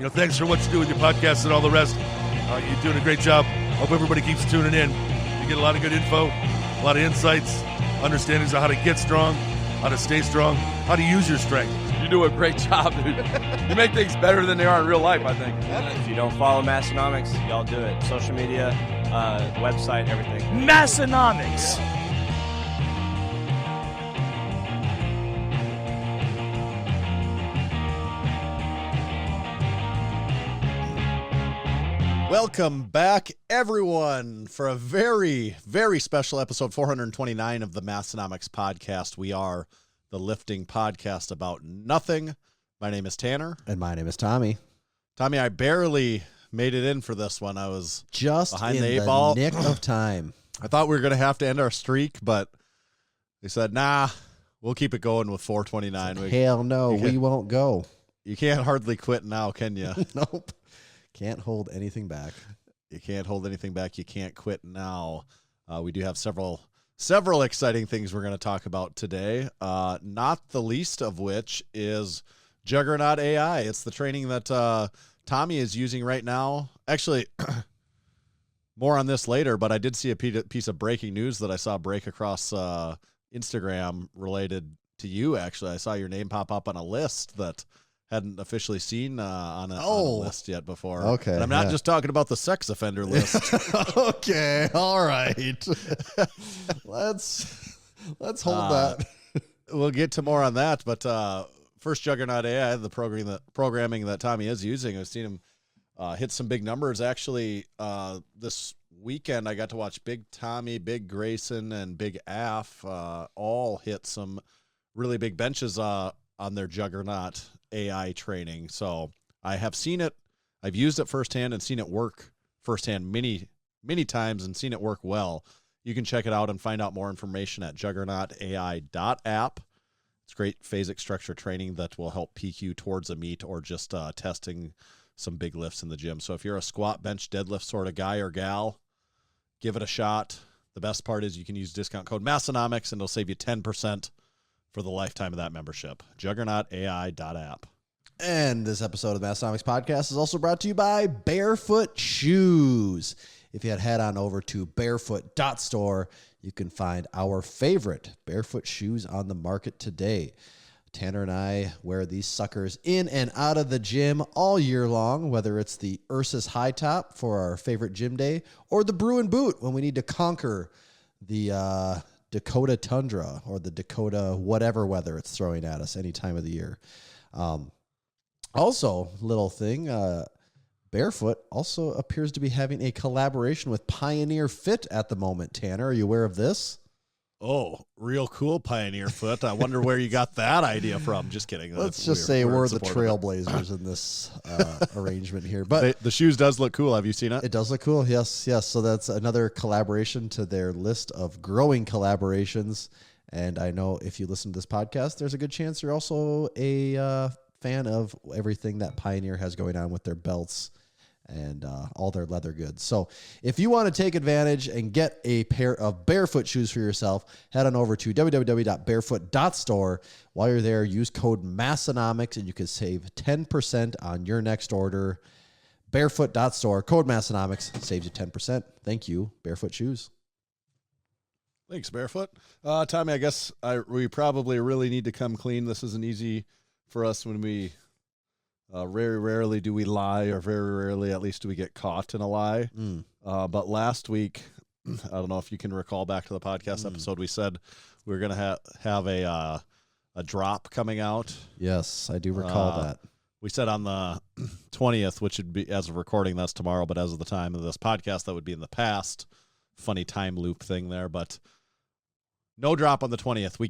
thanks for what you do with your podcast and all the rest. You're doing a great job. Hope everybody keeps tuning in. You get a lot of good info, a lot of insights, understandings of how to get strong, how to stay strong, how to use your strength. You do a great job, dude. You make things better than they are in real life, I think. If you don't follow Massenomics, y'all do it. Social media, website, everything. Massenomics. Welcome back, everyone, for a very, very special episode 429 of the Massenomics podcast. We are the lifting podcast about nothing. My name is Tanner. And my name is Tommy. Tommy, I barely made it in for this one. I was just behind in the eight ball. Nick of time. I thought we were going to have to end our streak, but they said, nah, we'll keep it going with 429. Hell no, we won't go. You can't hardly quit now, can you? Nope. Can't hold anything back. You can't hold anything back. You can't quit now. We do have several exciting things we're going to talk about today, not the least of which is JUGGERNAUT AI. It's the training that Tommy is using right now. Actually, more on this later, but I did see a piece of breaking news that I saw break across Instagram related to you, actually. I saw your name pop up on a list that hadn't officially seen on a list yet before. Okay. And I'm not just talking about the sex offender list. Okay. All right. Let's hold that. We'll get to more on that. But first, JUGGERNAUT AI, the programming that Tommy is using, I've seen him hit some big numbers. Actually, this weekend, I got to watch Big Tommy, Big Grayson, and Big Af all hit some really big benches on their JUGGERNAUT AI training. So I have seen it. I've used it firsthand and seen it work firsthand many times and seen it work well. You can check it out and find out more information at juggernautai.app. It's great phasic structure training that will help peak you towards a meet or just testing some big lifts in the gym. So if you're a squat, bench, deadlift sort of guy or gal, give it a shot. The best part is you can use discount code Massenomics and it'll save you 10% for the lifetime of that membership. juggernautai.app. And this episode of the Massenomics podcast is also brought to you by Barefoot Shoes. If you head on over to barefoot.store, you can find our favorite barefoot shoes on the market today. Tanner and I wear these suckers in and out of the gym all year long, whether it's the Ursus High Top for our favorite gym day or the Bruin Boot when we need to conquer the Dakota Tundra or the Dakota whatever weather it's throwing at us any time of the year. Also, little thing, Barefoot also appears to be having a collaboration with Pioneer Fit at the moment. Tanner, are you aware of this? Oh, real cool, Pioneer Foot. I wonder where you got that idea from. Just kidding. Let's just say we're the trailblazers in this arrangement here. But the shoes does look cool. Have you seen it? It does look cool. Yes. So that's another collaboration to their list of growing collaborations. And I know if you listen to this podcast, there's a good chance you're also a fan of everything that Pioneer has going on with their belts and all their leather goods. So if you want to take advantage and get a pair of barefoot shoes for yourself, head on over to www.barefoot.store. While you're there, use code Massenomics and you can save 10% on your next order. Barefoot.store, code Massenomics, saves you 10%. Thank you, Barefoot Shoes. Thanks, Barefoot. Tommy, I guess we probably really need to come clean. This isn't easy for us when we... very rarely do we lie, or very rarely, at least, do we get caught in a lie. But last week, I don't know if you can recall back to the podcast episode, we said we were going to have a drop coming out. Yes, I do recall that. We said on the 20th, which would be, as of recording, that's tomorrow, but as of the time of this podcast, that would be in the past. Funny time loop thing there, but no drop on the 20th. We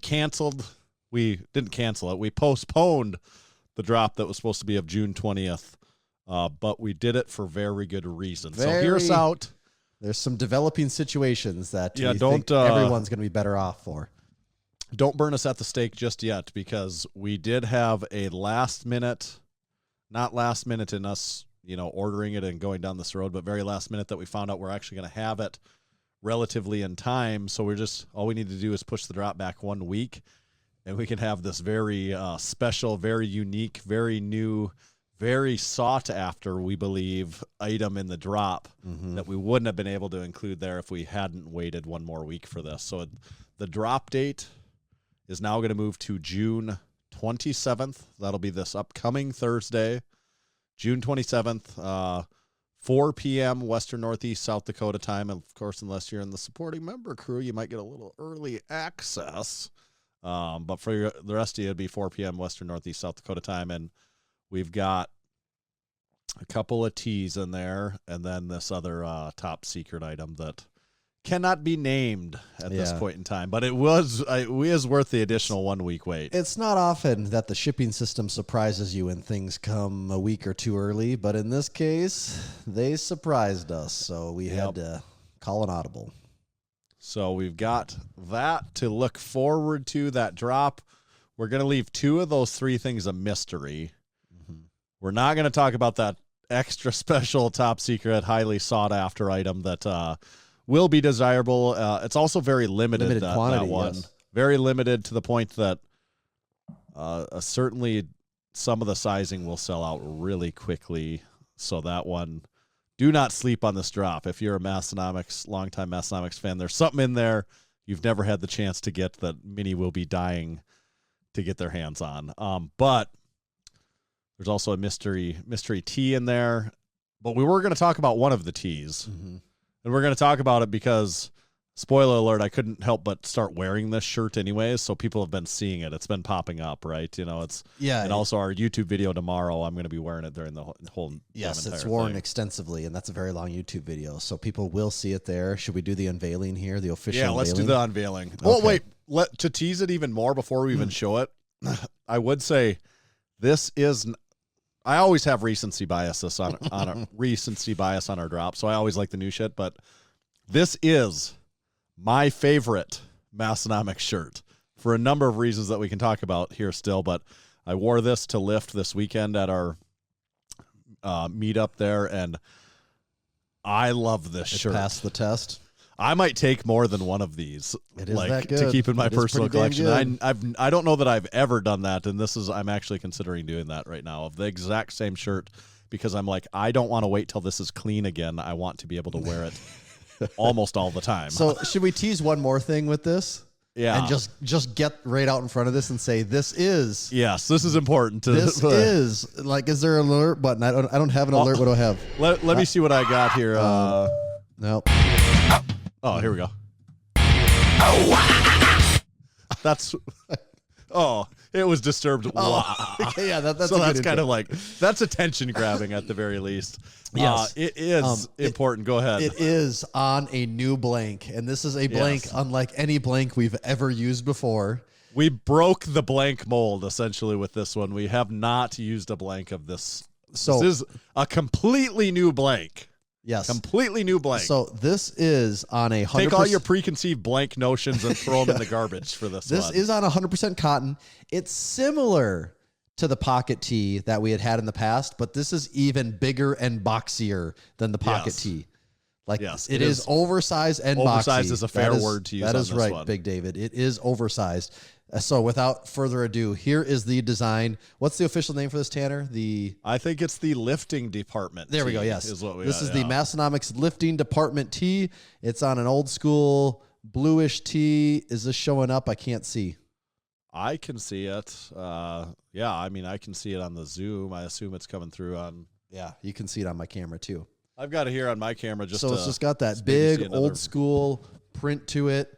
didn't cancel it. We postponed the drop that was supposed to be of June 20th, but we did it for very good reason. So hear us out. There's some developing situations that we think think everyone's going to be better off for. Don't burn us at the stake just yet, because we did have a last minute, not last minute in us, ordering it and going down this road, but very last minute that we found out we're actually going to have it relatively in time. So all we need to do is push the drop back 1 week, and we can have this very special, very unique, very new, very sought after, we believe, item in the drop that we wouldn't have been able to include there if we hadn't waited one more week for this. So the drop date is now going to move to June 27th. That'll be this upcoming Thursday, June 27th, 4 p.m. Western Northeast South Dakota time. And of course, unless you're in the supporting member crew, you might get a little early access. But for the rest of you, it'd be 4 p.m. Western Northeast South Dakota time. And we've got a couple of tees in there, and then this other top secret item that cannot be named at this point in time. But it is worth the additional 1 week wait. It's not often that the shipping system surprises you when things come a week or two early, but in this case, they surprised us, so we had to call an audible. So we've got that to look forward to, that drop. We're going to leave 2 of those 3 things a mystery. We're not going to talk about that extra special, top secret, highly sought after item that will be desirable. It's also very limited quantity, that one. Yes. Very limited to the point that certainly some of the sizing will sell out really quickly. So that one, do not sleep on this drop. If you're a longtime Massenomics fan, there's something in there you've never had the chance to get that many will be dying to get their hands on. But there's also a mystery tee in there. But we were going to talk about one of the tees. And we're going to talk about it because, spoiler alert, I couldn't help but start wearing this shirt anyways, so people have been seeing it. It's been popping up, right? You know, and also our YouTube video tomorrow, I'm going to be wearing it during the whole Yes, it's worn extensively, and that's a very long YouTube video, so people will see it there. Should we do the unveiling here, the official unveiling? Let's do the unveiling. Okay. Well, wait, to tease it even more before we even show it, I would say this is... I always have recency bias on our drop, so I always like the new shit. But this is my favorite Massenomics shirt for a number of reasons that we can talk about here still. But I wore this to lift this weekend at our meetup there, and I love this shirt. Passed the test. I might take more than one of these, it is that good. To keep in my personal collection. I don't know that I've ever done that, and I'm actually considering doing that right now, of the exact same shirt, because I'm like, I don't want to wait till this is clean again. I want to be able to wear it almost all the time. So should we tease one more thing with this? Yeah, and just get right out in front of this and say this is. Yes, this is important. This is like, is there an alert button? I don't have an alert. What do I have? Let me see what I got here. No. Oh, here we go. That's. Oh, it was disturbed. Oh, okay, yeah, that's so that's kind of like, that's attention grabbing at the very least. Yes, it is important. Go ahead. It is on a new blank, and this is a blank unlike any blank we've ever used before. We broke the blank mold essentially with this one. We have not used a blank of this. So this is a completely new blank. Yes. Completely new blank. So this is on 100%. Take all your preconceived blank notions and throw them in the garbage for this one. This is on 100% cotton. It's similar to the pocket tee that we had in the past, but this is even bigger and boxier than the pocket tee. Like, it is oversized and boxy. Oversized is a fair word to use on this one. That is right, Big David. It is oversized. So without further ado, here is the design. What's the official name for this, Tanner? I think it's the lifting department. There we go. Yes, is what this is the Massenomics lifting department tee. It's on an old school bluish tee. Is this showing up? I can't see. I can see it. Yeah, I mean, I can see it on the Zoom. I assume it's coming through on. Yeah, you can see it on my camera too. I've got it here on my camera. It's just got that big old school print to it.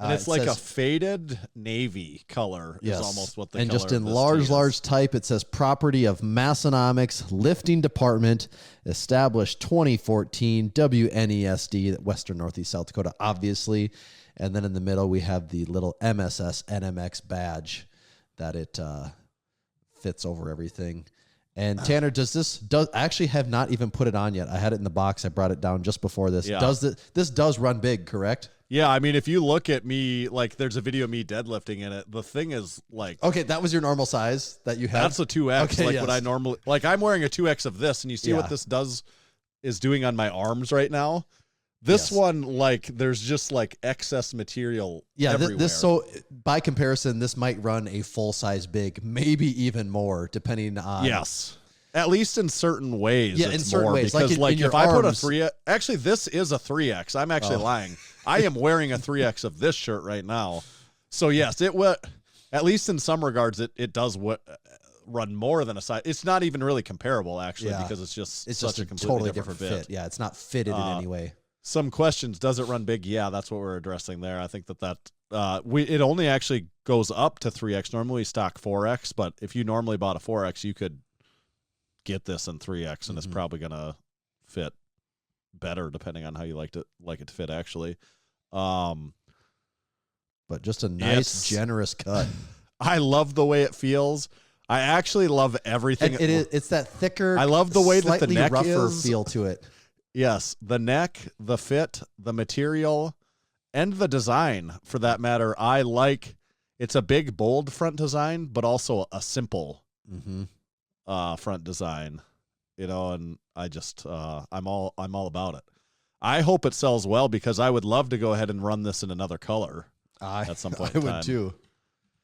And it's like a faded navy color is almost what the color and just in of this large type, it says property of Massenomics Lifting Department, established 2014, WNESD, Western Northeast South Dakota, obviously. And then in the middle, we have the little MSS NMX badge that it fits over everything. And Tanner, does actually have not even put it on yet. I had it in the box. I brought it down just before this. Yeah. This does run big, correct? Yeah, I mean, if you look at me, like, there's a video of me deadlifting in it. The thing is, like... Okay, that was your normal size that you had? That's a 2X, okay, what I normally... Like, I'm wearing a 2X of this, and you see what this is doing on my arms right now? This one, like, there's just, like, excess material everywhere. So, by comparison, this might run a full-size big, maybe even more, depending on... Yes. At least in certain ways. Yeah, it's in certain more ways. Because, Like in your if I put a arms. 3X, actually, this is a 3X. I'm actually lying. I am wearing a 3X of this shirt right now. So, yes, it will, at least in some regards, it does run more than a size. It's not even really comparable, actually, because it's just such a completely totally different fit. Yeah, it's not fitted in any way. Some questions. Does it run big? Yeah, that's what we're addressing there. I think it only actually goes up to 3X. Normally we stock 4X, but if you normally bought a 4X, you could get this in 3X, and it's probably going to fit better depending on how you like it to fit, actually. But just a nice, generous cut. I love the way it feels. I actually love everything. It's that thicker, I love the way that the neck rougher is. feel to it. Yes, the neck, the fit, the material, and the design, for that matter. I like. It's a big, bold front design, but also a simple front design. And I just I'm all about it. I hope it sells well, because I would love to go ahead and run this in another color at some point. I would too.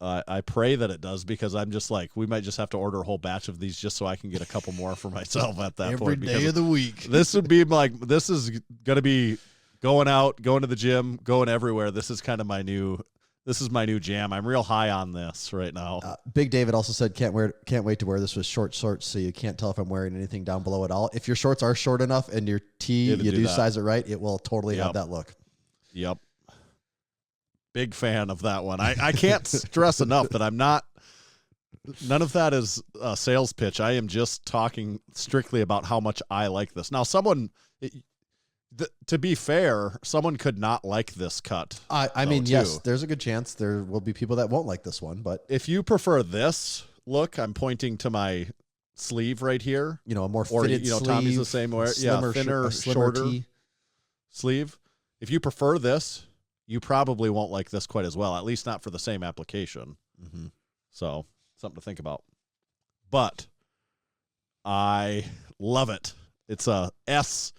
I pray that it does, because I'm just like, we might just have to order a whole batch of these just so I can get a couple more for myself at that point. Every day of the week. This would be this is going to be going out, going to the gym, going everywhere. This is kind of my new jam. I'm real high on this right now. Big David also said, can't wait to wear this with short shorts, so you can't tell if I'm wearing anything down below at all. If your shorts are short enough and your tee, you do size it right, it will totally have that look. Yep. Big fan of that one. I can't stress enough that I'm not, none of that is a sales pitch. I am just talking strictly about how much I like this. Now, to be fair, someone could not like this cut. I mean, yes, there's a good chance there will be people that won't like this one, but if you prefer this look, I'm pointing to my sleeve right here. A more fitted sleeve. Tommy's the same way. Slimmer, thinner, shorter sleeve. If you prefer this, you probably won't like this quite as well, at least not for the same application. So, something to think about. But I love it. It's a S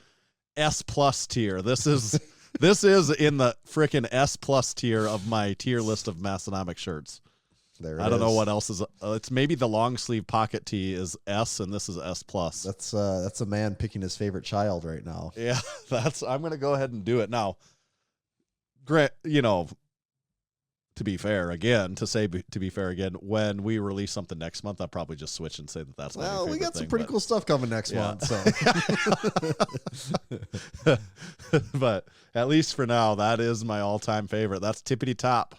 plus tier. This is in the frickin' S plus tier of my tier list of Massenomics shirts. I don't know what else is. It's maybe the long sleeve pocket tee is S, and this is S plus. That's a man picking his favorite child right now. Yeah, I'm gonna go ahead and do it now. Grant, to be fair again, when we release something next month, I'll probably just switch and say that's my new favorite we got some thing, pretty cool stuff coming next month. So, but at least for now, that is my all-time favorite. That's tippity top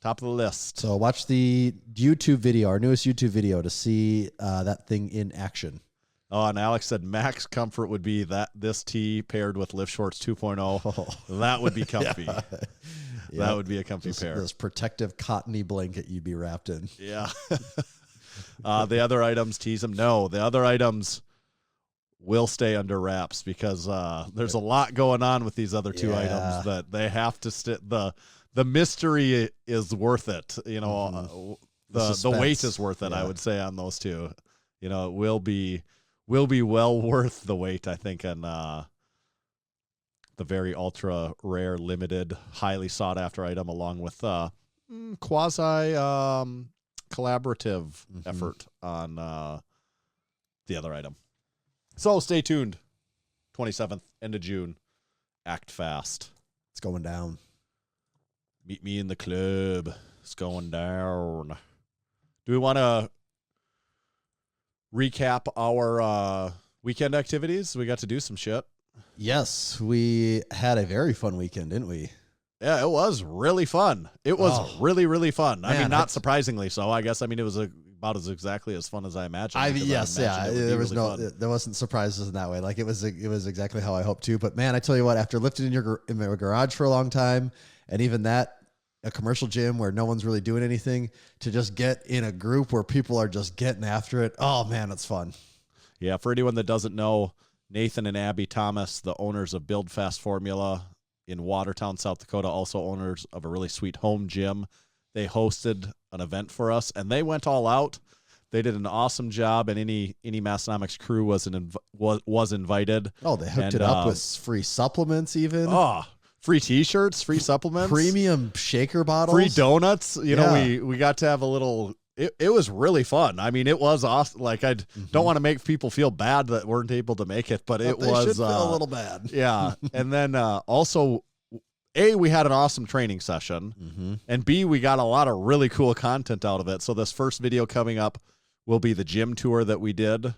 of the list. So watch the YouTube video, our newest YouTube video, to see that thing in action. Oh, and Alex said max comfort would be this tee paired with Lift Shorts 2.0. That would be comfy. That would be a comfy pair. This protective cottony blanket you'd be wrapped in. Yeah. The other items, tease them. No, the other items will stay under wraps, because there's a lot going on with these other two items that they have to the mystery is worth it. The weight is worth it, I would say, on those two. It will be well worth the wait, I think, on the very ultra rare, limited, highly sought after item, along with quasi collaborative effort on the other item. So stay tuned. 27th, end of June. Act fast. It's going down. Meet me in the club. It's going down. Do we want to recap our weekend activities? We got to do some shit. Yes, we had a very fun weekend, didn't we? Yeah, it was really fun. It was really, really fun. Man, I mean, not surprisingly so. I guess. I mean, it was about exactly as fun as I imagined. There wasn't surprises in that way. Like it was exactly how I hoped to. But man, I tell you what, after lifting in my garage for a long time, and even that, a commercial gym where no one's really doing anything, to just get in a group where people are just getting after it. Oh man, it's fun. Yeah, for anyone that doesn't know, Nathan and Abby Thomas, the owners of Build Fast Formula in Watertown, South Dakota, also owners of a really sweet home gym. They hosted an event for us, and they went all out. They did an awesome job, and any Massenomics crew was invited. Oh, they hooked it up with free supplements, even. Oh, free T-shirts, free supplements, premium shaker bottles, free donuts. We got to have a little it was really fun. I mean, it was awesome. Like, I don't want to make people feel bad that weren't able to make it, but it they was should feel a little bad. Yeah. And then also, A, we had an awesome training session, and B, we got a lot of really cool content out of it. So this first video coming up will be the gym tour that we did.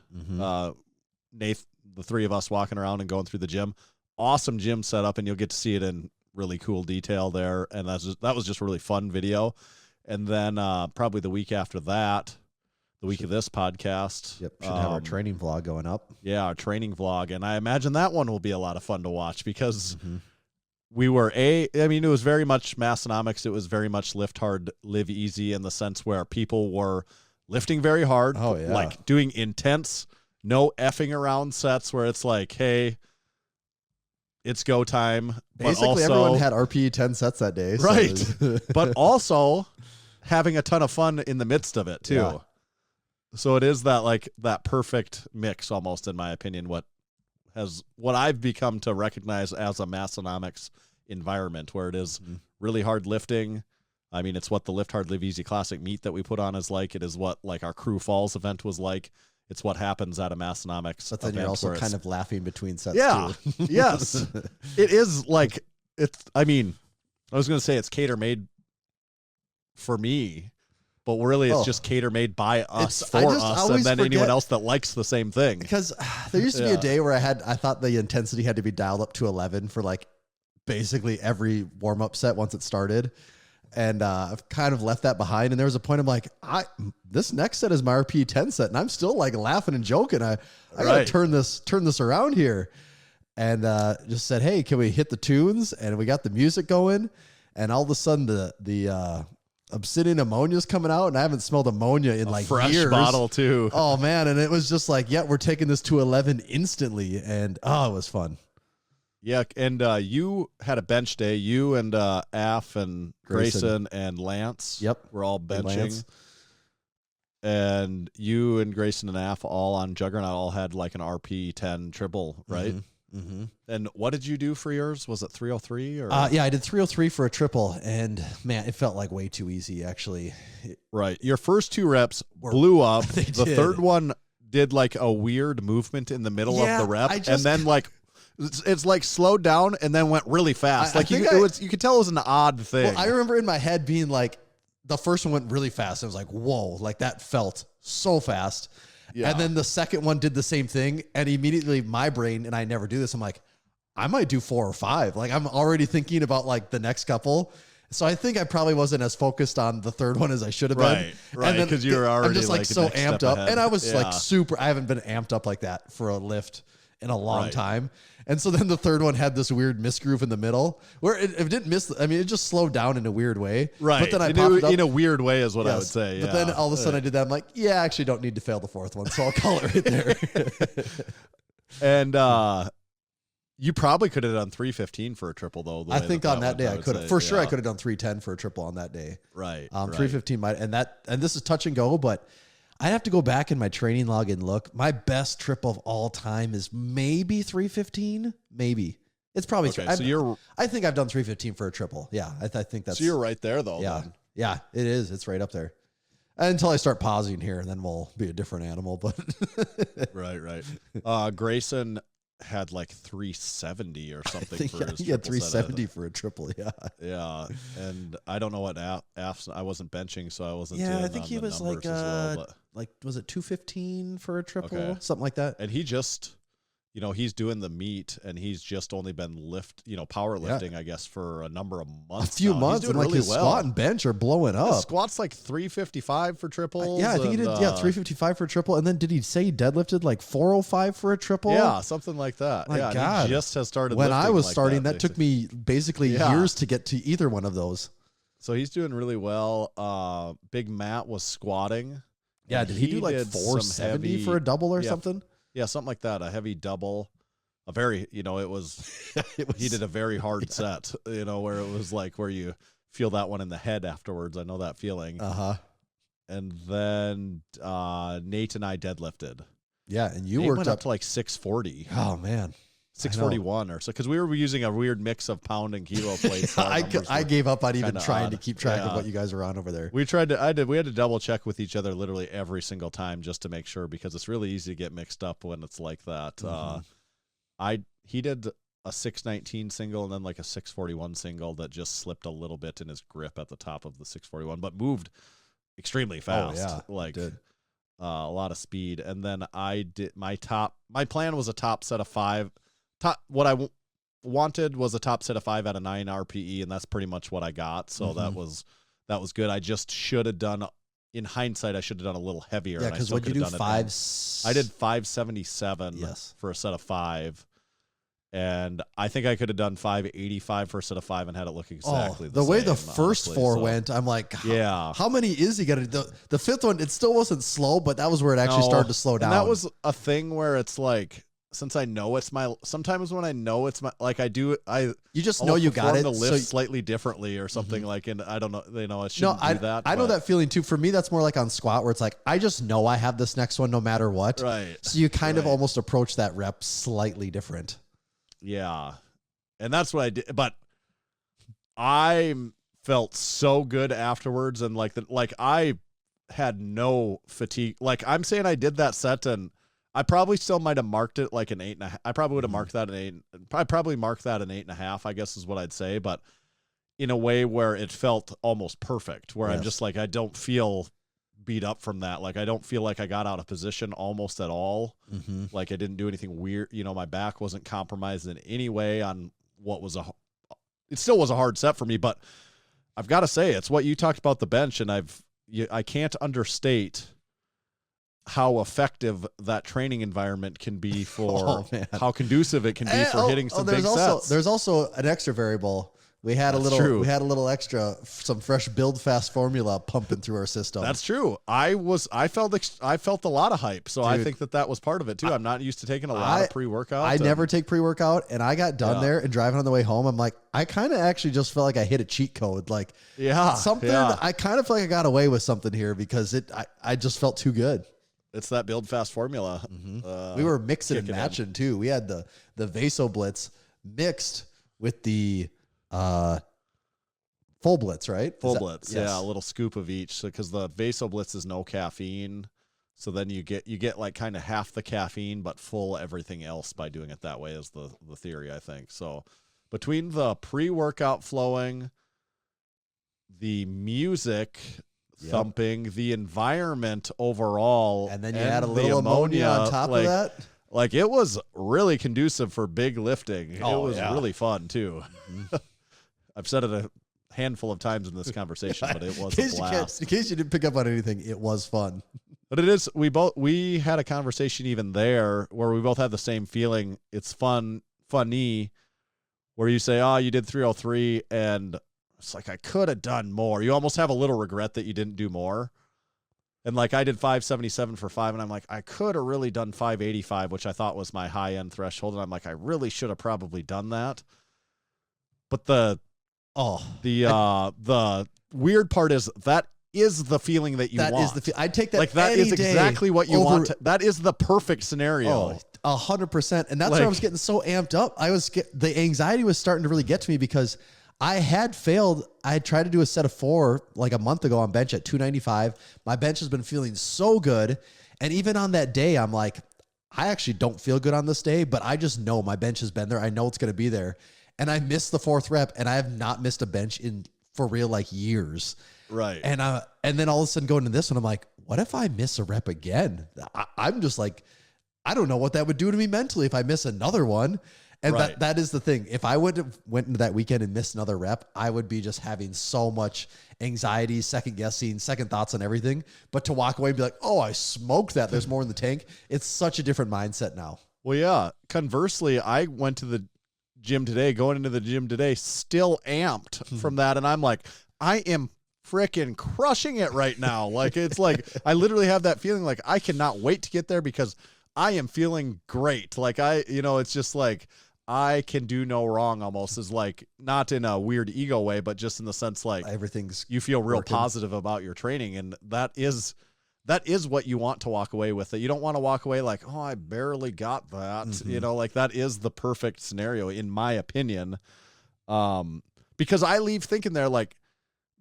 Nate, the three of us walking around and going through the gym. Awesome gym setup, and you'll get to see it in really cool detail there. And that was just a really fun video. And then probably the week after that, the week of this podcast. Yep, should have our training vlog going up. Yeah, our training vlog. And I imagine that one will be a lot of fun to watch because we were it was very much Massenomics. It was very much lift hard, live easy in the sense where people were lifting very hard. Oh, yeah. Like doing intense, no effing around sets where it's like, hey, it's go time. Basically, everyone had RPE 10 sets that day. So right. But also having a ton of fun in the midst of it, too. Yeah. So it is that perfect mix, almost, in my opinion, what I've become to recognize as a Massenomics environment, where it is really hard lifting. I mean, it's what the Lift Hard, Live Easy Classic meet that we put on is like. It is what our Crew Falls event was like. It's what happens at a Massenomics. But then you're also kind of laughing between sets, yeah, too. Yes. It is like, I was going to say it's cater-made for me, but really it's just cater-made by us, for us, and then anyone else that likes the same thing. Because there used to be a day where I thought the intensity had to be dialed up to 11 for like basically every warm-up set once it started. And I've kind of left that behind. And there was a point I'm like, this next set is my RP 10 set, and I'm still like laughing and joking. I gotta turn this around here. And just said, hey, can we hit the tunes? And we got the music going. And all of a sudden the Obsidian ammonia's coming out, and I haven't smelled ammonia in like fresh years. Bottle too. Oh man. And it was just like, yeah, we're taking this to 11 instantly. And it was fun. Yeah, and you had a bench day. You and Af and Grayson and Lance. Yep, were all benching. And you and Grayson and Af all on Juggernaut all had like an RP 10 triple, right? And what did you do for yours? Was it 303 or? Yeah, I did 303 for a triple, and man, it felt like way too easy actually. Right, your first two reps blew up. The did. Third one did like a weird movement in the middle of the rep, and then like. It's like slowed down and then went really fast. You could tell it was an odd thing. Well, I remember in my head being like, the first one went really fast. I was like, whoa, like that felt so fast. Yeah. And then the second one did the same thing. And immediately my brain, and I never do this, I'm like, I might do 4 or 5. Like I'm already thinking about like the next couple. So I think I probably wasn't as focused on the third one as I should have been. Right. Because you were already I'm just like so amped up. Ahead. And I was like I haven't been amped up like that for a lift in a long time. And so then the third one had this weird misgroove in the middle where it didn't miss. I mean, it just slowed down in a weird way. Right. But then I popped it up. In a weird way is what I would say. But then all of a sudden I did that. I'm like, I actually don't need to fail the fourth one. So I'll call it right there. And you probably could have done 315 for a triple though. I think on that day I could have. For sure I could have done 310 for a triple on that day. Right. 315 might, and this is touch and go, but I'd have to go back in my training log and look. My best triple of all time is maybe 315. Maybe. It's probably I think I've done 315 for a triple. Yeah. I think that's. So you're right there though. Yeah. Then. Yeah, it is. It's right up there. Until I start pausing here, and then we'll be a different animal. But right. Grayson had like 370 or something for his triple. He had 370 for a triple. Yeah. Yeah. And I don't know what Af's. I wasn't benching, so I wasn't. Yeah, I think he was like was it 215 for a triple, something like that. And he just, he's doing the meet, and he's just only been powerlifting, I guess, for a number of months. A few months, and like really his squat and bench are blowing up. His squat's like 355 for triples. I think he did. 355 for a triple, and then did he say he deadlifted like 405 for a triple? Yeah, something like that. My God, he just has started. When I was starting, that took me basically years to get to either one of those. So he's doing really well. Big Matt was squatting. Yeah, did he do like 470 for a double or something? Yeah, something like that. A heavy double. A very, it was he did a very hard set, where it was like where you feel that one in the head afterwards. I know that feeling. And then Nate and I deadlifted. Yeah, and you Nate worked went up to like 640. Oh man. 641 or so, because we were using a weird mix of pound and kilo plates. I gave up on even trying odd. to keep track of what you guys were on over there. We had to double check with each other literally every single time just to make sure, because it's really easy to get mixed up when it's like that. He did a 619 single and then like a 641 single that just slipped a little bit in his grip at the top of the 641, but moved extremely fast. A lot of speed. And then I did my plan was a top set of 5. What I wanted was a top set of 5 at a 9 RPE, and that's pretty much what I got. So that was good. I just should have done, in hindsight, I should have done a little heavier. Yeah, because what you do 5? I did 577 for a set of 5. And I think I could have done 585 for a set of 5 and had it look exactly the same. The way the first 4 went, I'm like, how many is he going to do? The 5th one, it still wasn't slow, but that was where it actually started to slow down. And that was a thing where it's like, since I know it's sometimes when I know it's like you just know you got it. To lift slightly differently or something like, and I don't know, it shouldn't do that. I know that feeling too. For me, that's more like on squat where it's like, I just know I have this next one no matter what. Right. So you kind of almost approach that rep slightly different. Yeah. And that's what I did. But I felt so good afterwards. And I had no fatigue. Like, I'm saying I did that set and I probably still might have marked it like an 8.5. I probably would have marked that an 8. I probably marked that an 8.5, I guess is what I'd say. But in a way where it felt almost perfect, where I'm just like, I don't feel beat up from that. Like, I don't feel like I got out of position almost at all. Like, I didn't do anything weird. My back wasn't compromised in any way on what was it still was a hard set for me, but I've got to say, it's what you talked about the bench, and I can't understate how effective that training environment can be for how conducive it can be for hitting some big sets. There's also an extra variable. We had a little extra, some fresh build fast formula pumping through our system. That's true. I felt a lot of hype, so I think that was part of it too. I'm not used to taking a lot of pre-workout. I never take pre-workout, and I got done there and driving on the way home. I'm like, I kind of actually just felt like I hit a cheat code. Like, I kind of feel like I got away with something here because I just felt too good. It's that build fast formula. We were mixing and matching too. We had the Vaso Blitz mixed with the full blitz, right? Full blitz, yes. Yeah, a little scoop of each. So because the Vaso Blitz is no caffeine, so then you get like kind of half the caffeine but full everything else by doing it that way is the theory, I think. So between the pre-workout flowing, the music thumping, the environment overall, and then you add a little ammonia on top of that. Like, it was really conducive for big lifting. It was really fun too. I've said it a handful of times in this conversation, but it was a blast. In case you didn't pick up on anything, it was fun. But it is. We had a conversation even there where we both had the same feeling. It's funny, where you say, "Oh, you did 303," and it's like, I could have done more. You almost have a little regret that you didn't do more. And like, I did 577 for 5, and I'm like, I could have really done 585, which I thought was my high end threshold. And I'm like, I really should have probably done that. But the weird part is that is the feeling that you want. I'd take that. Like, that is exactly what you want. That is the perfect scenario. 100%. And that's why I was getting so amped up. The anxiety was starting to really get to me because I had failed. I had tried to do a set of 4 like a month ago on bench at 295. My bench has been feeling so good. And even on that day, I'm like, I actually don't feel good on this day, but I just know my bench has been there. I know it's going to be there. And I missed the 4th rep, and I have not missed a bench in for real like years. Right. And then all of a sudden going to this one, I'm like, what if I miss a rep again? I'm just like, I don't know what that would do to me mentally if I miss another one. And that is the thing. If I went into that weekend and missed another rep, I would be just having so much anxiety, second guessing, second thoughts on everything. But to walk away and be like, oh, I smoked that. There's more in the tank. It's such a different mindset now. Well, yeah. Conversely, I went to the gym today, going into the gym today, still amped from that. And I'm like, I am freaking crushing it right now. Like, it's like, I literally have that feeling like I cannot wait to get there because I am feeling great. Like, it's just like, I can do no wrong almost, is like, not in a weird ego way, but just in the sense like everything's you feel real working. Positive about your training. And that is that is what you want to walk away with. It. You don't want to walk away like, oh, I barely got that. Like that is the perfect scenario in my opinion. Because I leave thinking there like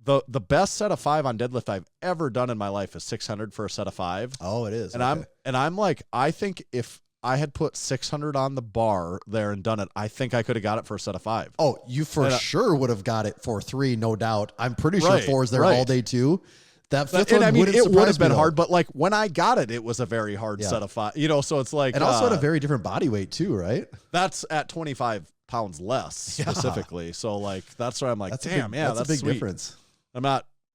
the best set of 5 on deadlift I've ever done in my life is 600 for a set of 5. Oh, it is. And I'm like, I think if I had put 600 on the bar there and done it, I think I could have got it for a set of 5. Oh, you for sure would have got it for 3, no doubt. I'm pretty sure 4 is there all day too. That fifth one wouldn't it would surprise have been me, hard, but like when I got it, it was a very hard set of 5. So it's like, and also at a very different body weight too, right? That's at 25 pounds less specifically. So like that's where I'm like, that's a big sweet difference.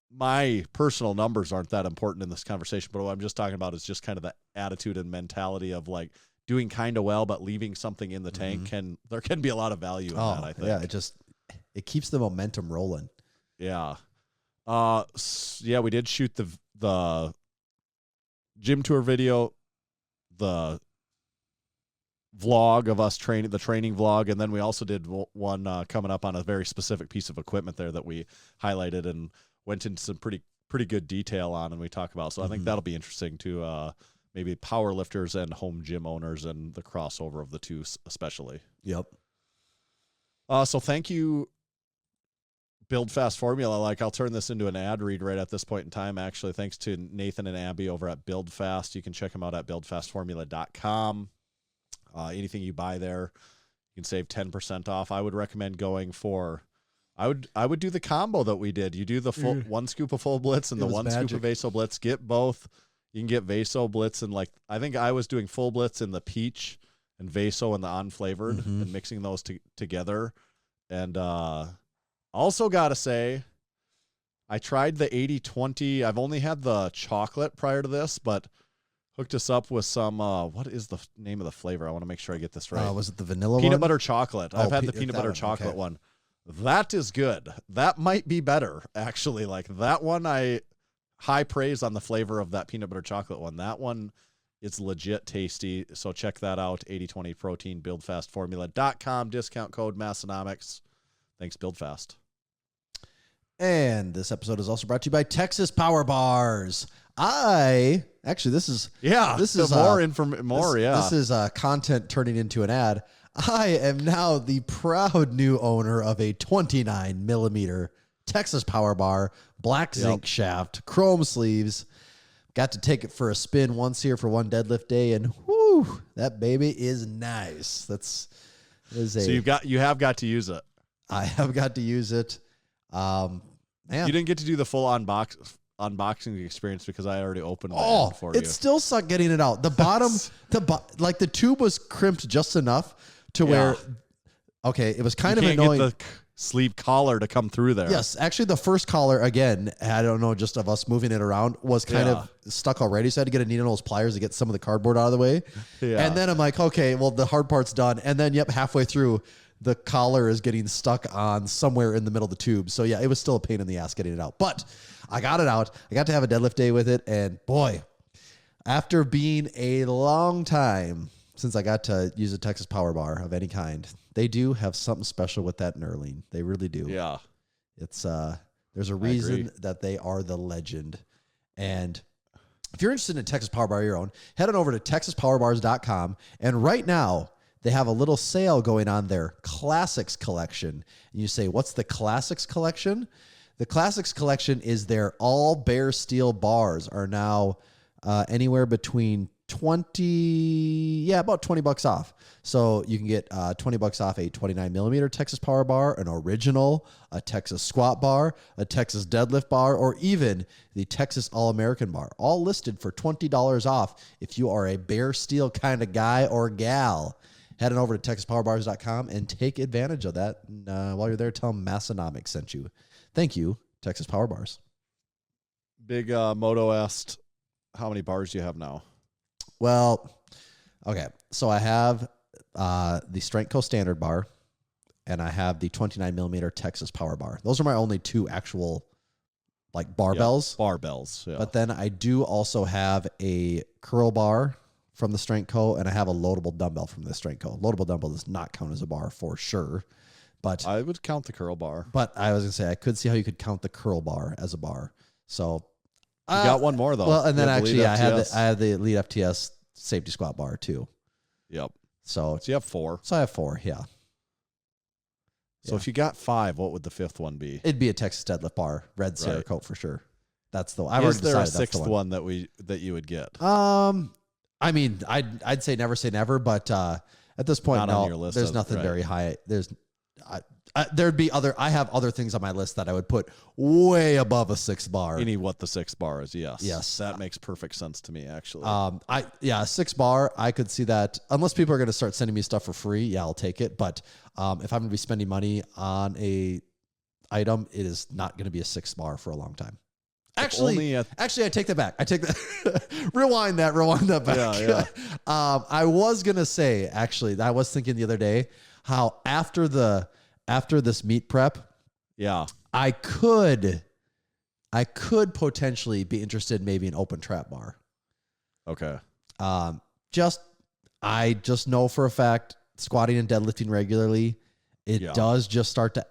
My personal numbers aren't that important in this conversation, but what I'm just talking about is just kind of the attitude and mentality of like doing kind of well, but leaving something in the tank there can be a lot of value in that, I think. Yeah, it keeps the momentum rolling. Yeah. We did shoot the gym tour video, the vlog of us training, the training vlog, and then we also did one coming up on a very specific piece of equipment there that we highlighted and went into some pretty good detail on, and we talk about. So I think that'll be interesting to maybe power lifters and home gym owners and the crossover of the two especially. Yep. So thank you, Build Fast Formula. Like I'll turn this into an ad read right at this point in time. Actually, thanks to Nathan and Abby over at Build Fast. You can check them out at buildfastformula.com. Anything you buy there, you can save 10% off. I would recommend going for, I would do the combo that we did. You do the full 1 scoop of full blitz and the 1 scoop of Vaso blitz. Get both. You can get Vaso blitz and like I think I was doing full blitz in the peach and Vaso and the unflavored and mixing those together. And also got to say, I tried the 80-20. I've only had the chocolate prior to this, but hooked us up with some, what is the name of the flavor? I want to make sure I get this right. Was it the vanilla peanut one? butter chocolate. I've had the peanut butter chocolate one. That is good. That might be better, actually. Like that one, high praise on the flavor of that peanut butter chocolate one. That one is legit tasty. So check that out. 80-20 protein, buildfastformula.com, discount code Massenomics. Thanks, Build Fast. And this episode is also brought to you by Texas Power Bars. This is content turning into an ad. I am now the proud new owner of a 29 millimeter Texas Power Bar, black zinc shaft, chrome sleeves. Got to take it for a spin once here for one deadlift day, and whoo, that baby is nice. So you have got to use it. I have got to use it. Man. You didn't get to do the full unboxing experience because I already opened it for you. It still sucked getting it out. The bottom, the tube was crimped just enough to where, it was kind of annoying. Get the sleeve collar to come through there. Yes, actually, the first collar again, I don't know, just of us moving it around was kind of stuck already. So I had to get a needle nose pliers to get some of the cardboard out of the way. Yeah. And then I'm like, okay, well the hard part's done. And then halfway through, the collar is getting stuck on somewhere in the middle of the tube. So yeah, it was still a pain in the ass getting it out. But I got it out. I got to have a deadlift day with it. And boy, after being a long time since I got to use a Texas Power Bar of any kind, they do have something special with that knurling. They really do. Yeah. It's there's a reason that they are the legend. And if you're interested in a Texas Power Bar of your own, head on over to texaspowerbars.com. And right now, they have a little sale going on their Classics collection. And you say, what's the Classics collection? The Classics collection is their all bare steel bars are now anywhere between about $20 off. So you can get $20 off a 29 millimeter Texas Power Bar, an original, a Texas Squat Bar, a Texas Deadlift Bar, or even the Texas All-American Bar, all listed for $20 off if you are a bare steel kind of guy or gal. Head on over to TexasPowerBars.com and take advantage of that. And, while you're there, tell them Massenomics sent you. Thank you, Texas Power Bars. Big Moto asked, how many bars do you have now? Well, okay. So I have the Strength Co Standard Bar, and I have the 29 millimeter Texas Power Bar. Those are my only two actual barbells. Yeah, barbells, yeah. But then I do also have a curl bar from the Strength Co, and I have a loadable dumbbell from the Strength Co. Loadable dumbbell does not count as a bar for sure, but I would count the curl bar. But I was gonna say I could see how you could count the curl bar as a bar. So You got one more though. Well, and then actually, I FTS. had the Elite FTS safety squat bar too. Yep. So you have 4. I have 4. Yeah. So if you got 5, what would the 5th one be? It'd be a Texas deadlift bar, red Cerakote for sure. That's the one. Is there a 6th one that you would get? I mean, I'd say never, but at this point, Not on your list, there's nothing very high. There'd be other. I have other things on my list that I would put way above a 6 bar. You need what the 6 bar is? Yes, that makes perfect sense to me. Actually, a 6 bar. I could see that unless people are going to start sending me stuff for free. Yeah, I'll take it. But if I'm going to be spending money on a item, it is not going to be a 6 bar for a long time. Actually, I take that back. I take that. rewind that back. Yeah. I was gonna say, actually, I was thinking the other day how after this meat prep, I could potentially be interested in maybe an open trap bar. Okay. I just know for a fact squatting and deadlifting regularly, it does just start to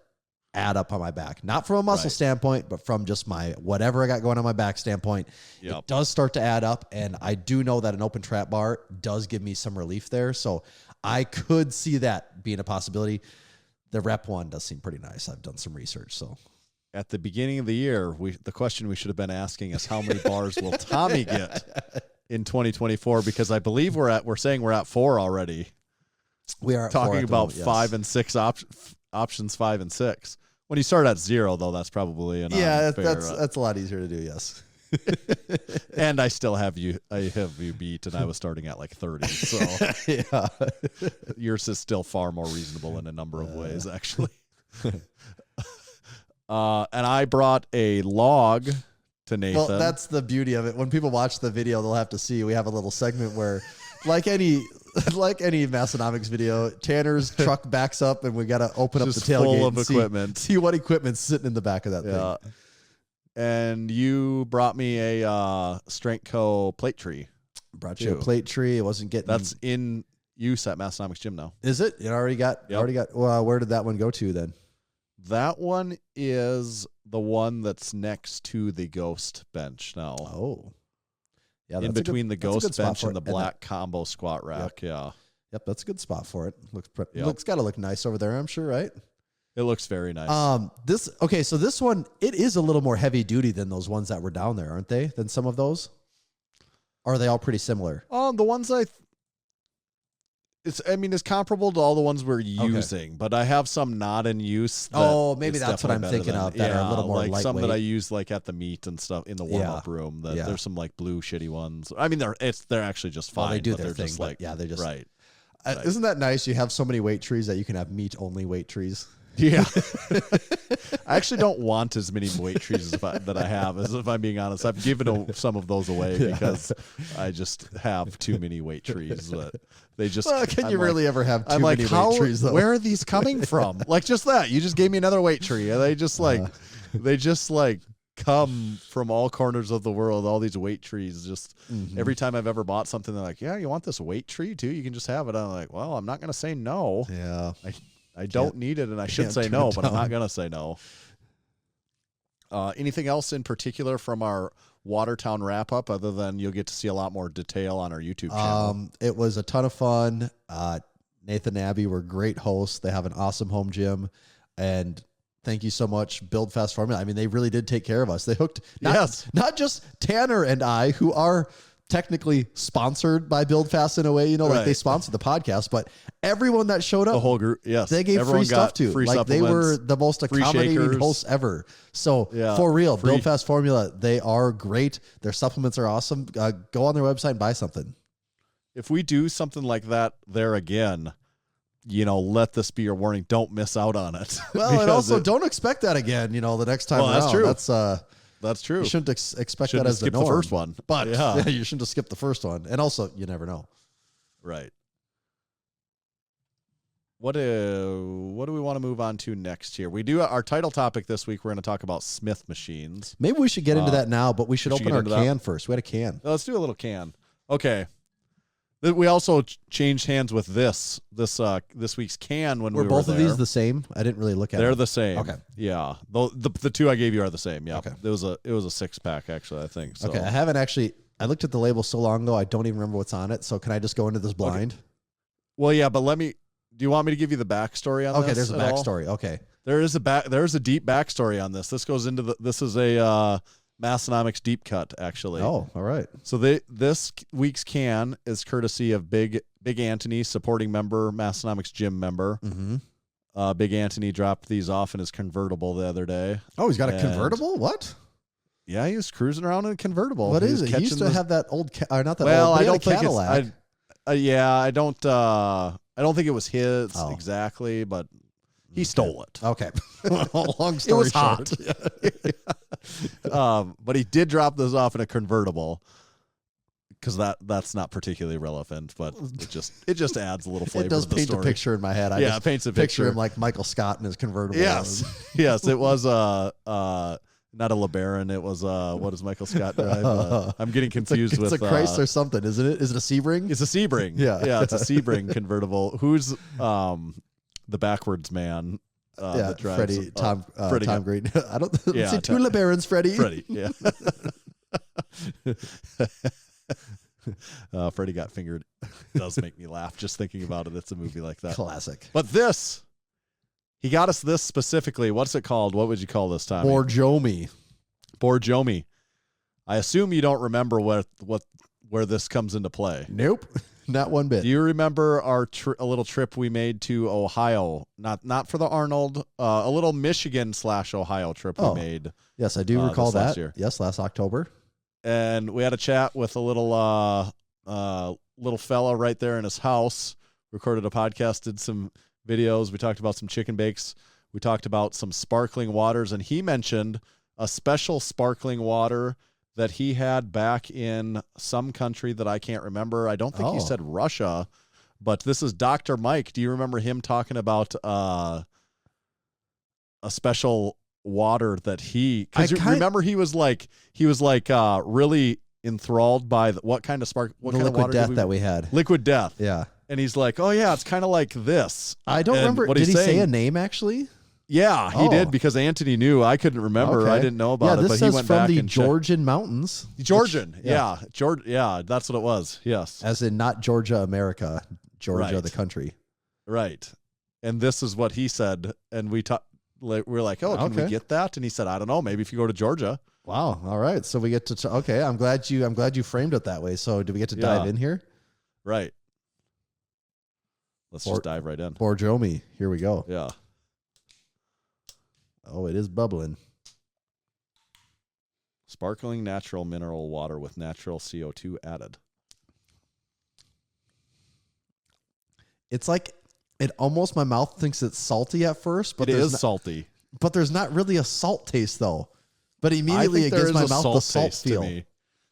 add up on my back, not from a muscle standpoint, but from just my whatever I got going on my back standpoint. It does start to add up, and I do know that an open trap bar does give me some relief there, so I could see that being a possibility. The rep one does seem pretty nice. I've done some research, so at the beginning of the year, the question we should have been asking is how many bars will Tommy get in 2024? Because I believe we're saying we're at 4 already. We are talking about 5 and 6 options 5 and 6. When you start at 0, though, that's probably an that's a lot easier to do. Yes, and I still have you. I have you beat, and I was starting at like 30. So yours is still far more reasonable in a number of ways, actually. And I brought a log to Nathan. Well, that's the beauty of it. When people watch the video, they'll have to see. We have a little segment where, like any Massenomics video, Tanner's truck backs up and we got to open up the tailgate full of and equipment. See what equipment's sitting in the back of that thing. And you brought me a Strength Co. plate tree. Brought you a plate tree. It wasn't getting. That's in use at Massenomics Gym now. Is it? It already got. Well, where did that one go to then? That one is the one that's next to the Ghost bench now. Oh. Yeah, in between the Ghost bench and the black combo squat rack. Yep, that's a good spot for it. Looks got to look nice over there, I'm sure, right? It looks very nice. So this one, it is a little more heavy duty than those ones that were down there, aren't they? Than some of those? Or are they all pretty similar? The ones it's comparable to all the ones we're using, but I have some not in use. Maybe that's what I'm thinking of. That are a little more like lightweight. Some that I use like at the meet and stuff in the warm up room. There's some like blue shitty ones. I mean, they're actually just fine. They do but their they're thing. Just like they just right. Isn't that nice? You have so many weight trees that you can have meat only weight trees. Yeah. I actually don't want as many weight trees that I have, as if I'm being honest. I've given some of those away because I just have too many weight trees. But they just. Well, can you really ever have too many weight trees, though? Where are these coming from? Like just that. You just gave me another weight tree. And they just come from all corners of the world. All these weight trees. Just every time I've ever bought something, they're like, yeah, you want this weight tree too? You can just have it. I'm like, well, I'm not going to say no. Yeah. I don't need it, and I should say no, but I'm not going to say no. Anything else in particular from our Watertown wrap-up other than you'll get to see a lot more detail on our YouTube channel? It was a ton of fun. Nathan and Abby were great hosts. They have an awesome home gym, and thank you so much, Build Fast Formula. I mean, they really did take care of us. They hooked not just Tanner and I, who are technically sponsored by Build Fast in a way, like they sponsored the podcast, but everyone that showed up, the whole group, yes, they gave free stuff to. Like they were the most accommodating hosts ever. So for real, Build Fast Formula, they are great. Their supplements are awesome. Go on their website and buy something. If we do something like that there again, let this be your warning. Don't miss out on it. Well, and also don't expect that again. The next time around. That's true. That's true. You shouldn't expect that as the norm. The first one. But you shouldn't have skipped the first one. And also, you never know. Right. What do we want to move on to next here? We do our title topic this week. We're going to talk about Smith machines. Maybe we should get into that now, but we should open our can first. We had a can. Let's do a little can. Okay. We also changed hands with this week's can when Were we were both there. of these the same? I didn't really look at They're them. the same. Okay. Yeah. The two I gave you are the same. Yeah. Okay. It was a 6-pack actually, I think. So. Okay. I haven't actually. I looked at the label so long ago, I don't even remember what's on it. So can I just go into this blind? Well, yeah, but do you want me to give you the backstory on this? Okay, there's a at all? backstory. Okay. There's a deep backstory on this. This goes into this is a Massenomics deep cut actually. Oh, all right. So this week's can is courtesy of Big Anthony, supporting member, Massenomics gym member. Mm-hmm. Big Anthony dropped these off in his convertible the other day. Oh, he's got a convertible? What? Yeah, he was cruising around in a convertible. What is it? He used to have that old, not that well, old, but I he had don't a think Cadillac. I don't think it was his exactly, but he stole it. Okay. Long story It was short. hot. But he did drop those off in a convertible because that's not particularly relevant, but it just adds a little flavor. It does to the paint story. a picture in my head. I Yeah, just it paints a picture picture. him like Michael Scott in his convertible. Yes, yes, it was not a LeBaron. It was what does Michael Scott drive? I'm getting confused it's with a Chrysler something, isn't it? Is it a Sebring? It's a Sebring. Yeah. It's a Sebring convertible. Who's the backwards man? That drives, Freddie, Tom Green. I don't. Yeah, See two LeBarons, Freddie. Freddie, yeah. Freddie got fingered. Does make me laugh just thinking about it. It's a movie like that. Classic. But he got us this specifically. What's it called? What would you call this, Tommy? Borjomi. Borjomi. I assume you don't remember where this comes into play. Nope. Not one bit. Do you remember a little trip we made to Ohio? Not for the Arnold, a little Michigan/Ohio trip we made. Yes, I do recall this last that. year. Yes, last October. And we had a chat with a little fella right there in his house. Recorded a podcast, did some videos. We talked about some chicken bakes. We talked about some sparkling waters, and he mentioned a special sparkling water that he had back in some country that I can't remember. I don't think he said Russia, but this is Dr. Mike. Do you remember him talking about a special water that remember he was like really enthralled by what kind of The kind of liquid water death that we had. Liquid Death. Yeah. And he's like, oh yeah, it's kind of like this. I don't remember. Did he say a name actually? Yeah, he did because Anthony knew. I couldn't remember. Okay. I didn't know about it, this but he says went from back the and Georgian mountains. Georgian, yeah. Yeah, that's what it was. Yes. As in not Georgia, America, Georgia, Right. the country. Right. And this is what he said. And we we're like, oh, can we Okay. get that? And he said, I don't know, maybe if you go to Georgia. Wow. All right. So we get to okay. I'm glad you framed it that way. So do we get to dive in here? Right. Let's just dive right in. Borjomi. Here we go. Yeah. Oh, it is bubbling. Sparkling natural mineral water with natural CO2 added. It's like it almost my mouth thinks it's salty at first, but It there's is not, salty. but there's not really a salt taste though. But immediately I it think gives there my is a mouth the salt taste to feel. me.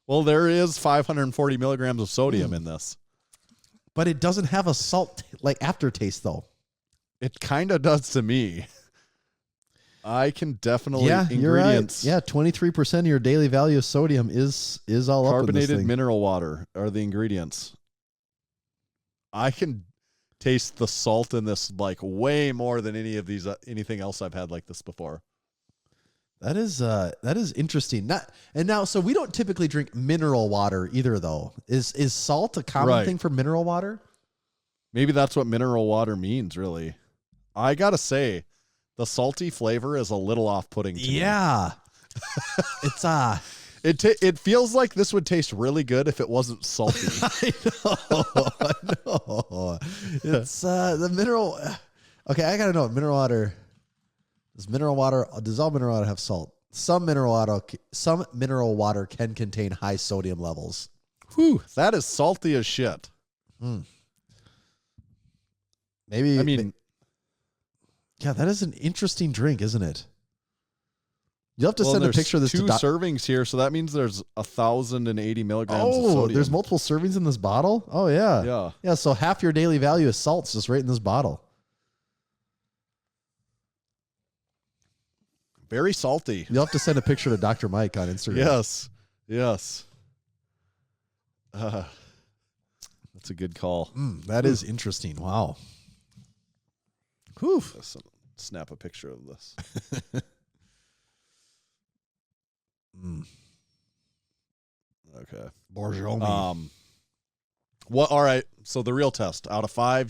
Well, there is 540 milligrams of sodium in this. But it doesn't have a salt like aftertaste though. It kind of does to me. I can definitely ingredients. You're right. Yeah, 23% of your daily value of sodium is all up in this Carbonated thing. mineral water are the ingredients. I can taste the salt in this like way more than anything else I've had like this before. That is interesting. So we don't typically drink mineral water either though. Is salt a common thing for mineral water? Maybe that's what mineral water means, really. I got to say, the salty flavor is a little off-putting to me. Yeah. It's It feels like this would taste really good if it wasn't salty. I know. It's the mineral. Okay, I gotta know mineral water. Does all mineral water have salt? Some mineral water can contain high sodium levels. Whew, that is salty as shit. Maybe. I mean, yeah, that is an interesting drink, isn't it? You'll have to send a picture of this two to servings here, so that means there's 1,080 milligrams of Oh, sodium. there's multiple servings in this bottle? Oh, yeah. Yeah. Yeah, so half your daily value of salt's just right in this bottle. Very salty. You'll have to send a picture to Dr. Mike on Instagram. Yes. That's a good call. That is interesting. Wow. Whew. Snap a picture of this. Okay. Borjomi. What? All right. So the real test out of 5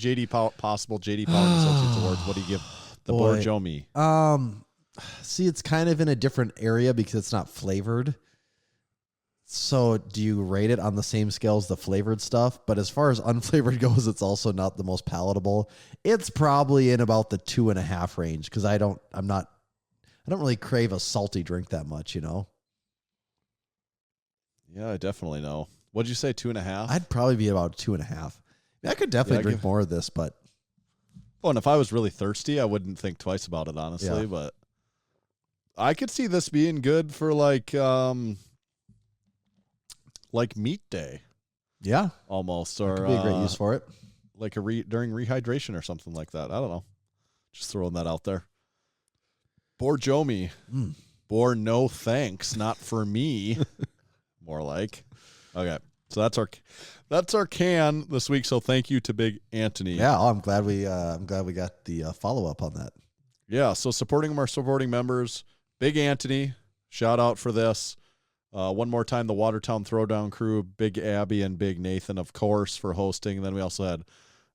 possible JD Power and Associates awards. What do you give the Borjomi? See, it's kind of in a different area because it's not flavored. So do you rate it on the same scale as the flavored stuff? But as far as unflavored goes, it's also not the most palatable. It's probably in about the 2.5 range because I don't really crave a salty drink that much, you know? Yeah, I definitely know. What'd you say, 2.5? I'd probably be about 2.5. I could definitely drink more of this, but. Oh, and if I was really thirsty, I wouldn't think twice about it, honestly. Yeah. But I could see this being good for like meat day. Yeah. Almost. Or could be a great use for it. Like during rehydration or something like that. I don't know. Just throwing that out there. Borjomi. Bor no thanks, not for me. More like. Okay. So that's our can this week. So thank you to Big Anthony. Yeah, I'm glad we got the follow up on that. Yeah, so supporting our supporting members, Big Anthony, shout out for this. One more time, the Watertown Throwdown crew, Big Abby and Big Nathan, of course, for hosting. And then we also had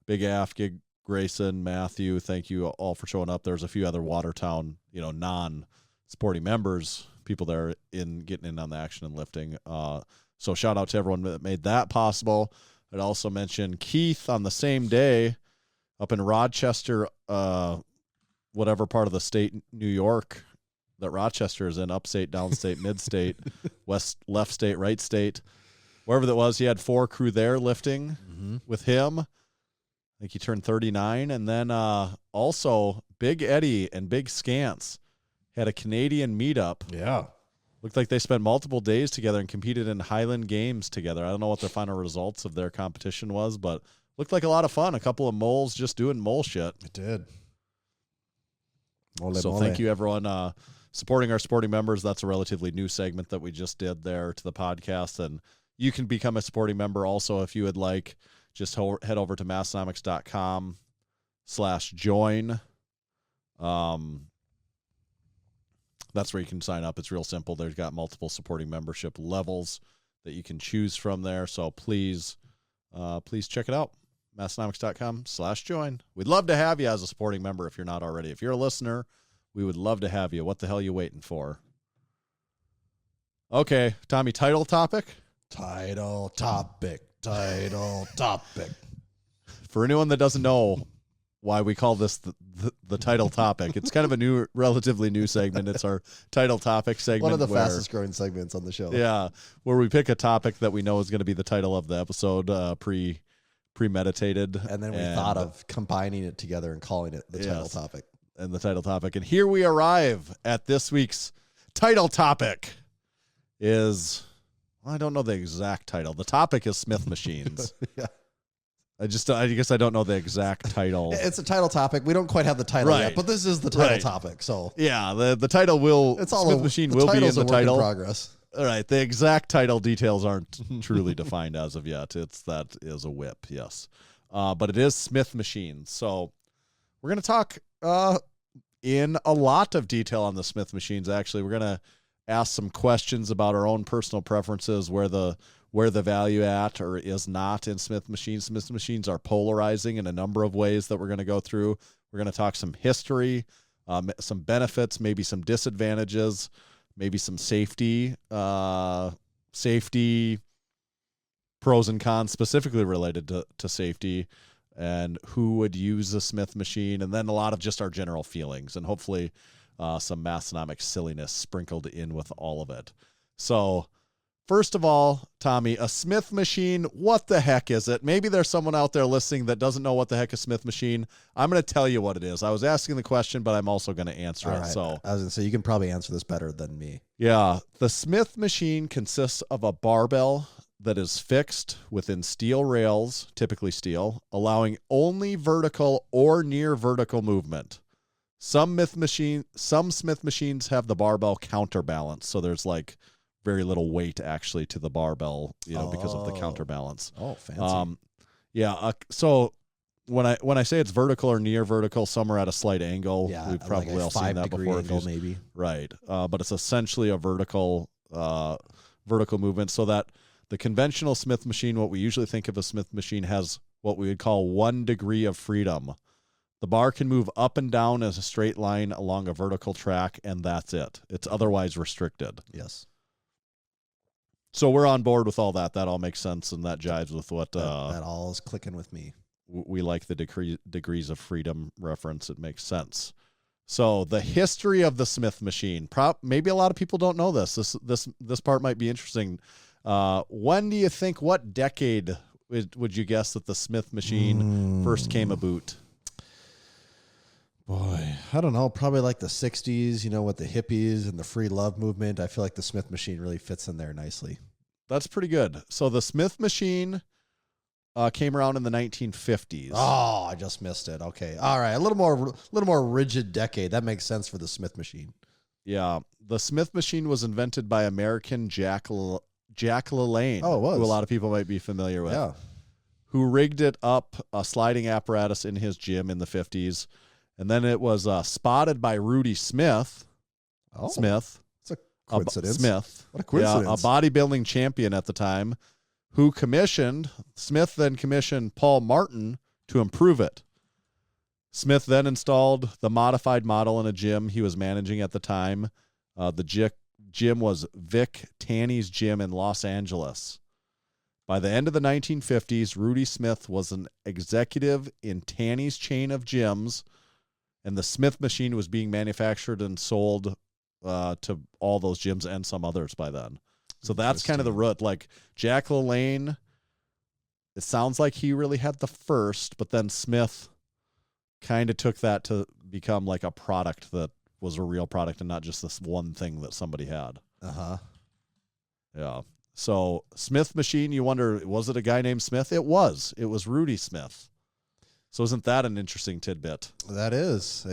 Big Af, Gig Grayson, Matthew. Thank you all for showing up. There's a few other Watertown, non-supporting members, people there getting in on the action and lifting. So shout out to everyone that made that possible. I'd also mention Keith on the same day up in Rochester, whatever part of the state, New York, that Rochester is in, upstate, downstate, midstate, west, left state, right state, wherever that was. He had 4 crew there lifting with him. I think he turned 39. And then also Big Eddie and Big Scance had a Canadian meetup. Yeah. Looked like they spent multiple days together and competed in Highland Games together. I don't know what their final results of their competition was, but looked like a lot of fun. A couple of moles just doing mole shit. It did. Thank you, everyone, supporting our supporting members. That's a relatively new segment that we just did there to the podcast. And you can become a supporting member also if you would like. Just head over to massenomics.com/join. That's where you can sign up. It's real simple. There's got multiple supporting membership levels that you can choose from there. So please check it out. Massenomics.com/join. We'd love to have you as a supporting member if you're not already. If you're a listener, we would love to have you. What the hell are you waiting for? Okay, Tommy, title topic? Title topic. For anyone that doesn't know why we call this the title topic, it's kind of a relatively new segment. It's our title topic segment. One of the fastest growing segments on the show. Yeah, where we pick a topic that we know is going to be the title of the episode, premeditated. And then we thought of combining it together and calling it the title topic. And the title topic. And here we arrive at this week's title topic is, I don't know the exact title. The topic is Smith machines. Yeah. I guess I don't know the exact title. It's a title topic. We don't quite have the title yet, but this is the title topic. So yeah, the title will. It's all Smith machine will be in the title. In progress. All right, the exact title details aren't truly defined as of yet. That is a whip, yes, but it is Smith machines. So we're gonna talk in a lot of detail on the Smith machines. Actually, we're gonna ask some questions about our own personal preferences, where the value at or is not in Smith machines. Smith machines are polarizing in a number of ways that we're going to go through. We're going to talk some history, some benefits, maybe some disadvantages, maybe some safety pros and cons specifically related to safety, and who would use a Smith machine, and then a lot of just our general feelings, and hopefully some Massenomics silliness sprinkled in with all of it. So first of all, Tommy, a Smith machine, what the heck is it? Maybe there's someone out there listening that doesn't know what the heck a Smith machine. I'm going to tell you what it is. I was asking the question, but I'm also going to answer it. Right. So I was going to say, you can probably answer this better than me. Yeah. The Smith machine consists of a barbell that is fixed within steel rails, typically steel, allowing only vertical or near vertical movement. Some Smith machines have the barbell counterbalance, so there's like very little weight actually to the barbell, because of the counterbalance. Oh, fancy. Yeah. So when I say it's vertical or near vertical, some are at a slight angle. Yeah, We've probably like a all seen that 5-degree before. angle, maybe. Right. But it's essentially a vertical movement, so that the conventional Smith machine, what we usually think of a Smith machine, has what we would call 1 degree of freedom. The bar can move up and down as a straight line along a vertical track, and that's it. It's otherwise restricted. Yes. So we're on board with all that. That all makes sense, and that jives with what That all is clicking with me. We like the degrees of freedom reference. It makes sense. So the history of the Smith machine. Maybe a lot of people don't know this. This part might be interesting. When do you think? What decade would you guess that the Smith machine first came about? Boy, I don't know. Probably like the 60s, with the hippies and the free love movement. I feel like the Smith machine really fits in there nicely. That's pretty good. So the Smith machine came around in the 1950s. Oh, I just missed it. Okay. All right. A little more rigid decade. That makes sense for the Smith machine. Yeah. The Smith machine was invented by American Jack LaLanne. Oh, it was. Who a lot of people might be familiar with. Yeah. Who rigged it up, a sliding apparatus in his gym in the 50s. And then it was spotted by Rudy Smith. Oh, Smith. it's a coincidence. Smith. What a coincidence. Yeah, a bodybuilding champion at the time, who Smith then commissioned Paul Martin to improve it. Smith then installed the modified model in a gym he was managing at the time. The gym was Vic Tanny's gym in Los Angeles. By the end of the 1950s, Rudy Smith was an executive in Tanny's chain of gyms, and the Smith machine was being manufactured and sold to all those gyms and some others by then. So that's kind of the root. Like Jack LaLanne, it sounds like he really had the first, but then Smith kind of took that to become like a product that was a real product and not just this one thing that somebody had. Uh-huh. Yeah. So Smith machine, you wonder, was it a guy named Smith? It was. It was Rudy Smith. So isn't that an interesting tidbit? That is.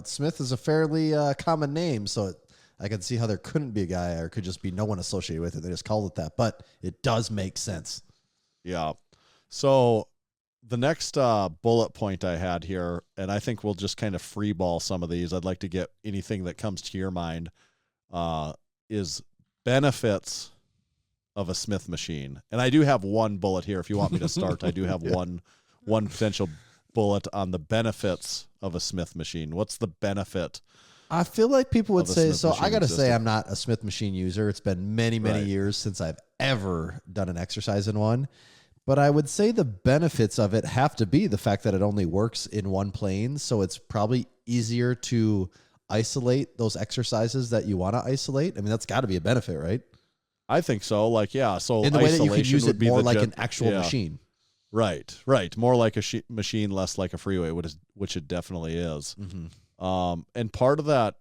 Smith is a fairly common name, so I can see how there couldn't be a guy or could just be no one associated with it. They just called it that, but it does make sense. Yeah. So the next bullet point I had here, and I think we'll just kind of freeball some of these. I'd like to get anything that comes to your mind, is benefits of a Smith machine. And I do have one bullet here. If you want me to start, I do have one potential bullet on the benefits of a Smith machine. What's the benefit? I feel like people would say, so I got to say system? I'm not a Smith machine user. It's been many, many years since I've ever done an exercise in one. But I would say the benefits of it have to be the fact that it only works in one plane. So it's probably easier to isolate those exercises that you want to isolate. I mean, that's got to be a benefit, right? I think so. So in the way that you could isolation use would it be more the like an actual machine. Right. More like a machine, less like a freeway, which it definitely is. Mm-hmm. And part of that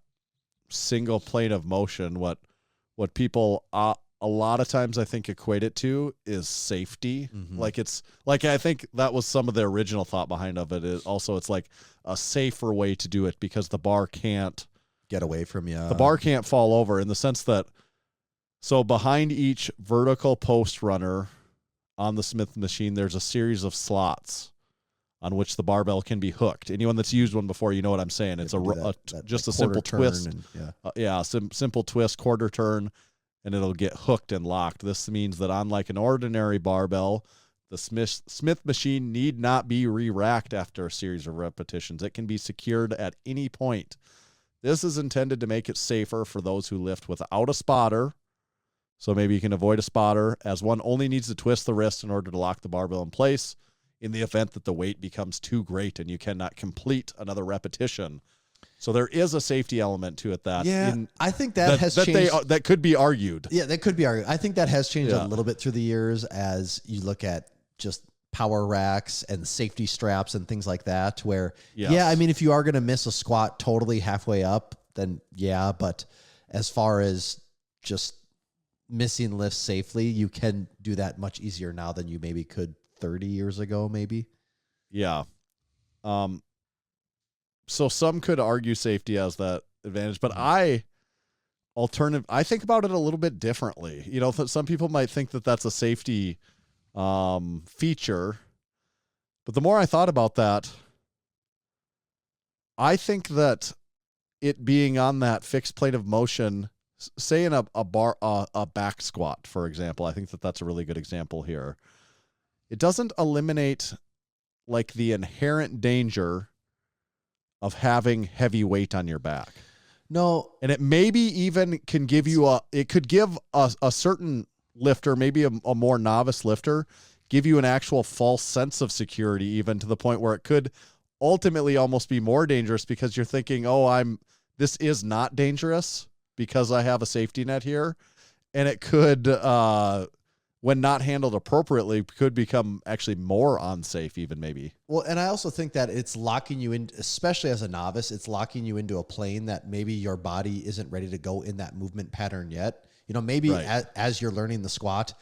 single plane of motion, what people a lot of times I think equate it to is safety. Mm-hmm. I think that was some of the original thought behind of it. It's like a safer way to do it because the bar can't get away from you. The bar can't fall over in the sense that, so behind each vertical post runner on the Smith machine, there's a series of slots on which the barbell can be hooked. Anyone that's used one before, you know what I'm saying. It's just a simple twist. Simple twist, quarter turn, and it'll get hooked and locked. This means that unlike an ordinary barbell, the Smith machine need not be re-racked after a series of repetitions. It can be secured at any point. This is intended to make it safer for those who lift without a spotter. So maybe you can avoid a spotter, as one only needs to twist the wrist in order to lock the barbell in place in the event that the weight becomes too great and you cannot complete another repetition. So there is a safety element to it that I think that has changed. That could be argued. Yeah, that could be argued. I think that has changed a little bit through the years as you look at just power racks and safety straps and things like that, where, I mean, if you are going to miss a squat totally halfway up, then but as far as just missing lifts safely, you can do that much easier now than you maybe could 30 years ago, maybe. Yeah. So some could argue safety as that advantage, but I think about it a little bit differently. Some people might think that that's a safety feature, But the more I thought about that, I think that it being on that fixed plane of motion, say in a back squat, for example, I think that that's a really good example here. It doesn't eliminate like the inherent danger of having heavy weight on your back. No. And it maybe even can give you it could give a certain lifter, maybe a more novice lifter, give you an actual false sense of security, even to the point where it could ultimately almost be more dangerous because you're thinking, this is not dangerous because I have a safety net here. And it could, when not handled appropriately, could become actually more unsafe even maybe. Well, and I also think that it's locking you in, especially as a novice, it's locking you into a plane that maybe your body isn't ready to go in that movement pattern yet. Maybe right. as you're learning the squat,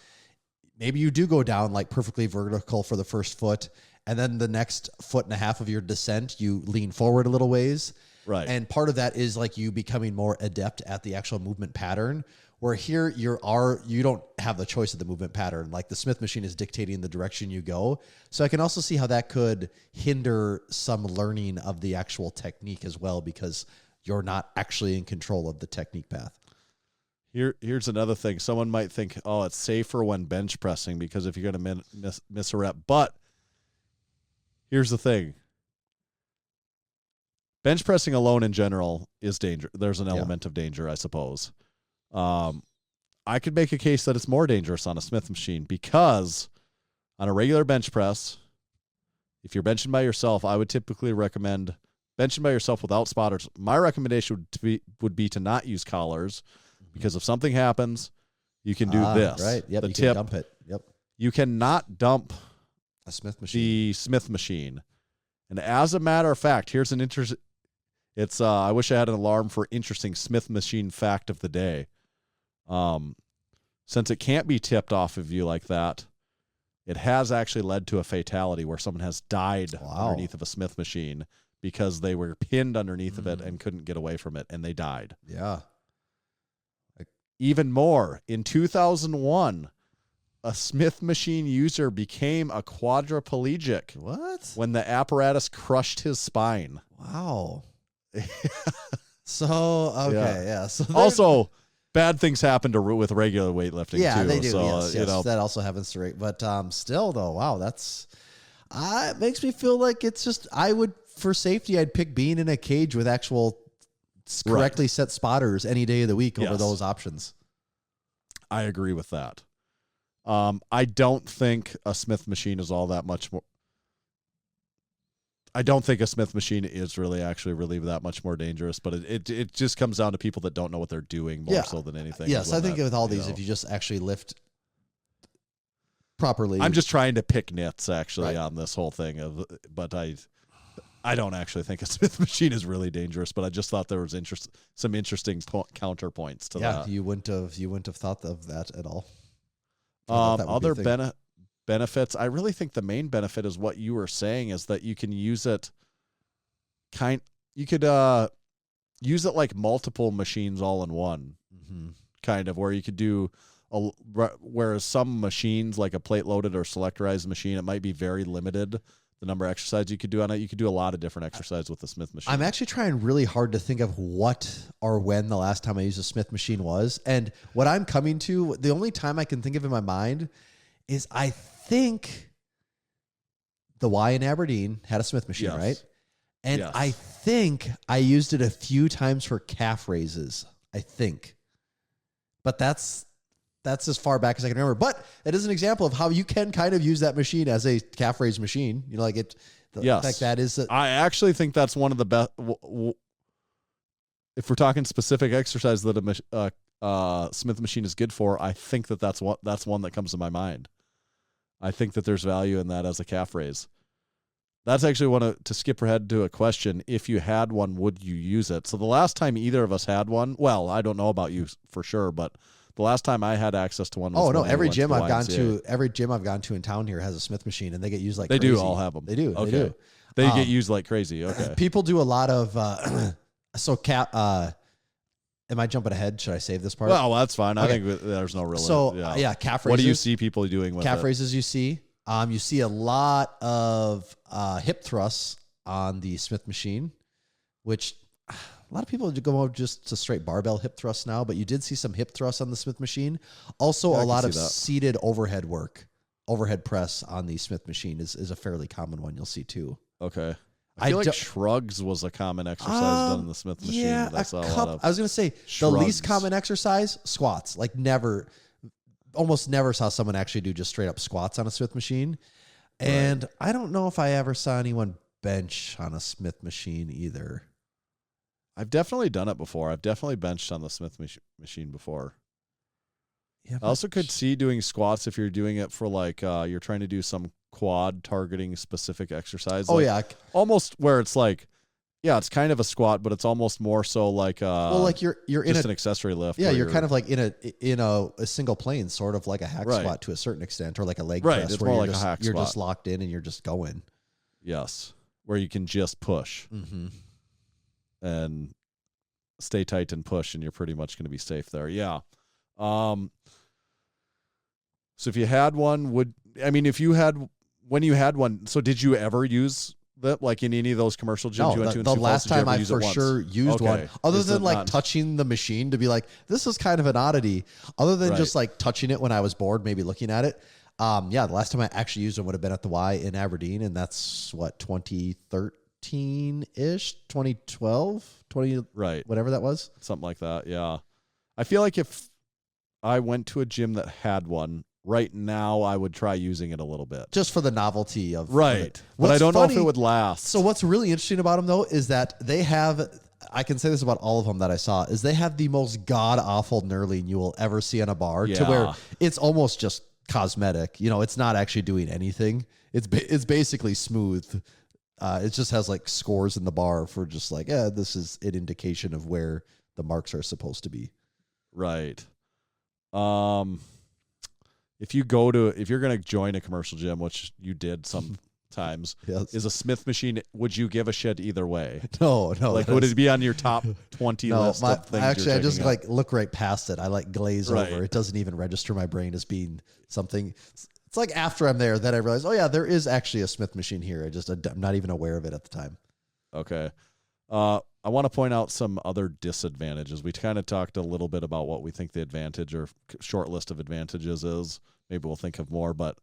maybe you do go down like perfectly vertical for the first foot, and then the next foot and a half of your descent, you lean forward a little ways. Right. And part of that is like you becoming more adept at the actual movement pattern, where here you don't have the choice of the movement pattern. Like the Smith machine is dictating the direction you go. So I can also see how that could hinder some learning of the actual technique as well, because you're not actually in control of the technique path. Here's another thing. Someone might think, it's safer when bench pressing because if you're going to miss a rep. But here's the thing. Bench pressing alone in general is danger. There's an element of danger, I suppose. I could make a case that it's more dangerous on a Smith machine because on a regular bench press, if you're benching by yourself, I would typically recommend benching by yourself without spotters. My recommendation would be to not use collars. Because if something happens, you can do this. Right. Yep. You can dump it. Yep. You cannot dump a Smith machine. The Smith machine. And as a matter of fact, here's an interesting. It's I wish I had an alarm for interesting Smith machine fact of the day. Since it can't be tipped off of you like that, it has actually led to a fatality where someone has died underneath of a Smith machine because they were pinned underneath of it and couldn't get away from it, and they died. Yeah. Even more, in 2001, a Smith machine user became a quadriplegic. What? When the apparatus crushed his spine. Wow. So, okay, yeah. So also, bad things happen with regular weightlifting too. They do. So, yes. That also happens to rate. But still, though, wow, that's it makes me feel like it's just for safety, I'd pick being in a cage with actual correctly set spotters any day of the week over those options. I agree with that. I don't think a Smith machine is all that much more. I don't think a Smith machine is really that much more dangerous, but it just comes down to people that don't know what they're doing more so than anything. Yes, I think with all these, if you just actually lift properly. I'm just trying to pick nits actually on this whole thing but I don't actually think a Smith machine is really dangerous, but I just thought there was some interesting counterpoints to that. Yeah, you wouldn't have thought of that at all. Other benefits, I really think the main benefit is what you were saying is that you can use it. You could use it like multiple machines all in one, kind of where you could do. Whereas some machines, like a plate loaded or selectorized machine, it might be very limited. The number of exercises you could do on it. You could do a lot of different exercises with the Smith machine. I'm actually trying really hard to think of what or when the last time I used a Smith machine was. And what I'm coming to, the only time I can think of in my mind is I think the Y in Aberdeen had a Smith machine, right? And I think I used it a few times for calf raises, I think. But that's as far back as I can remember. But it is an example of how you can kind of use that machine as a calf raise machine. Like that is. I actually think that's one of the best. If we're talking specific exercise that a Smith machine is good for, I think that's one that comes to my mind. I think that there's value in that as a calf raise. That's actually to skip ahead to a question. If you had one, would you use it? So the last time either of us had one, well, I don't know about you for sure, but the last time I had access to one was every gym I've gone to in town here has a Smith machine, and they get used like they crazy. do all have them. They do. Okay. They do. They get used like crazy. Okay. People do a lot of am I jumping ahead? Should I save this part? Well, that's fine. Okay. I think there's no real. Calf raises. What do you see people doing with calf raises? You see You see a lot of hip thrusts on the Smith machine, which a lot of people go just to straight barbell hip thrusts now, but you did see some hip thrusts on the Smith machine. Also, a lot of seated overhead work. Overhead press on the Smith machine is a fairly common one you'll see too. Okay. I feel like shrugs was a common exercise done in the Smith machine. Yeah, I saw a lot of I was going to say shrugs. The least common exercise, squats. Like almost never saw someone actually do just straight up squats on a Smith machine. And I don't know if I ever saw anyone bench on a Smith machine either. I've definitely done it before. I've definitely benched on the Smith machine before. Yeah, I also could see doing squats if you're doing it for like you're trying to do some quad targeting specific exercise. Oh, like, yeah. Almost where it's like, yeah, it's kind of a squat, but it's almost more so like like you're in just an accessory lift. Yeah, you're kind of like in a single plane, sort of like a hack squat to a certain extent, or like a leg press. It's where more you're like a hack you're squat. just locked in and you're just going. Yes, where you can just push and stay tight and push, and you're pretty much going to be safe there. Yeah. So if you had one, when you had one, so did you ever use that, like in any of those commercial gyms you went to in the Sioux last Falls? time I for sure used one, other than like touching the machine to be like, this is kind of an oddity, other than just like touching it when I was bored, maybe looking at it. The last time I actually used one would have been at the Y in Aberdeen, and that's what, 2013-ish, 2012, whatever that was. Something like that, yeah. I feel like if I went to a gym that had one, right now I would try using it a little bit. Just for the novelty of it. But I don't know if it would last. So what's really interesting about them, though, is that they have, I can say this about all of them that I saw, is they have the most god-awful knurling you will ever see on a bar, to where it's almost just cosmetic. It's not actually doing anything. It's basically smooth. It just has like scores in the bar for just like, this is an indication of where the marks are supposed to be. Right. If you're going to join a commercial gym, which you did sometimes, is a Smith machine, would you give a shit either way? No. Like, would it be on your top 20 list of things? Actually, I just like look right past it. I like glaze over. It doesn't even register my brain as being something. It's like after I'm there, then I realize, oh yeah, there is actually a Smith machine here. I'm not even aware of it at the time. Okay. I want to point out some other disadvantages. We kind of talked a little bit about what we think the advantage or short list of advantages is. Maybe we'll think of more, but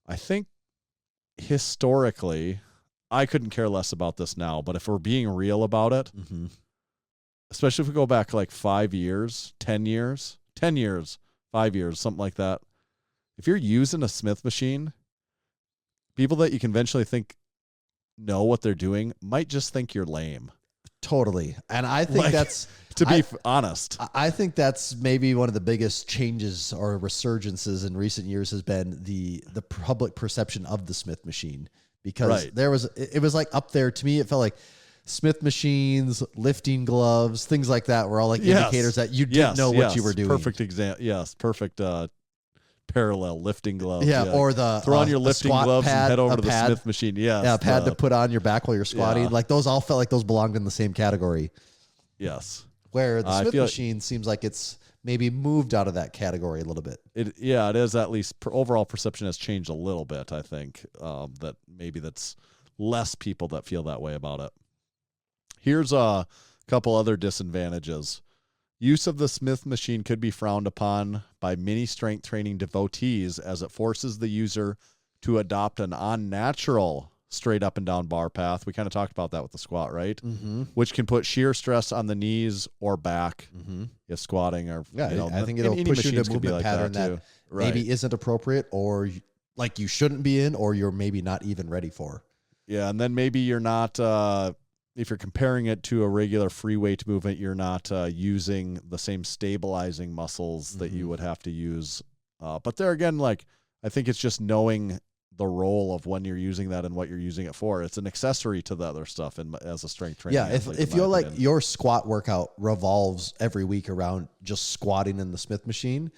I think historically, I couldn't care less about this now, but if we're being real about it, especially if we go back like 5 years, 10 years, 5 years, something like that. If you're using a Smith machine, people that you conventionally think know what they're doing might just think you're lame. Totally. And I think to be honest, I think that's maybe one of the biggest changes or resurgences in recent years has been the public perception of the Smith machine, because it was like up there to me. It felt like Smith machines, lifting gloves, things like that were all like indicators that you didn't know what you were doing. Perfect example. Yes. Perfect, parallel lifting gloves. Or the throw on your lifting gloves and head over to the Smith machine. A pad to put on your back while you're squatting. Yeah. Like those all felt like those belonged in the same category. Yes. Where the Smith machine seems like it's maybe moved out of that category a little bit. It is, at least overall perception has changed a little bit. I think that maybe that's less people that feel that way about it. Here's a couple other disadvantages. Use of the Smith machine could be frowned upon by many strength training devotees, as it forces the user to adopt an unnatural straight up and down bar path. We kind of talked about that with the squat, right? Mm-hmm. Which can put shear stress on the knees or back if squatting. Or I think it'll push you into a movement pattern that maybe isn't appropriate, or like you shouldn't be in, or you're maybe not even ready for. Yeah, and then maybe you're not. If you're comparing it to a regular free weight movement, you're not using the same stabilizing muscles that you would have to use. But there again, like, I think it's just knowing the role of when you're using that and what you're using it for. It's an accessory to the other stuff as a strength trainer. Yeah, if you're like your squat workout revolves every week around just squatting in the Smith machine,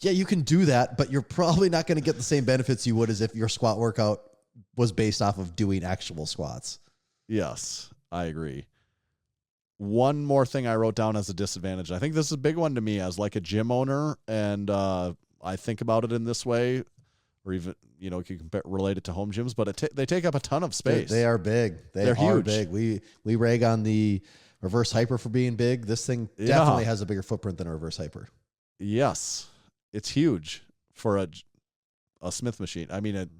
yeah, you can do that, but you're probably not going to get the same benefits you would as if your squat workout was based off of doing actual squats. Yes. I agree. One more thing I wrote down as a disadvantage. I think this is a big one to me as like a gym owner, and I think about it in this way, or even, you know, you can relate it to home gyms, but they take up a ton of space. They are big. They're huge. Big. We rag on the reverse hyper for being big. This thing definitely has a bigger footprint than a reverse hyper. Yes, it's huge for a Smith machine. I mean,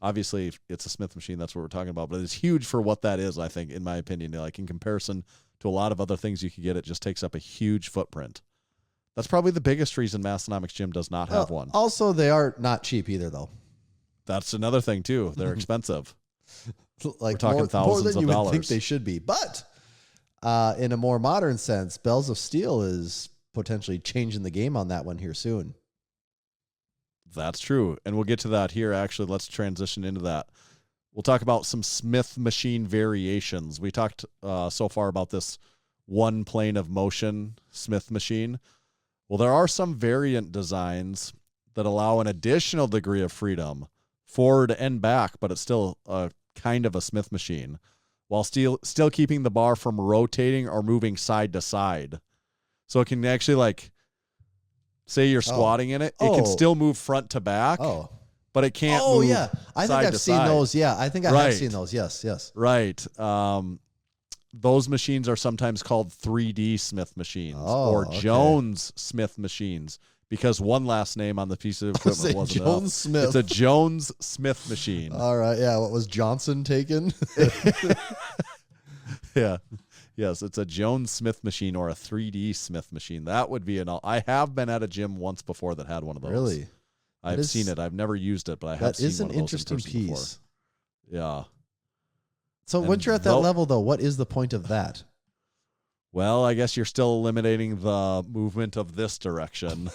obviously it's a Smith machine. That's what we're talking about, but it's huge for what that is. I think, in my opinion, like in comparison to a lot of other things you could get, it just takes up a huge footprint. That's probably the biggest reason Massenomics Gym does not have one. Also, they are not cheap either, though. That's another thing too. They're expensive. Like we're talking thousands more than of you dollars. would think they should be. But in a more modern sense, Bells of Steel is potentially changing the game on that one here soon. That's true. And we'll get to that here. Actually, let's transition into that. We'll talk about some Smith machine variations. We talked so far about this one plane of motion Smith machine. Well, there are some variant designs that allow an additional degree of freedom forward and back, but it's still a kind of a Smith machine, while still keeping the bar from rotating or moving side to side. So it can actually, like, say you're squatting in it, it can still move front to back, but it can't move yeah. I think I've seen those. Yeah, I think I have seen those. Yes. Right. Those machines are sometimes called 3D Smith machines or Jones Smith machines, because one last name on the piece of equipment wasn't Jones enough. Smith. It's a Jones Smith machine. All right. Yeah. What was Johnson taken? Yeah. Yes, it's a Jones Smith machine or a 3D Smith machine. That would be I have been at a gym once before that had one of those. Really? I've seen it. I've never used it, but I have seen one of those. That is an interesting piece. Before. Yeah. So once you're at that level, though, what is the point of that? Well, I guess you're still eliminating the movement of this direction.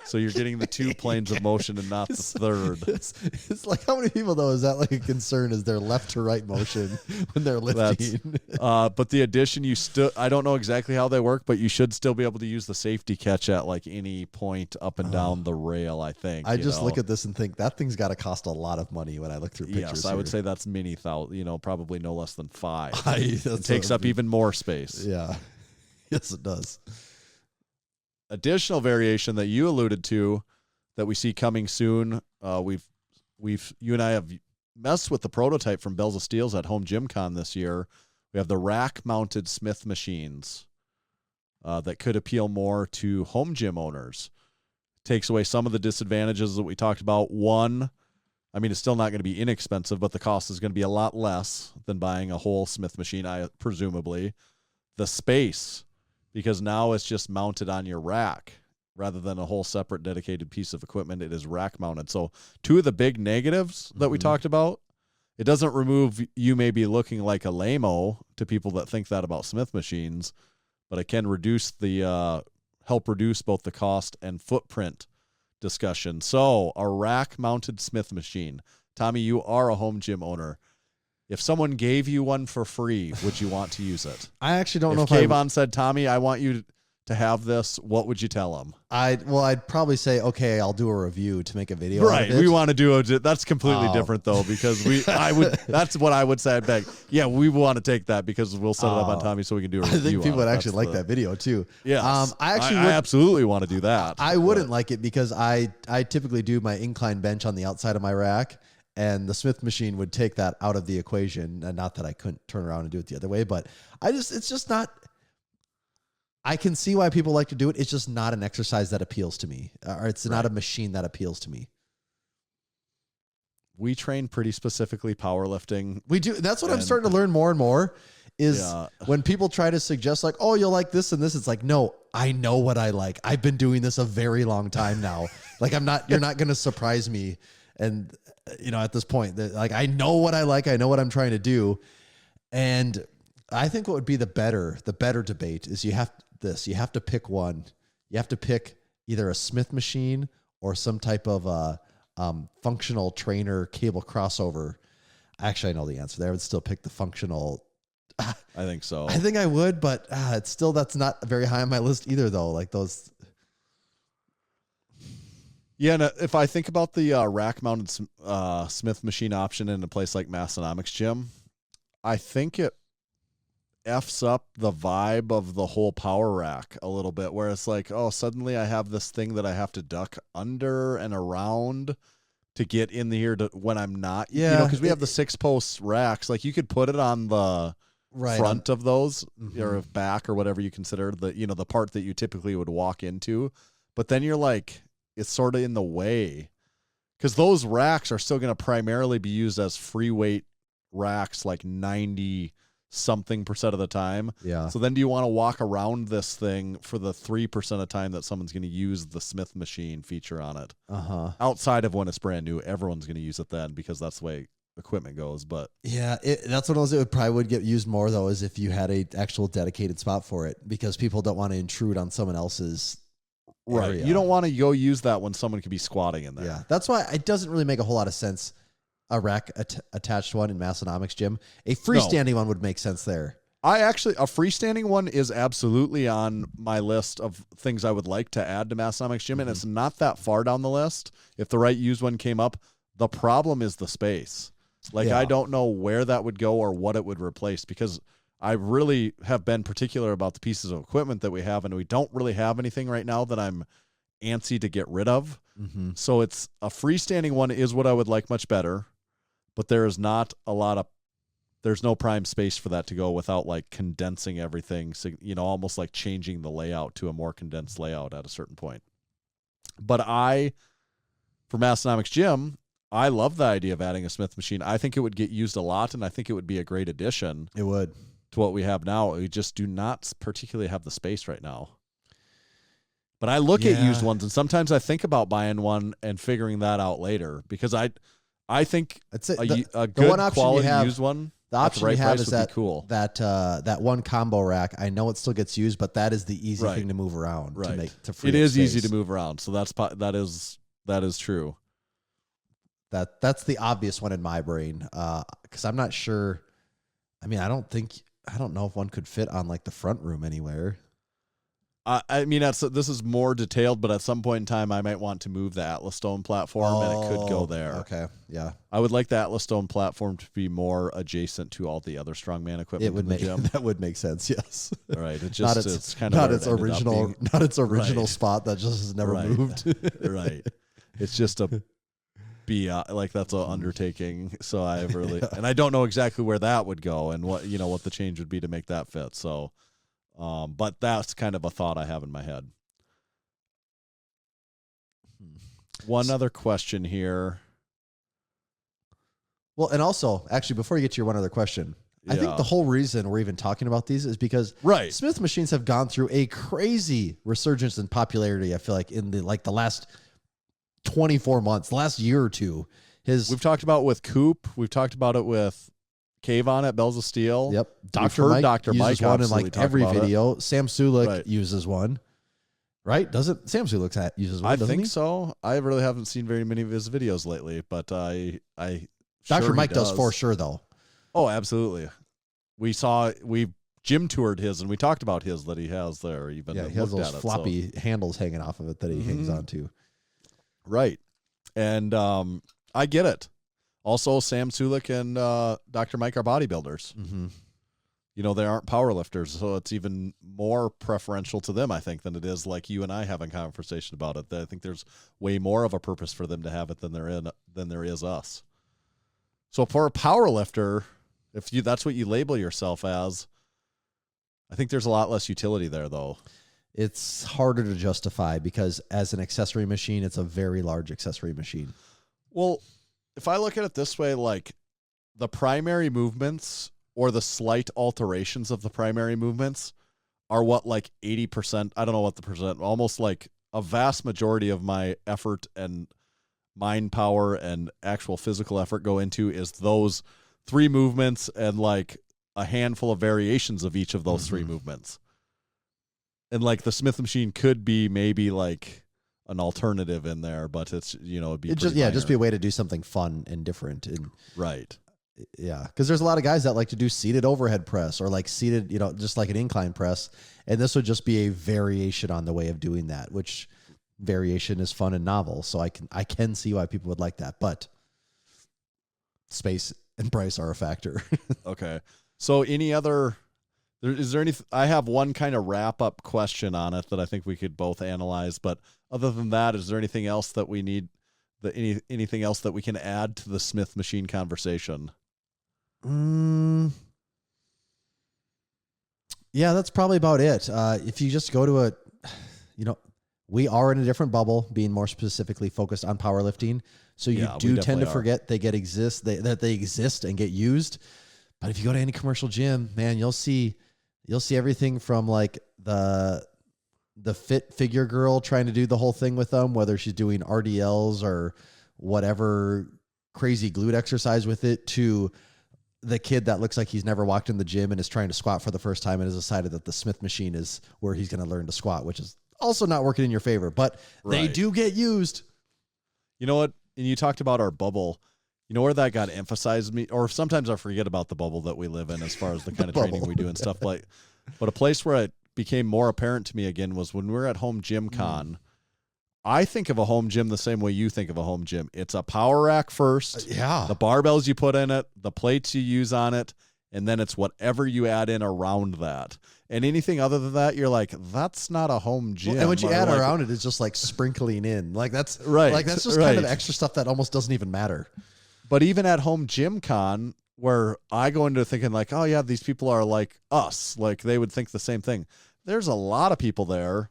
So you're getting the two planes of motion and not the third. It's like, how many people, though, is that like a concern? Is their left to right motion when they're lifting? But the addition, I don't know exactly how they work, but you should still be able to use the safety catch at like any point up and down the rail, I think. I just look at this and think that thing's got to cost a lot of money when I look through pictures. Yes, I would say that's many thousand, probably no less than 5. It takes up even more space. Yeah. Yes, it does. Additional variation that you alluded to that we see coming soon. You and I have messed with the prototype from Bells of Steels at Home Gym Con this year. We have the rack mounted Smith machines that could appeal more to home gym owners. Takes away some of the disadvantages that we talked about. One, I mean, it's still not going to be inexpensive, but the cost is going to be a lot less than buying a whole Smith machine, presumably. The space, because now it's just mounted on your rack rather than a whole separate dedicated piece of equipment. It is rack mounted. So 2 of the big negatives that we talked about, it doesn't remove you maybe looking like a lame-o to people that think that about Smith machines, but it can help reduce both the cost and footprint discussion. So a rack mounted Smith machine. Tommy, you are a home gym owner. If someone gave you one for free, would you want to use it? I actually don't know if Kayvon said, Tommy, I want you to have this, what would you tell him? I'd probably say, okay, I'll do a review to make a video. Right. We want to do that's completely different though, because that's what I would say. I'd beg. Yeah, we want to take that because we'll set it up on Tommy so we can do a review. I think people would actually like that video too. Yeah. I absolutely want to do that. I wouldn't like it because I typically do my incline bench on the outside of my rack. And the Smith machine would take that out of the equation. And not that I couldn't turn around and do it the other way, but it's just not, I can see why people like to do it. It's just not an exercise that appeals to me, or it's not a machine that appeals to me. We train pretty specifically powerlifting. We do. That's what I'm starting to learn more and more is when people try to suggest like, oh, you'll like this and this. It's like, no, I know what I like. I've been doing this a very long time now. Like you're not going to surprise me. And at this point, like I know what I like, I know what I'm trying to do, and I think what would be the better debate is you have to pick one. You have to pick either a Smith machine or some type of functional trainer cable crossover. Actually, I know the answer there. I would still pick the functional. I think so. I think I would, but it's still that's not very high on my list either, though. Like those. Yeah, and if I think about the rack-mounted Smith machine option in a place like Massenomics Gym, I think it F's up the vibe of the whole power rack a little bit, where it's like, oh, suddenly I have this thing that I have to duck under and around to get in here to when I'm not. Yeah, because we have the 6-post racks. Like you could put it on the front of those or back or whatever you consider the part that you typically would walk into. But then you're like, it's sort of in the way because those racks are still going to primarily be used as free weight racks, like 90-something% of the time. Yeah. So then do you want to walk around this thing for the 3% of the time that someone's going to use the Smith machine feature on it? Outside of when it's brand new, everyone's going to use it then because that's the way equipment goes. But yeah, that's one of those that would get used more though, is if you had a actual dedicated spot for it, because people don't want to intrude on someone else's area. You don't want to go use that when someone could be squatting in there. Yeah, that's why it doesn't really make a whole lot of sense. A rack attached one in Massenomics gym, a freestanding one would make sense there. A freestanding one is absolutely on my list of things I would like to add to Massenomics gym, and it's not that far down the list. If the right used one came up, the problem is the space. I don't know where that would go or what it would replace, because I really have been particular about the pieces of equipment that we have, and we don't really have anything right now that I'm antsy to get rid of. So it's a freestanding one is what I would like much better, but there's no prime space for that to go without like condensing everything. So, almost like changing the layout to a more condensed layout at a certain point. But for Massenomics Gym, I love the idea of adding a Smith machine. I think it would get used a lot, and I think it would be a great addition. It would. To what we have now. We just do not particularly have the space right now. But I look at used ones, and sometimes I think about buying one and figuring that out later, because I think that's it. A good one option quality you have, used one. The option you have is that cool. that one combo rack. I know it still gets used, but that is the easy thing to move around. Right. To free it up is space. easy to move around. So that is true. That's the obvious one in my brain, because I'm not sure. I mean, I don't know if one could fit on like the front room anywhere. I mean, this is more detailed, but at some point in time, I might want to move the Atlas Stone platform, and it could go there. Okay, yeah. I would like the Atlas Stone platform to be more adjacent to all the other strongman equipment. It would make that would make sense. Yes. Right. It just it's kind of its original spot that just has never moved. Right. It's just that's an undertaking. So I've really and I don't know exactly where that would go and what the change would be to make that fit. So. But that's kind of a thought I have in my head. One other question here. Well, and also, actually, before you get to your one other question, I think the whole reason we're even talking about these is because Smith machines have gone through a crazy resurgence in popularity. I feel like in the last 24 months, the last year or two. We've talked about it with Coop. We've talked about it with Cave-On at Bells of Steel. Yep. Dr. Mike uses one in like every video. Sam Sulik uses one. Right? Doesn't Sam Sulik uses one? I think so. I really haven't seen very many of his videos lately, but I Dr. Mike does for sure though. Oh, absolutely. We gym toured his and we talked about his that he has there. Even he has those floppy handles hanging off of it that he hangs onto. Right. And I get it. Also, Sam Sulik and Dr. Mike are bodybuilders. Mm-hmm. They aren't power lifters, so it's even more preferential to them, I think, than it is like you and I having a conversation about it. I think there's way more of a purpose for them to have it than there is us. So for a power lifter, if that's what you label yourself as, I think there's a lot less utility there, though. It's harder to justify because as an accessory machine, it's a very large accessory machine. Well, if I look at it this way, like the primary movements or the slight alterations of the primary movements are what, like 80%, I don't know what the percent, almost like a vast majority of my effort and mind power and actual physical effort go into is those three movements and like a handful of variations of each of those three movements. And like the Smith machine could be maybe like an alternative in there, but it's, it'd be just be a way to do something fun and different. And right. Yeah. Because there's a lot of guys that like to do seated overhead press or like seated, just like an incline press. And this would just be a variation on the way of doing that, which variation is fun and novel. So I can see why people would like that, but space and price are a factor. Okay. So is there any, I have one kind of wrap up question on it that I think we could both analyze, but other than that, is there anything else that we need anything else that we can add to the Smith machine conversation? Yeah, that's probably about it. If you just go to we are in a different bubble, being more specifically focused on powerlifting. So you do tend to forget that they exist and get used. But if you go to any commercial gym, man, you'll see everything from like the fit figure girl trying to do the whole thing with them, whether she's doing RDLs or whatever crazy glute exercise with it, to the kid that looks like he's never walked in the gym and is trying to squat for the first time and has decided that the Smith machine is where he's going to learn to squat, which is also not working in your favor, but they do get used. You know what? And you talked about our bubble. You know where that got emphasized me, or sometimes I forget about the bubble that we live in as far as the kind of training we do and stuff like. But a place where it became more apparent to me again was when we were at Home Gym Con. I think of a home gym the same way you think of a home gym. It's a power rack first. The barbells you put in it, the plates you use on it, and then it's whatever you add in around that. And anything other than that, you're like, that's not a home gym. Well, and what you add around it is just like sprinkling in. Like that's right. Like that's just kind of extra stuff that almost doesn't even matter. But even at Home Gym Con, where I go into thinking like, oh yeah, these people are like us, like they would think the same thing. There's a lot of people there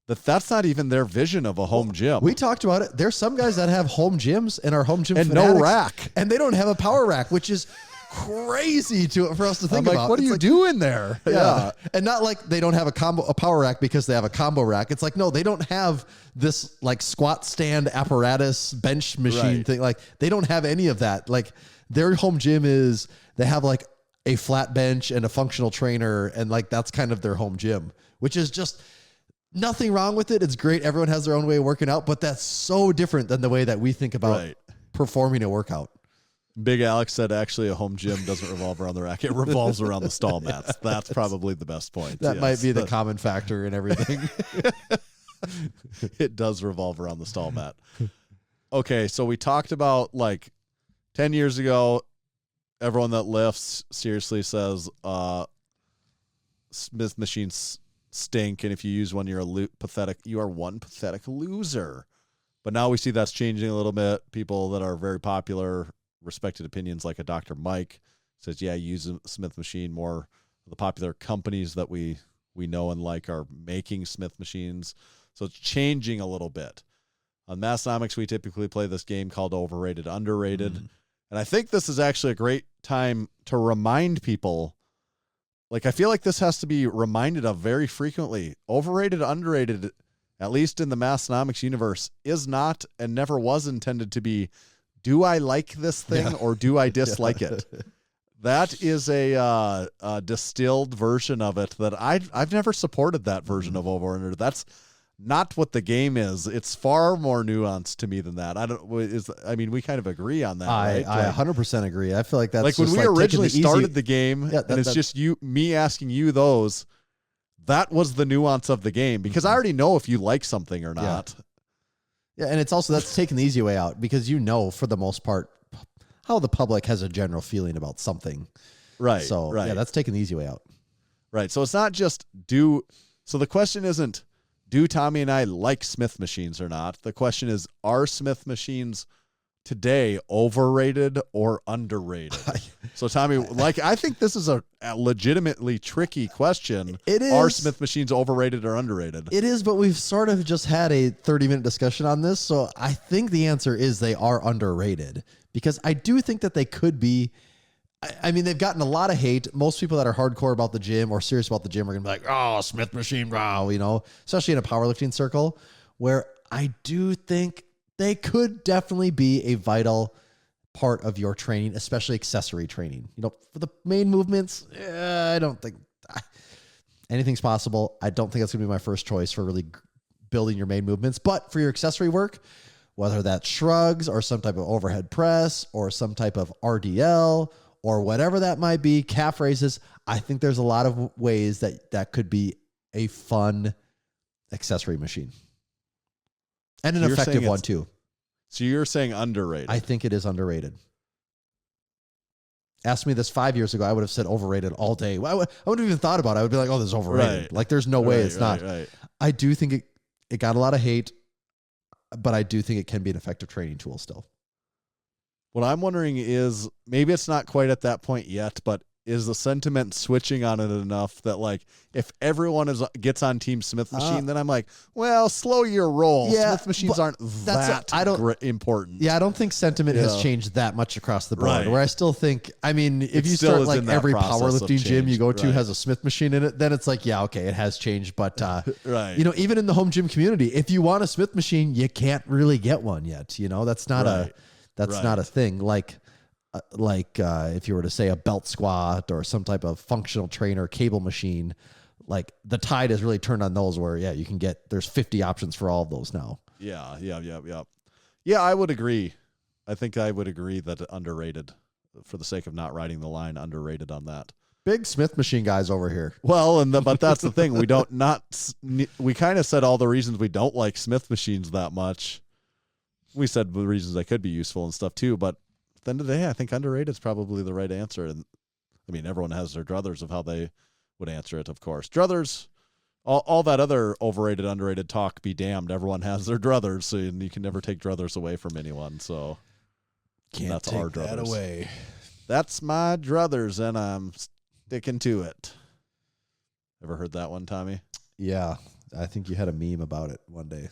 that's not even their vision of a home gym. We talked about it. There's some guys that have home gyms and are home gym and fanatics, no rack, and they don't have a power rack, which is crazy for us to think about. What are you doing there? Yeah. And not like they don't have a power rack because they have a combo rack. It's like, no, they don't have this like squat stand apparatus bench machine thing. Like they don't have any of that. Like their home gym is, they have like a flat bench and a functional trainer. And like, that's kind of their home gym, which is just nothing wrong with it. It's great. Everyone has their own way of working out, but that's so different than the way that we think about performing a workout. Big Alex said actually a home gym doesn't revolve around the rack. It revolves around the stall mats. That's probably the best point. That might be the common factor in everything. It does revolve around the stall mat. Okay, so we talked about like 10 years ago, everyone that lifts seriously says Smith machines stink, and if you use one, you're you are one pathetic loser. But now we see that's changing a little bit. People that are very popular, respected opinions like a Dr. Mike says, yeah, use a Smith machine. More of the popular companies that we know and like are making Smith machines. So it's changing a little bit. On Massenomics, we typically play this game called Overrated, Underrated. And I think this is actually a great time to remind people, like I feel like this has to be reminded of very frequently. Overrated, underrated, at least in the Massenomics universe, is not and never was intended to be, do I like this thing or do I dislike it? That is a distilled version of it that I've never supported that version of over and under. That's not what the game is. It's far more nuanced to me than that. I mean, we kind of agree on that. I 100% agree. I feel like that's like when we originally started the game, and it's just me asking you those. That was the nuance of the game because I already know if you like something or not. Yeah, and it's also that's taking the easy way out because for the most part how the public has a general feeling about something. Right. So yeah, that's taking the easy way out. Right. So it's not just so the question isn't do Tommy and I like Smith machines or not? The question is, are Smith machines today overrated or underrated? So Tommy, I think this is a legitimately tricky question. It is. Are Smith machines overrated or underrated? It is, but we've sort of just had a 30-minute discussion on this. So I think the answer is they are underrated because I do think that they could be. I mean, they've gotten a lot of hate. Most people that are hardcore about the gym or serious about the gym are going to be like, oh, Smith machine, wow, especially in a powerlifting circle where I do think they could definitely be a vital part of your training, especially accessory training. For the main movements, I don't think anything's possible. I don't think that's going to be my first choice for really building your main movements. But for your accessory work, whether that's shrugs or some type of overhead press or some type of RDL or whatever that might be, calf raises, I think there's a lot of ways that could be a fun accessory machine. And an effective one, too. So you're saying underrated? I think it is underrated. Asked me this 5 years ago, I would have said overrated all day. I wouldn't have even thought about it. I would be like, oh, this is overrated. Right. Like, there's no way it's not. Right. I do think it got a lot of hate. but I do think it can be an effective training tool still. What I'm wondering is maybe it's not quite at that point yet, but is the sentiment switching on it enough that like if everyone gets on Team Smith Machine, then I'm like, well, slow your roll. Yeah, Smith Machines aren't that important. Yeah, I don't think sentiment has changed that much across the board. Right. Where I still think, I mean, if It you still start is like in that every process of powerlifting gym you change. go to Right. has a Smith machine in it, then it's like, yeah, okay, it has changed. But Right. you know, even in the home gym community, if you want a Smith machine, you can't really get one yet. You know, that's not not a thing. Like if you were to say a belt squat or some type of functional trainer cable machine, like the tide has really turned on those where, you can there's 50 options for all of those now. Yeah. Yeah, I would agree. I think I would agree that underrated, for the sake of not riding the line, underrated on that. Big Smith machine guys over here. Well, but that's the thing. We kind of said all the reasons we don't like Smith machines that much. We said the reasons they could be useful and stuff too, but at the end of the day, I think underrated is probably the right answer. And I mean, everyone has their druthers of how they would answer it, of course. Druthers, all that other overrated, underrated talk be damned. Everyone has their druthers, so you can never take druthers away from anyone. So Can't take that away. That's my druthers, and I'm sticking to it. Ever heard that one, Tommy? Yeah, I think you had a meme about it one day.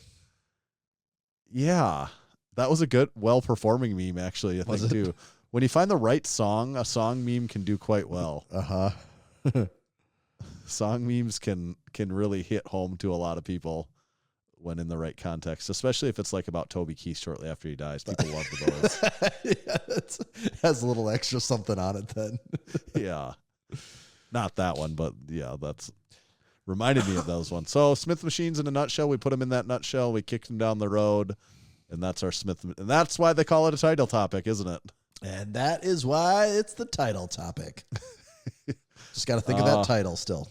Yeah, that was a good, well-performing meme, actually, I think, too. When you find the right song, a song meme can do quite well. Song memes can really hit home to a lot of people when in the right context, especially if it's like about Toby Keith shortly after he dies. People love those. Yeah, it has a little extra something on it then. Yeah. Not that one, but yeah, that's reminded me of those ones. So Smith machines in a nutshell, we put them in that nutshell, we kicked them down the road, and that's our Smith. And that's why they call it a title topic, isn't it? And that is why it's the title topic. Just got to think of that title still.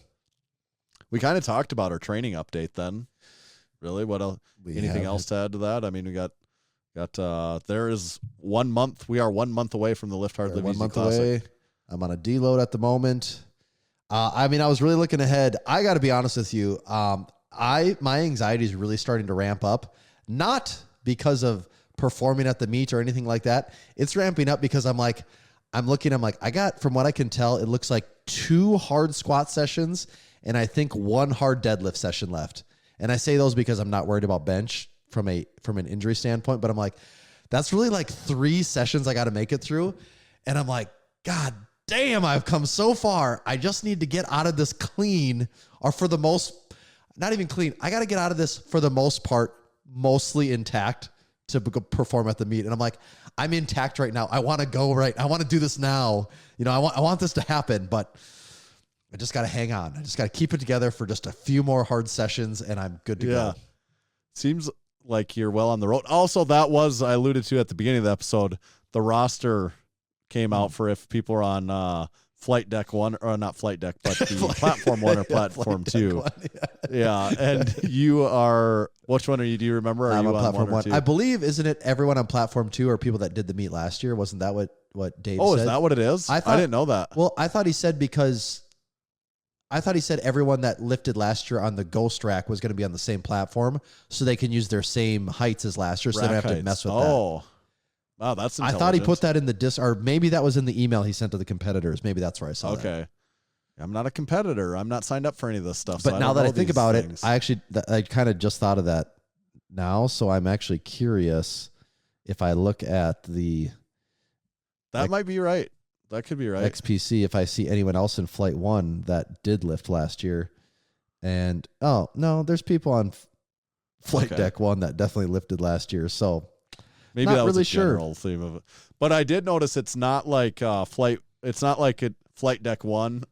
We kind of talked about our training update then. Really? What else? Anything else to add to that? I mean, we got there is 1 month. We are 1 month away from the Lift Hard Live Easy Classic. Away. I'm on a deload at the moment. I mean, I was really looking ahead. I got to be honest with you. My anxiety is really starting to ramp up, not because of performing at the meet or anything like that. It's ramping up because I'm like, I got, from what I can tell, it looks like 2 hard squat sessions and I think 1 hard deadlift session left. And I say those because I'm not worried about bench from an injury standpoint, but I'm like, that's really like 3 sessions I got to make it through. And I'm like, God damn, I've come so far. I just need to get out of this clean, or for the most, not even clean. I got to get out of this for the most part, mostly intact to perform at the meet. And I'm like, I'm intact right now. I want to go right. I want to do this now. You know, I want this to happen, but I just got to hang on. I just got to keep it together for just a few more hard sessions, and I'm good to go. Seems like you're well on the road. Also, that was, I alluded to at the beginning of the episode, the roster came out for if people are on Flight Deck 1, or not Flight Deck, but the Platform 1 or Platform 2. Yeah, and you are, which one are you? Do you remember? Are I'm you on Platform 1. 2? I believe, isn't it everyone on Platform 2 are people that did the meet last year? Wasn't that what Dave said? Oh, is that what it is? I didn't know that. Well, I thought he said everyone that lifted last year on the Ghost Rack was going to be on the same platform, so they can use their same heights as last year, so they don't have to mess with that. Oh, wow, that's intelligent. I thought he put that in the or maybe that was in the email he sent to the competitors. Maybe that's where I saw that. Okay. I'm not a competitor. I'm not signed up for any of this stuff. But now that I think about it, I kind of just thought of that now, so I'm actually curious if I look at that might be right. That could be right. XPC, if I see anyone else in Flight 1 that did lift last year. And, oh, no, there's people on Flight Deck 1 that definitely lifted last year. So, maybe not that was really a general theme of it. But I did notice it's not like Flight Deck 1.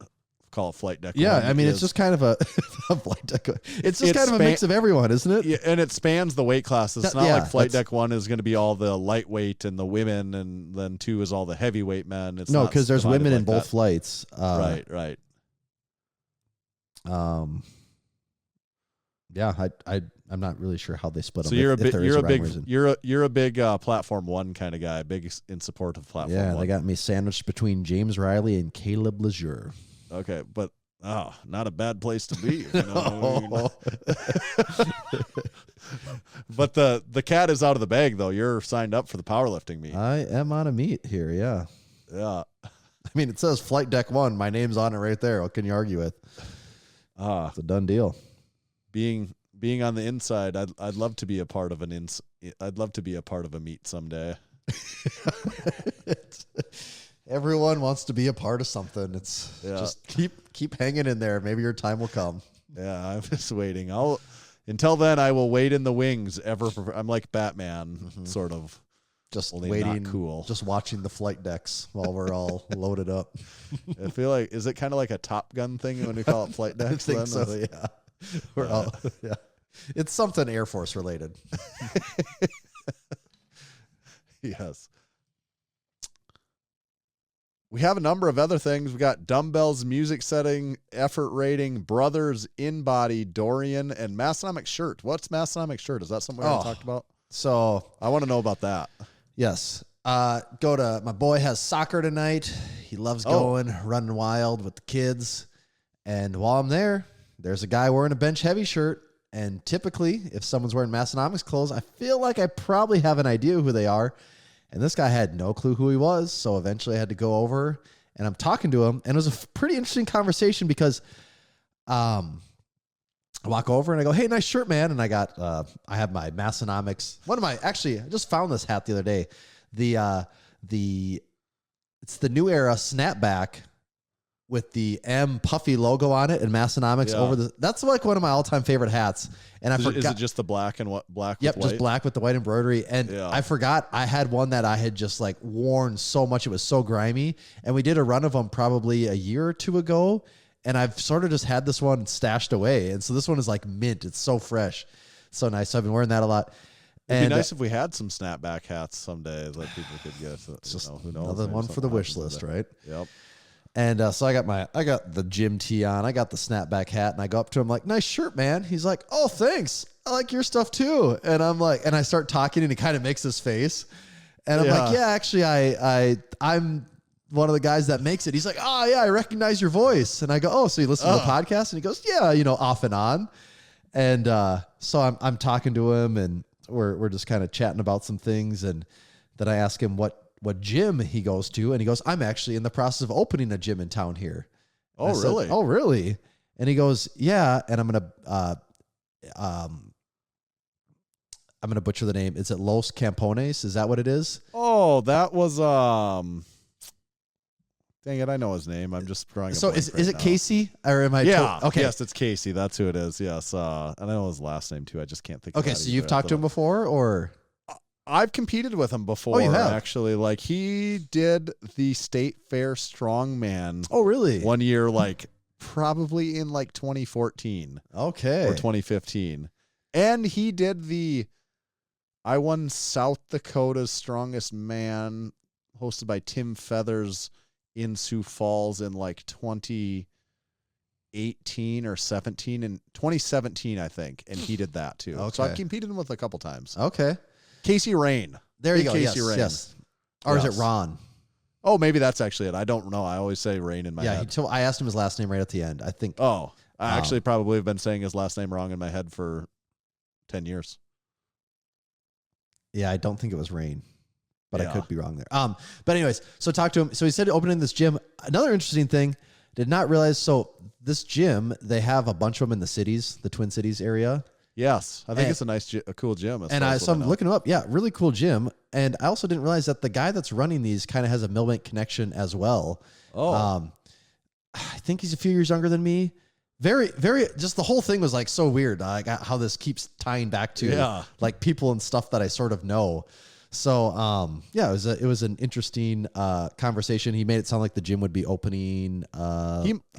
Call it Flight Deck 1. Yeah, I mean, it's just kind of a Flight Deck. It's just kind of a mix of everyone, isn't it? Yeah, and it spans the weight classes. It's not like Flight Deck 1 is going to be all the lightweight and the women, and then 2 is all the heavyweight men. It's no, because there's women in both flights. Right. Yeah, I'm not really sure how they split them. So you're a big Platform 1 kind of guy, big in support of Platform 1. Yeah, they got me sandwiched between James Riley and Caleb Lejeune. Okay, but not a bad place to be. You know? But the cat is out of the bag, though. You're signed up for the powerlifting meet. I am on a meet here, yeah. Yeah. I mean, it says Flight Deck 1. My name's on it right there. What can you argue with? It's a done deal. Being on the inside, I'd love to be a part of I'd love to be a part of a meet someday. Everyone wants to be a part of something. It's just keep hanging in there. Maybe your time will come. Yeah, I'm just waiting. Until then, I will wait in the wings. I'm like Batman, sort of. Just only waiting, not cool. Just watching the flight decks while we're all loaded up. I feel like, is it kind of like a Top Gun thing when we call it flight decks? I think so, yeah. We're all, yeah. It's something Air Force related. Yes. We have a number of other things. We got dumbbells, music setting, effort rating, brothers, in-body, Dorian, and Massenomics shirt. What's Massenomics shirt? Is that something we talked about? So I want to know about that. Yes. Go to my boy has soccer tonight. He loves going, running wild with the kids. And while I'm there, there's a guy wearing a bench heavy shirt. And typically, if someone's wearing Massenomics clothes, I feel like I probably have an idea who they are. And this guy had no clue who he was. So eventually I had to go over and I'm talking to him. And it was a pretty interesting conversation because I walk over and I go, "Hey, nice shirt, man." And I have my Massenomics. I just found this hat the other day. It's the New Era snapback with the M puffy logo on it and Massenomics over that's like one of my all-time favorite hats. And I forgot. Is it just the black and black? Yep, with white? just black with the white embroidery. And I forgot I had one that I had just like worn so much. It was so grimy. And we did a run of them probably a year or two ago. And I've sort of just had this one stashed away. And so this one is like mint. It's so fresh. So nice. So I've been wearing that a lot. It'd be nice if we had some snapback hats someday that people could get. Just who knows? Another one for the wish list, right? Yep. And so I got the gym tee on. I got the snapback hat, and I go up to him like, "Nice shirt, man." He's like, "Oh, thanks. I like your stuff too." And I'm like, and I start talking, and he kind of makes his face, and I'm like, "Yeah, actually, I'm one of the guys that makes it." He's like, "Oh yeah, I recognize your voice." And I go, "Oh, so you listen to the podcast?" And he goes, "Yeah, off and on." And so I'm talking to him, and we're just kind of chatting about some things, and then I ask him what gym he goes to, and he goes, "I'm actually in the process of opening a gym in town here." Oh, really? "Oh, really?" And he goes, "Yeah." And I'm gonna butcher the name. Is it Los Campones? Is that what it is? Oh, that was dang it, I know his name. I'm just drawing. So is it Casey or am I? Yeah. Okay. Yes, it's Casey. That's who it is. Yes. And I know his last name too. I just can't think. Okay, so you've talked to him before, or? I've competed with him before. Oh, you have? Actually, like he did the State Fair Strongman. Oh, really? One year, like probably in like 2014. Okay. Or 2015. And he did I won South Dakota's Strongest Man, hosted by Tim Feathers in Sioux Falls in like 2018 or 17. In 2017, I think. And he did that too. Okay. So I've competed with him a couple times. Okay. Casey Rain. There you go. Casey Yes, Rain. yes. Or is it Ron? Oh, maybe that's actually it. I don't know. I always say Rain in my head. Yeah, I asked him his last name right at the end. I think. Oh, I actually probably have been saying his last name wrong in my head for 10 years. Yeah, I don't think it was Rain, but I could be wrong there. But anyways, so talk to him. So he said opening this gym. Another interesting thing, did not realize. So this gym, they have a bunch of them in the cities, the Twin Cities area. Yes, I think it's a cool gym. And I'm looking him up. Yeah, really cool gym. And I also didn't realize that the guy that's running these kind of has a Millbank connection as well. Oh, I think he's a few years younger than me. Very, very. Just the whole thing was like so weird. Like how this keeps tying back to like people and stuff that I sort of know. So it was an interesting conversation. He made it sound like the gym would be opening.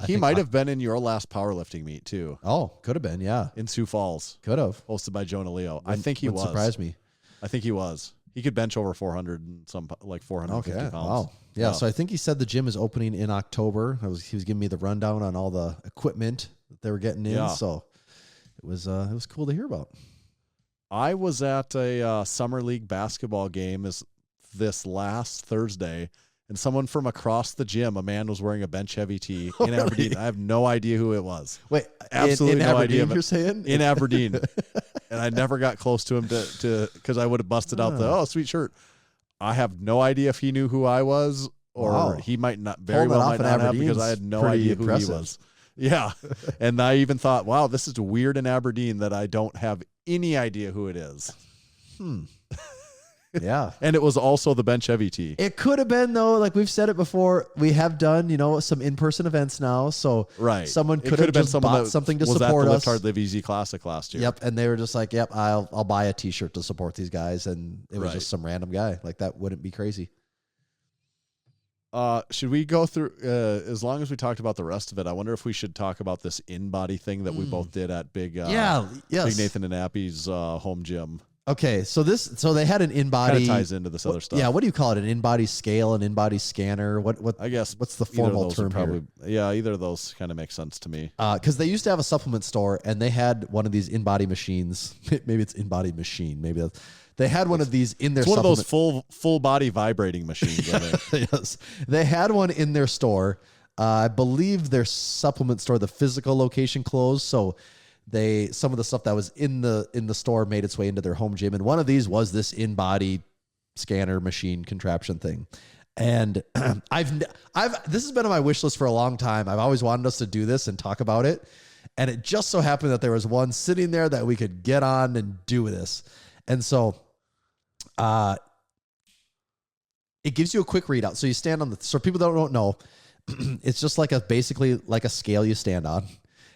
He might have been in your last powerlifting meet too. Oh, could have been, yeah. In Sioux Falls. Could have. Hosted by Jonah Leo. I think he was. Surprised me. I think he was. He could bench over 400 and some like 450 pounds. Wow. Yeah, so I think he said the gym is opening in October. He was giving me the rundown on all the equipment that they were getting in. So it was cool to hear about. I was at a summer league basketball game this last Thursday, and someone from across the gym, a man was wearing a bench heavy tee in Aberdeen. I have no idea who it was. Wait, absolutely in no Aberdeen, idea. You're saying in Aberdeen? and I never got close to him to because I would have busted out the sweet shirt. I have no idea if he knew who I was, or he might not very well might not have, because I had no idea who he was. Yeah, and I even thought, wow, this is weird in Aberdeen that I don't have any idea who it is. Yeah. And it was also the Ben Chevy tee. It could have been, though, like we've said it before, we have done, some in-person events now. So someone could have just bought something to support us. Was at the Lift Hard Live Easy Classic last year. Yep. And they were just like, yep, I'll buy a t-shirt to support these guys. And it was just some random guy. Like, that wouldn't be crazy. Should we go through, as long as we talked about the rest of it, I wonder if we should talk about this in-body thing that we both did at Big Nathan and Appy's home gym. Okay, so they had an in-body. Kind of ties into this other stuff. Yeah, what do you call it? An in-body scale, an in-body scanner? What? I guess what's the formal term here? Yeah, either of those kind of make sense to me. Because they used to have a supplement store, and they had one of these in-body machines. Maybe it's in-body machine. Maybe they had one of these in their. It's one of those full body vibrating machines. Yes, they had one in their store. I believe their supplement store, the physical location, closed, so. Some of the stuff that was in the store made its way into their home gym, and one of these was this in-body scanner machine contraption thing. And this has been on my wish list for a long time. I've always wanted us to do this and talk about it, and it just so happened that there was one sitting there that we could get on and do this. And so, it gives you a quick readout. So you stand on so people that don't know, it's just basically like a scale you stand on.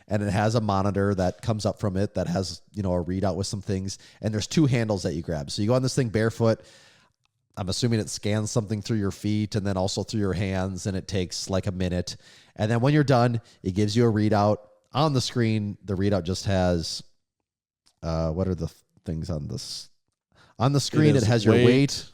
And it has a monitor that comes up from it that has, a readout with some things. And there's two handles that you grab. So you go on this thing barefoot. I'm assuming it scans something through your feet and then also through your hands. And it takes like a minute. And then when you're done, it gives you a readout. On the screen, the readout just has, what are the things on this? On the screen, it has your weight.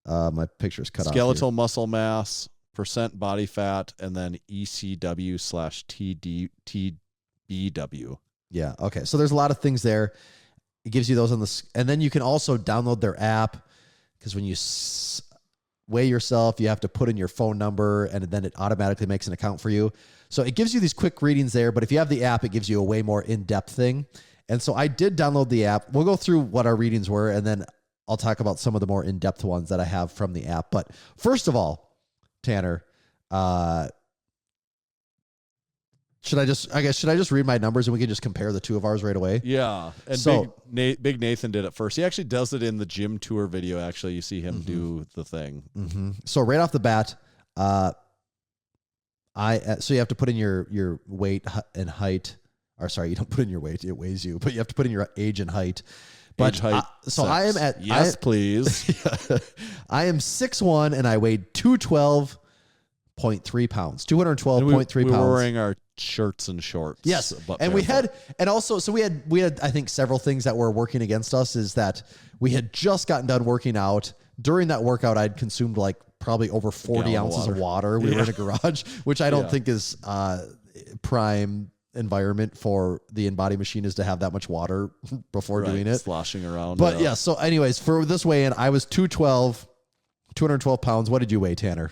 My picture's cut off. Skeletal muscle mass. % body fat, and then ECW/TBW. Yeah. Okay. So there's a lot of things there. It gives you those on and then you can also download their app, because when you weigh yourself, you have to put in your phone number, and then it automatically makes an account for you. So it gives you these quick readings there, but if you have the app, it gives you a way more in-depth thing. And so I did download the app. We'll go through what our readings were, and then I'll talk about some of the more in-depth ones that I have from the app. But first of all, Tanner, should I just read my numbers and we can just compare the two of ours right away? Yeah. And so, Big Nathan did it first. He actually does it in the gym tour video. Actually, you see him do the thing. Mm-hmm. So right off the bat, so you have to put in your weight and height. Or sorry, you don't put in your weight; it weighs you. But you have to put in your age and height. But age, height, so I am at please. I am 6'1" and I weighed 212.3 pounds. 212.3 pounds. We were wearing our shirts and shorts. Yes, and we had I think several things that were working against us. Is that we had just gotten done working out. During that workout, I'd consumed like probably over 40 ounces of water. We were in a garage, which I don't think is prime environment for the in-body machine, is to have that much water before doing it, sloshing around. But yeah, so anyways, for this weigh-in, I was 212 pounds. What did you weigh, Tanner?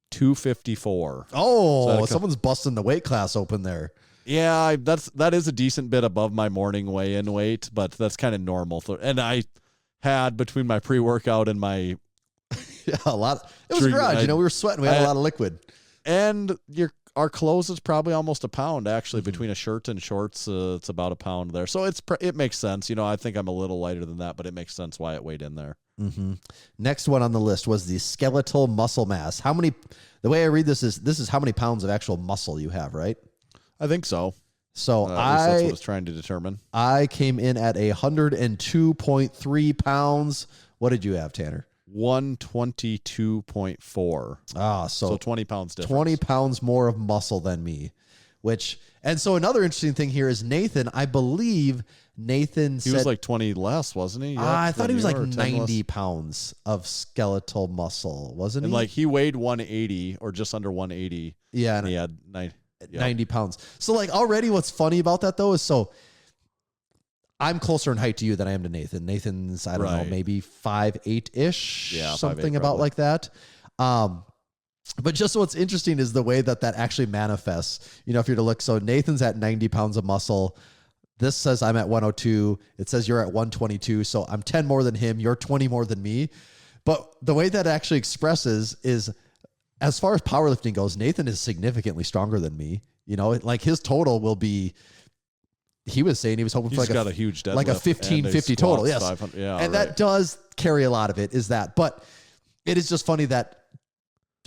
254. Oh, someone's busting the weight class open there. Yeah, that is a decent bit above my morning weigh-in weight, but that's kind of normal. And I had, between my pre-workout and my a lot. It was a garage, we were sweating. We had a lot of liquid. And our clothes is probably almost a pound, actually. Between a shirt and shorts, it's about a pound there. So it makes sense. I think I'm a little lighter than that, but it makes sense why it weighed in there. Mm-hmm. Next one on the list was the skeletal muscle mass. The way I read this is how many pounds of actual muscle you have, right? I think so. So that's what it's trying to determine. I came in at 102.3 pounds. What did you have, Tanner? 122.4. So 20 pounds difference. 20 pounds more of muscle than me. And so another interesting thing here is Nathan. I believe Nathan said... He was like 20 less, wasn't he? I thought he was like 90 pounds of skeletal muscle, wasn't he? And like he weighed 180 or just under 180. Yeah. And he had 90 pounds. So like already what's funny about that though is I'm closer in height to you than I am to Nathan. Nathan's, I don't know, maybe 5'8"-ish, something 5'8", about like that. But just what's interesting is the way that actually manifests. If you're to look, so Nathan's at 90 pounds of muscle. This says I'm at 102. It says you're at 122. So I'm 10 more than him. You're 20 more than me. But the way that actually expresses is, as far as powerlifting goes, Nathan is significantly stronger than me. You know, like his total will be, he was saying he was hoping for like got a huge deadlift, like a 1550 total. Yes. Yeah, and that does carry a lot of it, is that. But it is just funny that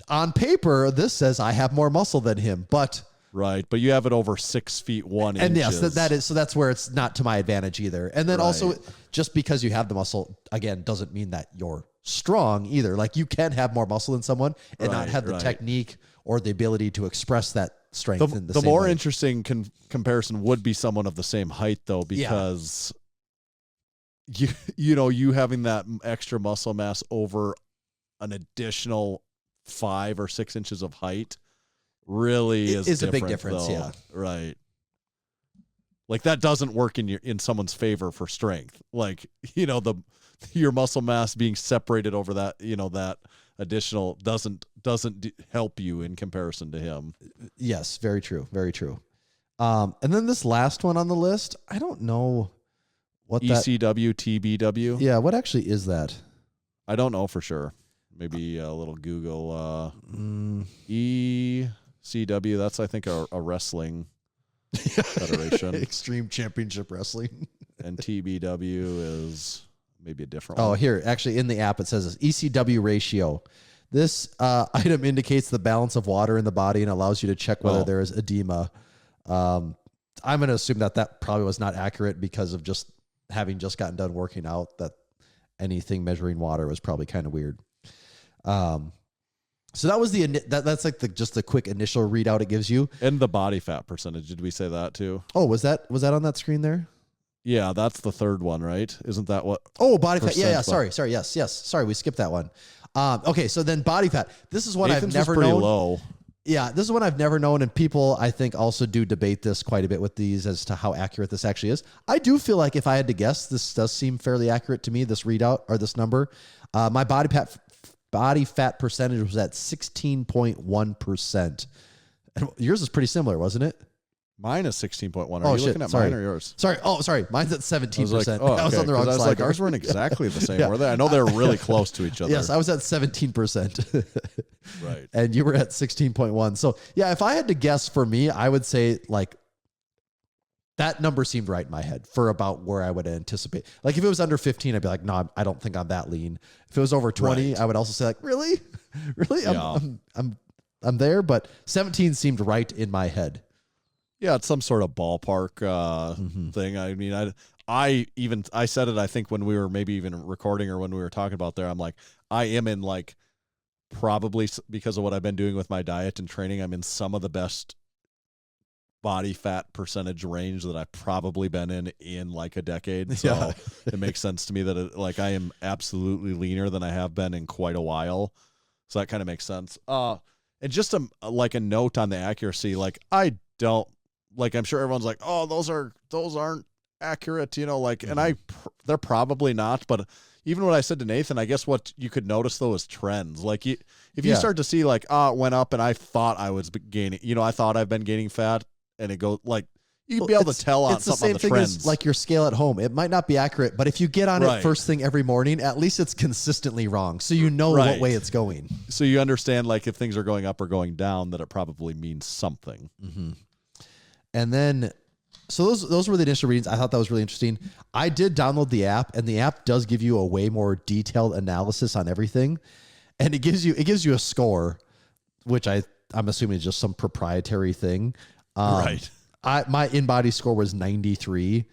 on paper, this says I have more muscle than him, but right. But you have it over 6 feet 1 inch. And yes, that is, so that's where it's not to my advantage either. And then also, just because you have the muscle, again, doesn't mean that you're strong either. Like, you can have more muscle than someone and not have the technique or the ability to express that strength in the same more way. interesting comparison would be someone of the same height, though, because you having that extra muscle mass over an additional 5 or 6 inches of height really is a big difference, though. yeah. Right. Like, that doesn't work in someone's favor for strength. Like, your muscle mass being separated over that, that additional doesn't help you in comparison to him. Yes, very true. Very true. And then this last one on the list, I don't know what ECW, TBW. Yeah, what actually is that? I don't know for sure. Maybe a little Google. ECW, that's, I think, a wrestling federation. Extreme Championship Wrestling. And TBW is maybe a different one. one. Here, actually, in the app, it says ECW ratio. This item indicates the balance of water in the body and allows you to check whether there is edema. I'm going to assume that probably was not accurate because of just having just gotten done working out, that anything measuring water was probably kind of weird. So that was that's like just the quick initial readout it gives you. And the body fat percentage. Did we say that too? Oh, was that on that screen there? Yeah, that's the third one, right? Isn't that what? Oh, body fat. Yeah. Sorry. Yes. Sorry, we skipped that one. Okay, so then body fat. This is one Nathan's I've never was pretty known. Low. Yeah, this is one I've never known, and people, I think, also do debate this quite a bit with these as to how accurate this actually is. I do feel like if I had to guess, this does seem fairly accurate to me, this readout or this number. My body fat percentage was at 16.1%. And yours is pretty similar, wasn't it? Mine is 16.1. Are you looking at mine or yours? Sorry. Mine's at 17%. I was on the wrong slide. I was like, ours weren't exactly the same, were they? I know they're really close to each other. Yes, I was at 17%. Right. And you were at 16.1. So, yeah, if I had to guess for me, I would say, like, that number seemed right in my head for about where I would anticipate. Like, if it was under 15, I'd be like, no, I don't think I'm that lean. If it was over 20, I would also say, like, really? Really? Yeah. I'm there, but 17 seemed right in my head. Yeah, it's some sort of ballpark thing. I mean, I said it, I think, when we were maybe even recording or when we were talking about there, I'm like, I am in, like, probably because of what I've been doing with my diet and training, I'm in some of the best body fat percentage range that I've probably been in like a decade. So it makes sense to me that I am absolutely leaner than I have been in quite a while. So that kind of makes sense. And just a note on the accuracy, like, I don't, like, I'm sure everyone's like, oh, those aren't accurate, and they're probably not. But even what I said to Nathan, I guess what you could notice though is trends. Like, if you start to see like, it went up and I thought I was gaining, I thought I've been gaining fat, and it goes like, you'd be able to tell on something on the trends. It's the same thing as like your scale at home. It might not be accurate, but if you get on it first thing every morning, at least it's consistently wrong. So you know what way it's going. So you understand, like, if things are going up or going down, that it probably means something. Mm-hmm. And then, so those were the initial readings. I thought that was really interesting. I did download the app, and the app does give you a way more detailed analysis on everything. And it gives you a score, which I'm assuming is just some proprietary thing. Right. My in-body score was 93,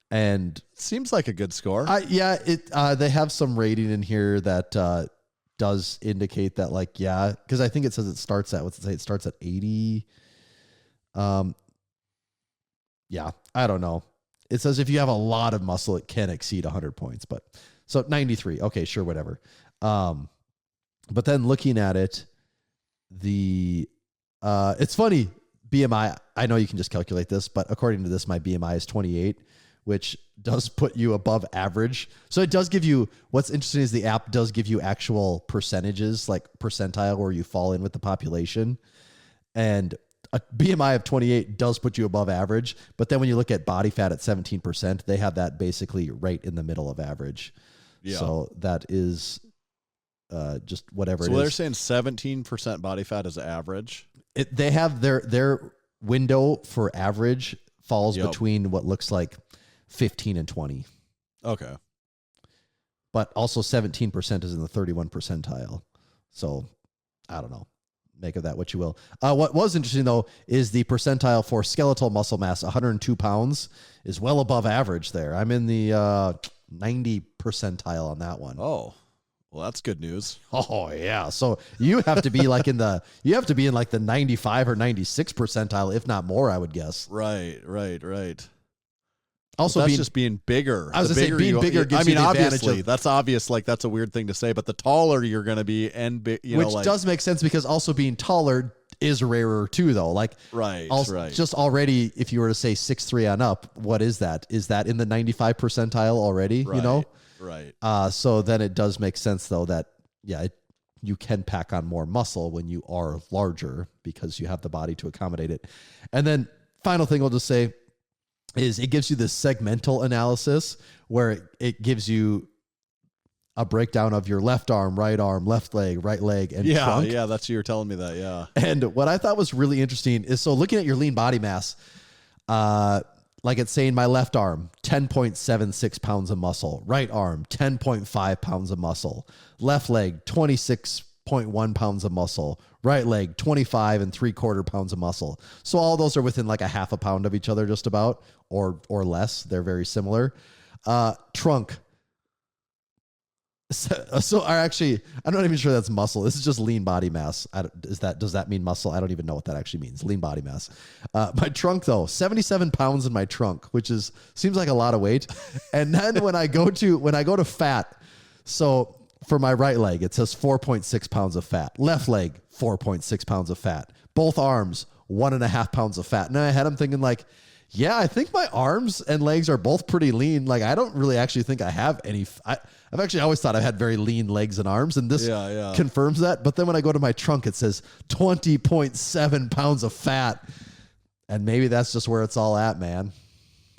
and seems like a good score. They have some rating in here that does indicate that, like, because I think it says it starts at, it starts at 80. I don't know. It says if you have a lot of muscle, it can exceed 100 points, but so 93. Okay, sure, whatever. But then looking at it, it's funny. BMI, I know you can just calculate this, but according to this, my BMI is 28, which does put you above average. So it does give you, what's interesting is the app does give you actual percentages, like percentile where you fall in with the population. And a BMI of 28 does put you above average, but then when you look at body fat at 17%, they have that basically right in the middle of average. Yeah. So that is just whatever it is. So they're saying 17% body fat is average. They have their window for average falls between what looks like 15 and 20. Okay. But also 17% is in the 31 percentile. So I don't know. Make of that what you will. What was interesting, though, is the percentile for skeletal muscle mass. 102 pounds is well above average there. I'm in the 90 percentile on that one. Oh, well, that's good news. Oh, yeah. So you have to be like in the 95 or 96 percentile, if not more, I would guess. Right. Also, that's just being bigger. I was going to say being bigger gives you the obviously, advantage. that's obvious. Like, that's a weird thing to say, but the taller you're going to be which does make sense because also being taller is rarer too, though. Like, right. Just already, if you were to say 6'3" on up, what is that? Is that in the 95 percentile already? Right, you know? Right. So then it does make sense, though, that, you can pack on more muscle when you are larger because you have the body to accommodate it. And then final thing I'll just say is it gives you this segmental analysis where it gives you a breakdown of your left arm, left leg, right leg, and trunk. Yeah, that's you were telling me that, yeah. And what I thought was really interesting is, so looking at your lean body mass, like it's saying my left arm, 10.76 pounds of muscle, right arm, 10.5 pounds of muscle, left leg, 26.1 pounds of muscle, right leg, 25 and 3/4 pounds of muscle. So all those are within like a half a pound of each other, just about, or less. They're very similar. Trunk. So actually, I'm not even sure that's muscle. This is just lean body mass. Does that mean muscle? I don't even know what that actually means. Lean body mass. My trunk, though, 77 pounds in my trunk, which seems like a lot of weight. And then when I go to fat, so for my right leg, it says 4.6 pounds of fat. Left leg, 4.6 pounds of fat. Both arms, 1.5 pounds of fat. And in my head, I'm thinking like, yeah, I think my arms and legs are both pretty lean. Like, I don't really actually think I have any. I've actually always thought I've had very lean legs and arms, and this confirms that. But then when I go to my trunk, it says 20.7 pounds of fat. And maybe that's just where it's all at, man.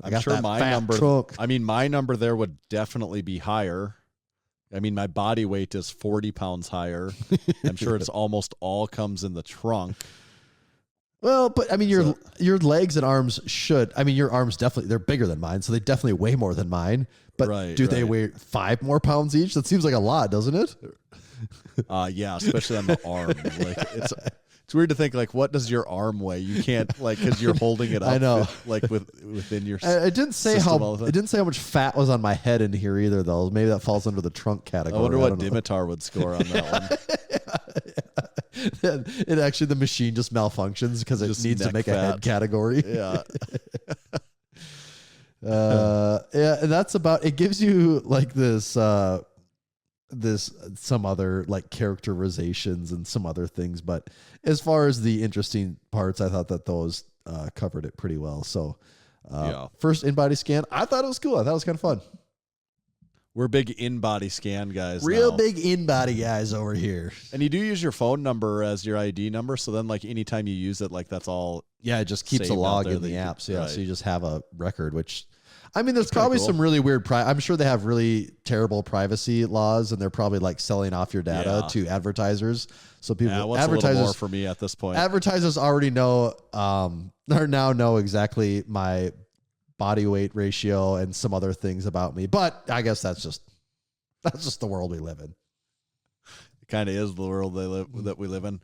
I got sure that my fat number. trunk. I mean, my number there would definitely be higher. I mean, my body weight is 40 pounds higher. I'm sure it's almost all comes in the trunk. Well, but I mean, your legs and arms your arms definitely, they're bigger than mine, so they definitely weigh more than mine. But do they weigh 5 more pounds each? That seems like a lot, doesn't it? Yeah, especially on the arm. Like it's weird to think like, what does your arm weigh? You can't because you're holding it up. I know. Within your. It didn't say how much fat was on my head in here either, though. Maybe that falls under the trunk category. I wonder what Dimitar would score on that one. It actually, the machine just malfunctions because it needs to make a head category. Yeah. And that's about, it gives you like this some other like characterizations and some other things. But as far as the interesting parts, I thought that those covered it pretty well. So first in-body scan, I thought it was cool. I thought it was kind of fun. We're big in-body scan guys. Real now. big in-body guys over here. And you do use your phone number as your ID number, so then like anytime you use it, like that's all. Yeah, it just keeps a log in the apps. Yeah, right. so you just have a record, which, I mean, there's That's probably cool. some really weird. I'm sure they have really terrible privacy laws, and they're probably like selling off your data to advertisers. So people, what's advertisers, a little more for me at this point? Advertisers already know, or now know exactly my body weight ratio and some other things about me. But I guess that's just the world we live in. It kind of is the world that we live in.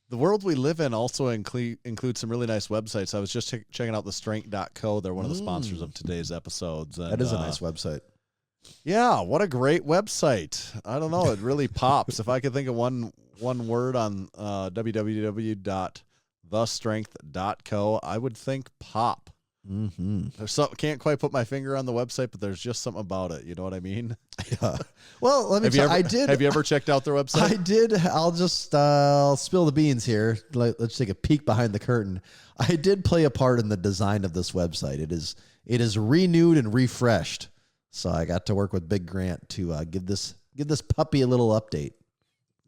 The world we live in also includes some really nice websites. I was just checking out thestrength.co. They're one of the sponsors of today's episodes. And, that is a nice website. Yeah, what a great website. I don't know. It really pops. If I could think of one word on www.thestrength.co, I would think pop. Mm-hmm. Can't quite put my finger on the website, but there's just something about it. You know what I mean? Yeah. Well, let me tell you, I did. Have you ever checked out their website? I did. I'll spill the beans here. Let's take a peek behind the curtain. I did play a part in the design of this website. It is renewed and refreshed. So I got to work with Big Grant to give this puppy a little update.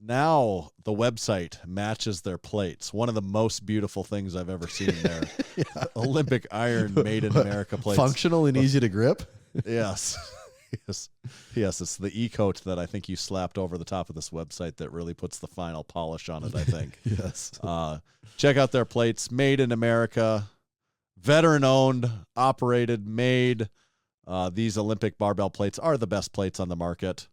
now the website matches their plates. One of the most beautiful things I've ever seen there. Olympic iron made in America plates. Functional and easy to grip. Yes. Yes, it's the e-coat that I think you slapped over the top of this website that really puts the final polish on it, I think. Yes. Check out their plates, made in America, veteran-owned, operated, made. These Olympic barbell plates are the best plates on the market.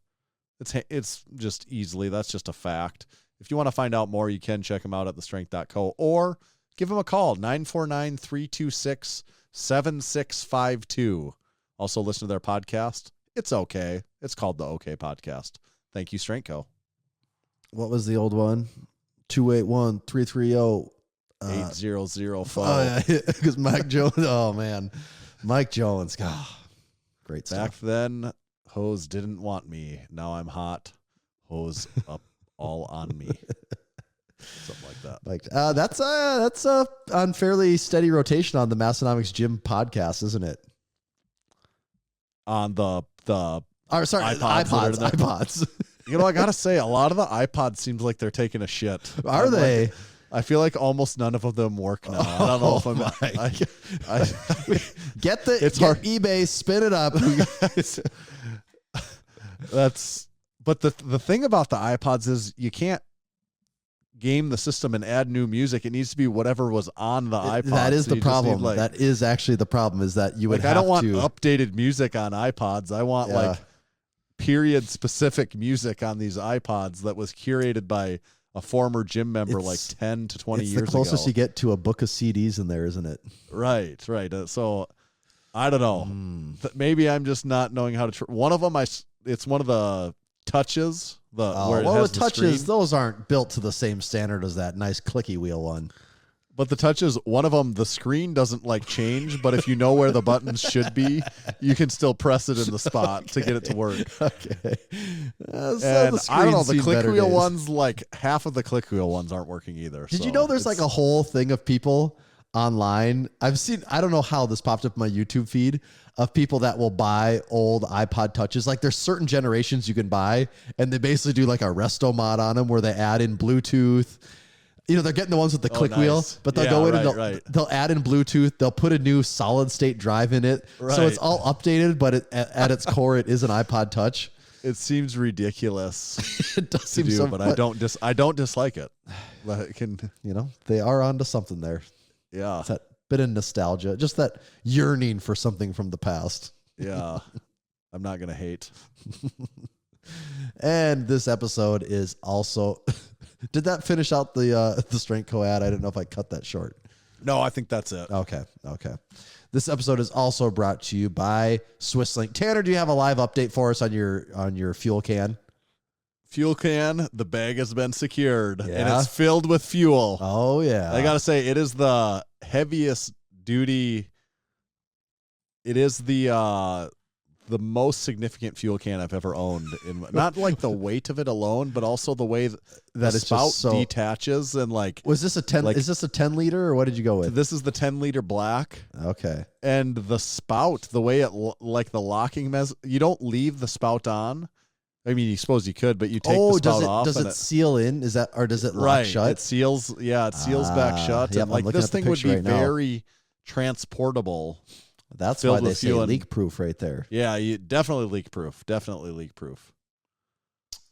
It's just easily, that's just a fact. If you want to find out more, you can check them out at thestrength.co or give them a call, 949-326-7652. Also listen to their podcast. It's okay. It's called the OK Podcast. Thank you, Strength Co. What was the old one? 281-330. 8005. Oh, yeah, because Mike Jones. Oh, man. Mike Jones. God, great stuff. Back then, hose didn't want me. Now I'm hot. Hose up all on me. Something like that. Like that's on fairly steady rotation on the Massenomics Gym podcast, isn't it? On the iPods. You know, I gotta say, a lot of the iPods seems like they're taking a shit. Are they? Like, I feel like almost none of them work now. I don't know if I'm. Get hard. eBay, spin it up. But the thing about the iPods is you can't game the system and add new music. It needs to be whatever was on the iPod. That is so the problem. Need, that is actually the problem. Is that you would like, have I don't want to updated music on iPods. I want like period specific music on these iPods that was curated by a former gym member like 10 to 20 years ago. It's the closest you get to a book of CDs in there, isn't it? Right. So I don't know. Maybe I'm just not knowing how to. One of them, it's one of the touches. Where it has the touches, screen. those aren't built to the same standard as that nice clicky wheel one. But the touches, one of them, the screen doesn't like change, but if you know where the buttons should be, you can still press it in the spot to get it to work. Okay. And I don't know, the click wheel ones, like half of the click wheel ones aren't working either. Did you know there's like a whole thing of people online? I've seen, I don't know how this popped up in my YouTube feed, of people that will buy old iPod touches. Like there's certain generations you can buy, and they basically do like a resto mod on them where they add in Bluetooth. You know, they're getting the ones with the click wheel, but they'll go in and they'll add in Bluetooth. They'll put a new solid state drive in it. Right. So it's all updated, but at its core, it is an iPod touch. It seems ridiculous. It does seem so, but I don't dislike it. But it can, they are onto something there. Yeah. It's that bit of nostalgia, just that yearning for something from the past. Yeah. I'm not going to hate. And this episode is also, did that finish out the Strength Co ad? I didn't know if I cut that short. No, I think that's it. Okay. This episode is also brought to you by Swisslink. Tanner, do you have a live update for us on your fuel can? Fuel can, the bag has been secured and it's filled with fuel. Oh, yeah. I got to say, it is the heaviest duty. It is the most significant fuel can I've ever owned. Not like the weight of it alone, but also the way that the spout detaches and like. Was this a 10? Is this a 10 liter or what did you go with? This is the 10-liter black. Okay. And the spout, the way it like the locking you don't leave the spout on. I mean, you suppose you could, but you take the spout off. Does it seal in? Is that, or does it lock shut? It seals. Yeah, it seals back shut. Yep, and like this thing would be very transportable. That's why they say leak proof right there. Yeah, definitely leak proof. Definitely leak proof.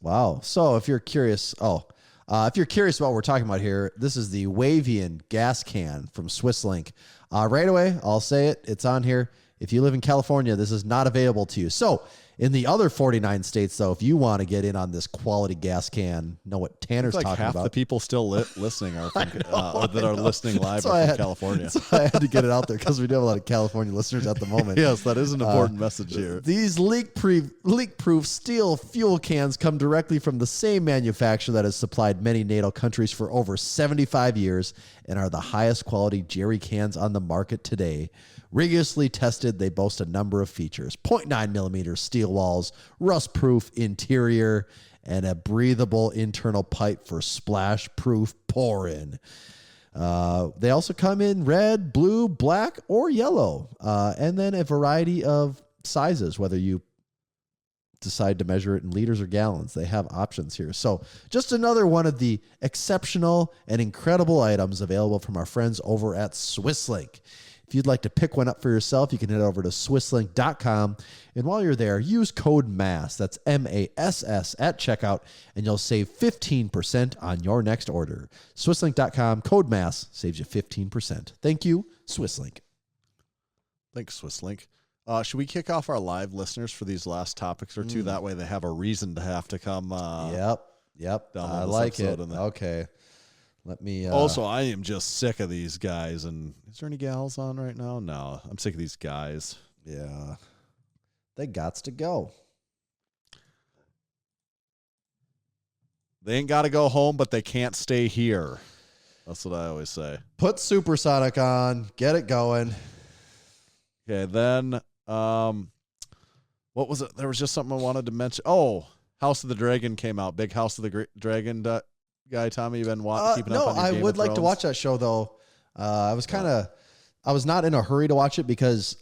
Wow. So if you're curious, about what we're talking about here, this is the Wavian gas can from Swisslink. Right away, I'll say it. It's on here. If you live in California, this is not available to you. So in the other 49 states, though, if you want to get in on this quality gas can, know what Tanner's talking about. Half the people still listening are that are listening live are from California. That's why I had to get it out there because we do have a lot of California listeners at the moment. Yes, that is an important message here. These leak-proof steel fuel cans come directly from the same manufacturer that has supplied many NATO countries for over 75 years and are the highest quality jerry cans on the market today. Rigorously tested, they boast a number of features: 0.9 millimeter steel walls, rust-proof interior, and a breathable internal pipe for splash-proof pour-in. They also come in red, blue, black, or yellow, and then a variety of sizes, whether you decide to measure it in liters or gallons. They have options here. So just another one of the exceptional and incredible items available from our friends over at Swisslink. If you'd like to pick one up for yourself, you can head over to swisslink.com. And while you're there, use code MASS, that's MASS at checkout, and you'll save 15% on your next order. Swisslink.com, code MASS saves you 15%. Thank you, Swisslink. Thanks, Swisslink. Should we kick off our live listeners for these last topics or two? That way they have a reason to have to come. Yep. I this like it. episode. Okay. Let me. Also, I am just sick of these guys. And is there any gals on right now? No, I'm sick of these guys. Yeah. They gots to go. They ain't got to go home, but they can't stay here. That's what I always say. Put Supersonic on. Get it going. Okay, then what was it? There was just something I wanted to mention. Oh, House of the Dragon came out. Big House of the Dragon guy, Tommy. You been keeping up on your I Game would of like to Thrones? watch that show though. I was not in a hurry to watch it because.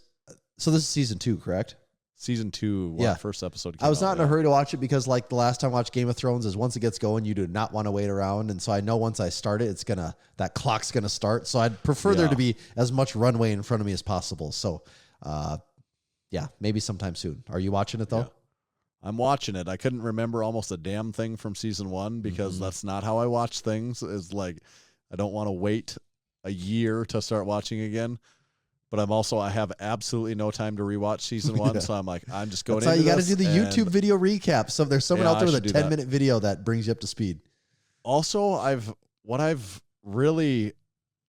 So this is season 2, correct? Season 2, Yeah. First episode came I was out, not in a hurry to watch it because, like the last time I watched Game of Thrones, is once it gets going, you do not want to wait around, and so I know once I start it, that clock's gonna start. So I'd prefer there to be as much runway in front of me as possible. So, maybe sometime soon. Are you watching it though? Yeah. I'm watching it. I couldn't remember almost a damn thing from season 1 because that's not how I watch things. Is like I don't want to wait a year to start watching again. But I have absolutely no time to rewatch season 1, so I'm like, I'm just going. That's how you got to do the and YouTube video recap. So there's someone out there with a 10-minute video that brings you up to speed. Also, I've really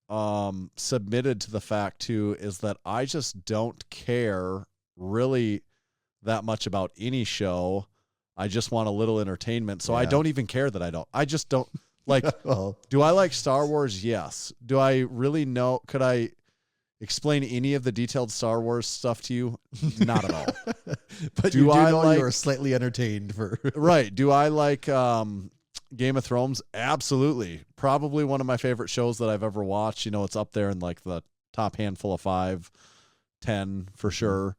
submitted to the fact too is that I just don't care really that much about any show. I just want a little entertainment. So I don't even care that I don't. I just don't like. Do I like Star Wars? Yes. Do I really know? Could I explain any of the detailed Star Wars stuff to you? Not at all. But you know you are slightly entertained for right. Do I like Game of Thrones? Absolutely. Probably one of my favorite shows that I've ever watched. You know, it's up there in like the top handful of 5, 10 for sure.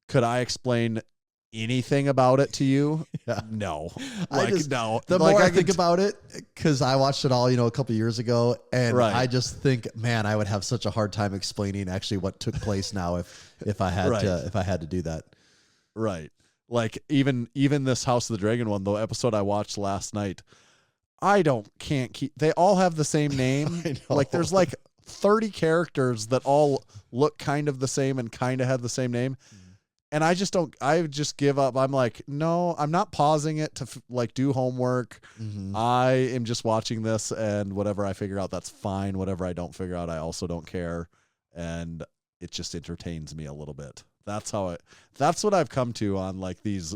Could I explain anything about it to you? Yeah. No. No. The more I think about it, because I watched it all, a couple years ago, and I just think, man, I would have such a hard time explaining actually what took place now if I had to do that. Right. Like even this House of the Dragon one, the episode I watched last night, they all have the same name. Like there's like 30 characters that all look kind of the same and kind of have the same name. And I just give up. I'm like, no, I'm not pausing it to do homework. Mm-hmm. I am just watching this, and whatever I figure out, that's fine. Whatever I don't figure out, I also don't care. And it just entertains me a little bit. That's what I've come to on like these,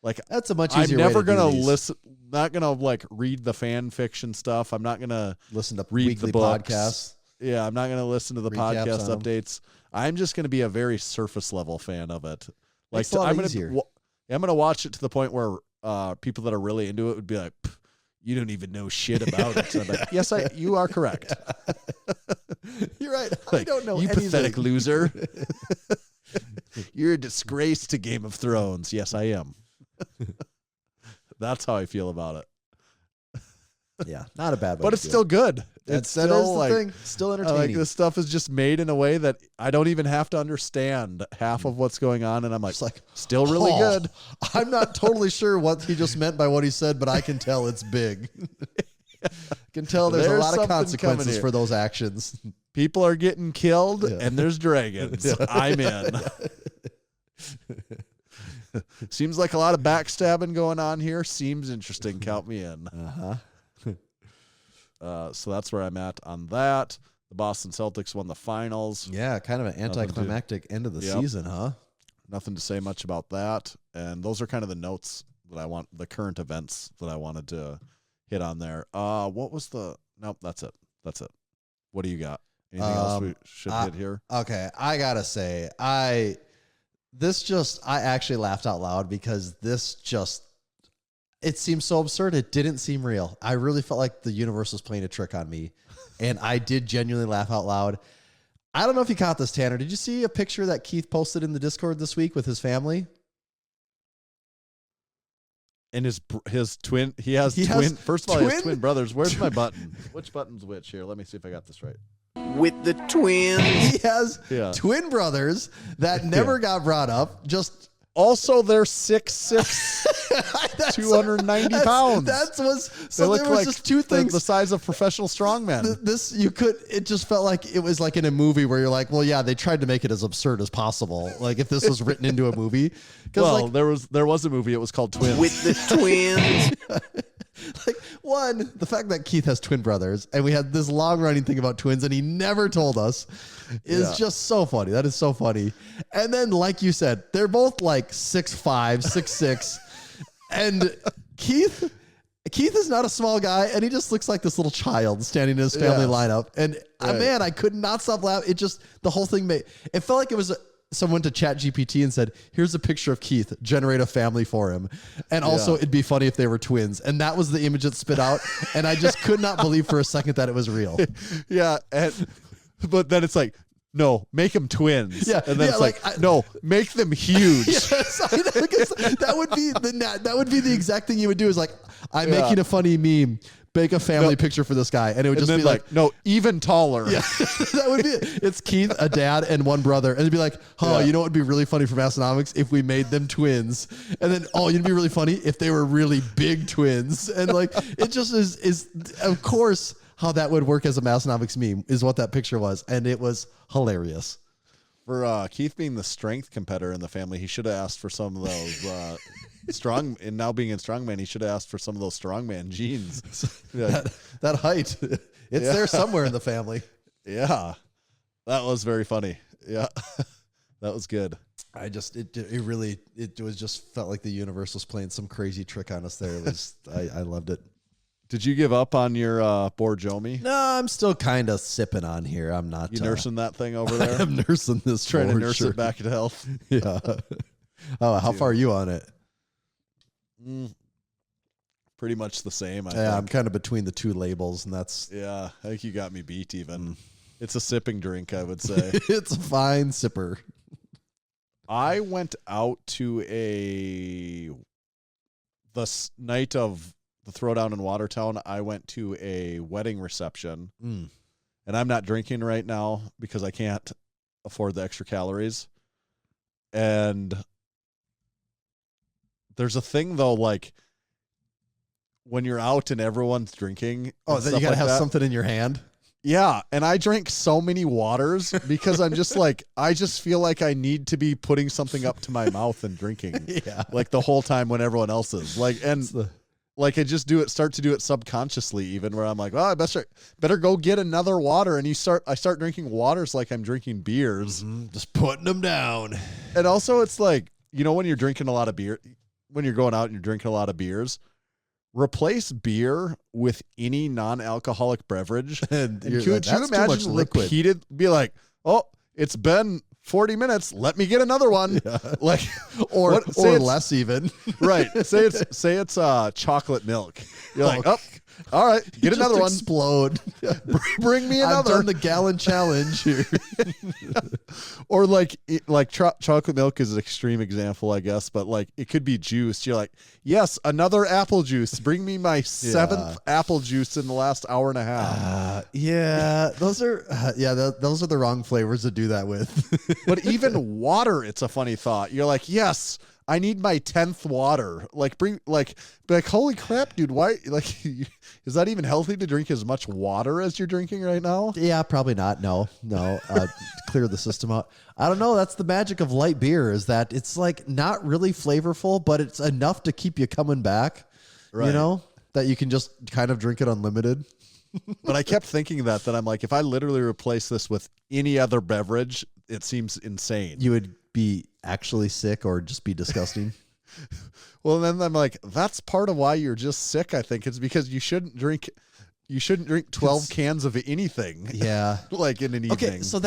like that's a much easier I'm never way to gonna do these. listen, not gonna like read the fan fiction stuff. I'm not gonna listen to read weekly the books. podcasts. Yeah, I'm not going to listen to the Recaps podcast updates. I'm just going to be a very surface level fan of it. Like I'm going to watch it to the point where people that are really into it would be like, "You don't even know shit about it." So I'm like, yes, you are correct. You're right. Like, I don't know you anything. pathetic loser. You're a disgrace to Game of Thrones. Yes, I am. That's how I feel about it. Yeah, not a bad way. But it's still good. That is the thing. Still entertaining. Like this stuff is just made in a way that I don't even have to understand half of what's going on, and I'm like still really good. I'm not totally sure what he just meant by what he said, but I can tell it's big. I can tell there's a lot of consequences for those actions. People are getting killed, and there's dragons. I'm in. Seems like a lot of backstabbing going on here. Seems interesting. Count me in. So that's where I'm at on that. The Boston Celtics won the finals. Yeah, kind of an anticlimactic end of the season, huh? Nothing to say much about that. And those are kind of the notes that I want, the current events that I wanted to hit on there. What was nope, that's it. That's it. What do you got? Anything else we should hit here? Okay, I gotta say, I actually laughed out loud because it seems so absurd. It didn't seem real. I really felt like the universe was playing a trick on me, and I did genuinely laugh out loud. I don't know if you caught this, Tanner. Did you see a picture that Keith posted in the Discord this week with his family? And his twin, he has twin. First of all, he has twin brothers. Where's my button? Which button's which here? Let me see if I got this right. With the twins. He has twin brothers that never got brought up. Just also, they're 6'6", 290 pounds. So there was just two things. The size of professional strongmen. It just felt like it was like in a movie where you're like, well, yeah, they tried to make it as absurd as possible. Like if this was written into a movie. Well, like, there was a movie. It was called Twins. With the twins. Like the fact that Keith has twin brothers and we had this long running thing about twins and he never told us is just so funny. That is so funny. And then, like you said, they're both like 6'5", 6'6", and Keith is not a small guy and he just looks like this little child standing in his family lineup. And man, I could not stop laughing. It just, the whole thing it felt like it was someone to ChatGPT and said, here's a picture of Keith, generate a family for him. And also it'd be funny if they were twins. And that was the image that spit out. And I just could not believe for a second that it was real. Yeah. But then it's like, no, make them twins. Yeah. And then it's like no, make them huge. Yes, that would be the exact thing you would do is like, I'm making a funny meme. Make a family picture for this guy. And it would just be like, no, even taller. Yeah, that would be it. It's Keith, a dad, and one brother. And it'd be like, you know what would be really funny for Massenomics? If we made them twins. And then, it'd be really funny if they were really big twins. And like, it just is of course, how that would work as a Massenomics meme is what that picture was. And it was hilarious. For Keith being the strength competitor in the family, he should have asked for some of those and now being in strongman, he should have asked for some of those strongman genes. that height, it's there somewhere in the family. Yeah, that was very funny. Yeah, that was good. It just felt like the universe was playing some crazy trick on us there. It was, I loved it. Did you give up on your Borjomi? No, I'm still kind of sipping on here. I'm not. You nursing that thing over there? I'm nursing this. Trying to nurse it back to health. Yeah. How far are you on it? Pretty much the same. I think. I'm kind of between the two labels, and that's. Yeah, I think you got me beat. Even it's a sipping drink, I would say. It's a fine sipper. I went out to the night of the throwdown in Watertown. I went to a wedding reception, and I'm not drinking right now because I can't afford the extra calories. And there's a thing though, like when you're out and everyone's drinking. Oh, that you gotta have something in your hand. Yeah, and I drank so many waters because I'm just like, I just feel like I need to be putting something up to my mouth and drinking, like the whole time when everyone else is like, and like I just start to do it subconsciously, even where I'm like, well, I better go get another water, and I start drinking waters like I'm drinking beers, just putting them down. And also, it's like, you know, when you're drinking a lot of beer, when you're going out and you're drinking a lot of beers. Replace beer with any non-alcoholic beverage. And could you imagine repeated, be like, oh, it's been 40 minutes. Let me get another one. Yeah. Like, or less even. Right. Say it's chocolate milk. You're like, oh, all right, get another one. Explode. Bring me another. I've done the gallon challenge here. Or chocolate milk is an extreme example, I guess, but like it could be juice. You're like, yes, another apple juice. Bring me my seventh apple juice in the last hour and a half. Those are those are the wrong flavors to do that with. But even water, it's a funny thought. You're like, yes, I need my 10th water. Be like, holy crap, dude! Why? Like, is that even healthy to drink as much water as you're drinking right now? Yeah, probably not. No. Clear the system out. I don't know. That's the magic of light beer, is that it's like not really flavorful, but it's enough to keep you coming back. Right. You know, that you can just kind of drink it unlimited. But I kept thinking that I'm like, if I literally replace this with any other beverage, it seems insane. You would be actually sick or just be disgusting. Well, then I'm like, that's part of why you're just sick. I think it's because you shouldn't drink 12 cans of anything. Yeah. Like in an evening. So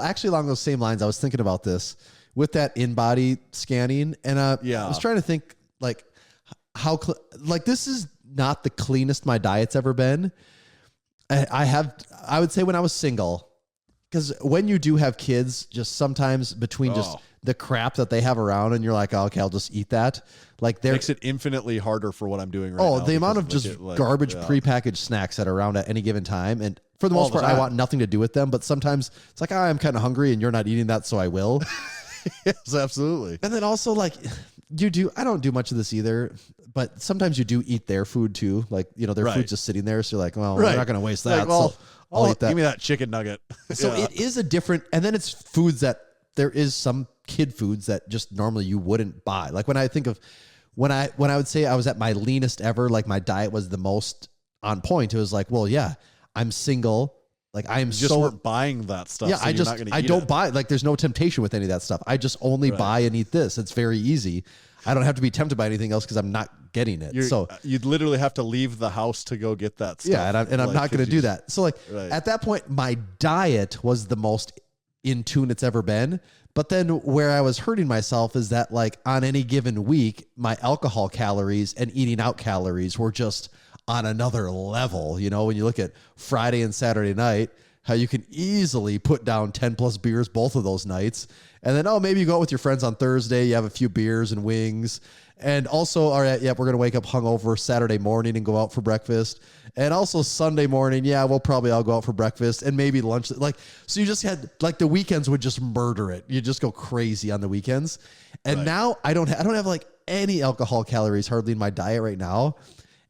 actually along those same lines, I was thinking about this with that in-body scanning. And I was trying to think like how, this is not the cleanest my diet's ever been. I would say when I was single, because when you do have kids, just sometimes between just the crap that they have around, and you're like, oh, okay, I'll just eat that. Like, makes it infinitely harder for what I'm doing right now. Oh, the amount of just garbage prepackaged snacks that are around at any given time, and for the most part, I want nothing to do with them. But sometimes it's like, I'm kind of hungry, and you're not eating that, so I will. Yes, absolutely. And then also, like, I don't do much of this either, but sometimes you do eat their food too. Like, their food's just sitting there. So you're like, well, we're not going to waste that. Like, so I'll eat that. Give me that chicken nugget. So it is a different, and then it's foods that there is some kid foods that just normally you wouldn't buy. Like when I think of, when I would say I was at my leanest ever, like my diet was the most on point. It was like, well, yeah, I'm single. Like I am just weren't buying that stuff. Yeah, so I don't buy, like there's no temptation with any of that stuff. I just only buy and eat this. It's very easy. I don't have to be tempted by anything else because I'm not getting it. So you'd literally have to leave the house to go get that stuff. Yeah, and I'm not going to do that. So like at that point, my diet was the most in tune it's ever been. But then where I was hurting myself is that like on any given week, my alcohol calories and eating out calories were just on another level. When you look at Friday and Saturday night, how you can easily put down 10 plus beers both of those nights. And then, maybe you go out with your friends on Thursday, you have a few beers and wings. And also, all right, we're going to wake up hungover Saturday morning and go out for breakfast. And also Sunday morning, we'll probably all go out for breakfast and maybe lunch. Like, so you just had, like, the weekends would just murder it. You just go crazy on the weekends. And now I don't have like any alcohol calories hardly in my diet right now.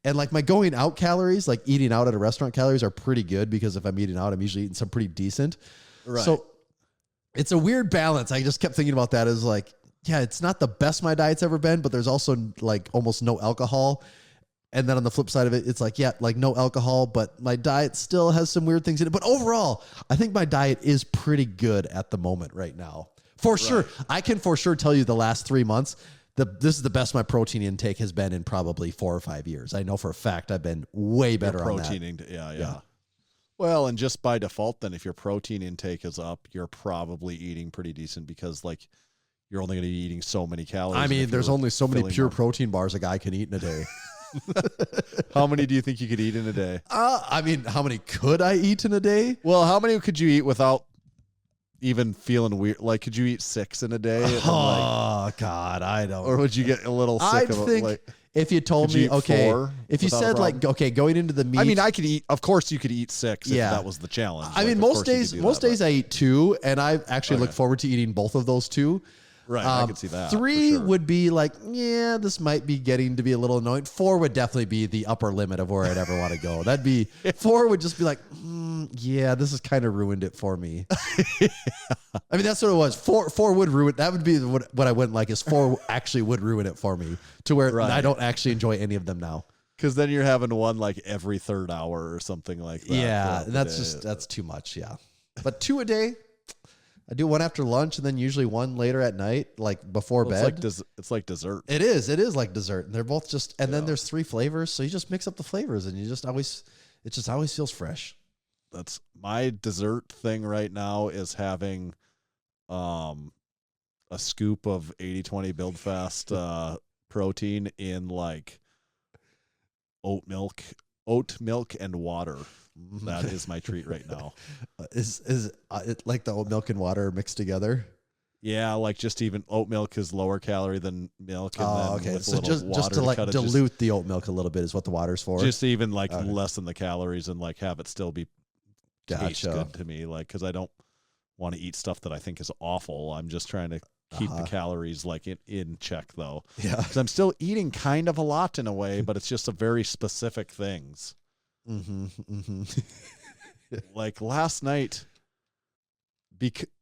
And like my going out calories, like eating out at a restaurant calories are pretty good because if I'm eating out, I'm usually eating some pretty decent. Right. So it's a weird balance. I just kept thinking about that as like, it's not the best my diet's ever been, but there's also like almost no alcohol. And then on the flip side of it, it's like, like no alcohol, but my diet still has some weird things in it. But overall, I think my diet is pretty good at the moment right now. For sure. I can for sure tell you the last 3 months, this is the best my protein intake has been in probably 4 or 5 years. I know for a fact I've been way better on that. Yeah. Well, and just by default, then if your protein intake is up, you're probably eating pretty decent because like you're only going to be eating so many calories. I mean, there's only so many pure protein bars a guy can eat in a day. How many do you think you could eat in a day? I mean, how many could I eat in a day? Well, how many could you eat without even feeling weird? Like, could you eat 6 in a day? God, I don't. Or would you get a little sick of it? Like, if you told me, if you said like, going into the meat. I mean, I could eat, of course you could eat 6 if that was the challenge. I mean, most days I eat 2 and I actually look forward to eating both of those 2. Right, I can see that. 3 would be like, this might be getting to be a little annoying. 4 would definitely be the upper limit of where I'd ever want to go. That'd be 4 would just be like, this has kind of ruined it for me. I mean, that's what it was. 4 would ruin. That would be what I wouldn't like. Is 4 actually would ruin it for me to where I don't actually enjoy any of them now. Because then you're having one like every 3rd hour or something like that. Yeah, that's too much. Yeah, but 2 a day. I do 1 after lunch and then usually 1 later at night, like before bed. It's like dessert. It is like dessert. And they're both just, and then there's 3 flavors. So you just mix up the flavors and it just always feels fresh. That's my dessert thing right now is having a scoop of 80-20 Build Fast protein in like oat milk and water. That is my treat right now. Is it like the oat milk and water mixed together? Yeah, like just even oat milk is lower calorie than milk. And then So just to like dilute the oat milk a little bit is what the water's for. Just even like lessen the calories and like have it still be taste good to me. Like, because I don't want to eat stuff that I think is awful. I'm just trying to keep the calories like in check though. Yeah, because I'm still eating kind of a lot in a way, but it's just a very specific things. Like last night,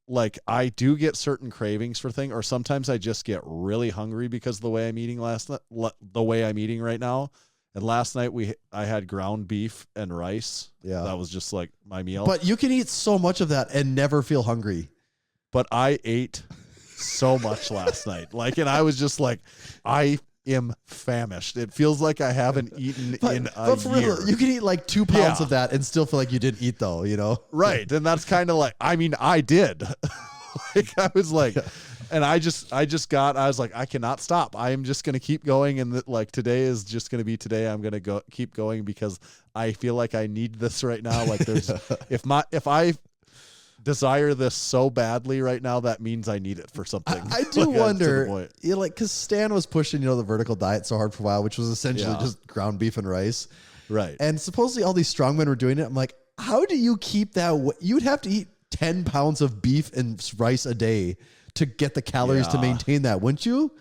like I do get certain cravings for things, or sometimes I just get really hungry because of the way I'm eating the way I'm eating right now. And last night I had ground beef and rice. Yeah, that was just like my meal. But you can eat so much of that and never feel hungry. But I ate so much last night, like, and I was just like, I am famished. It feels like I haven't eaten in a year. Real, you can eat like 2 pounds of that and still feel like you didn't eat though, Right. And that's kind of like, I mean, I did. Like I was like, and I was like, I cannot stop. I am just going to keep going. And like today is just going to be today. I'm going to keep going because I feel like I need this right now. Like there's, if desire this so badly right now, that means I need it for something. I do Like, wonder, like, because Stan was pushing, the vertical diet so hard for a while, which was essentially just ground beef and rice. Right. And supposedly all these strongmen were doing it. I'm like, how do you keep that? You'd have to eat 10 pounds of beef and rice a day to get the calories to maintain that, wouldn't you?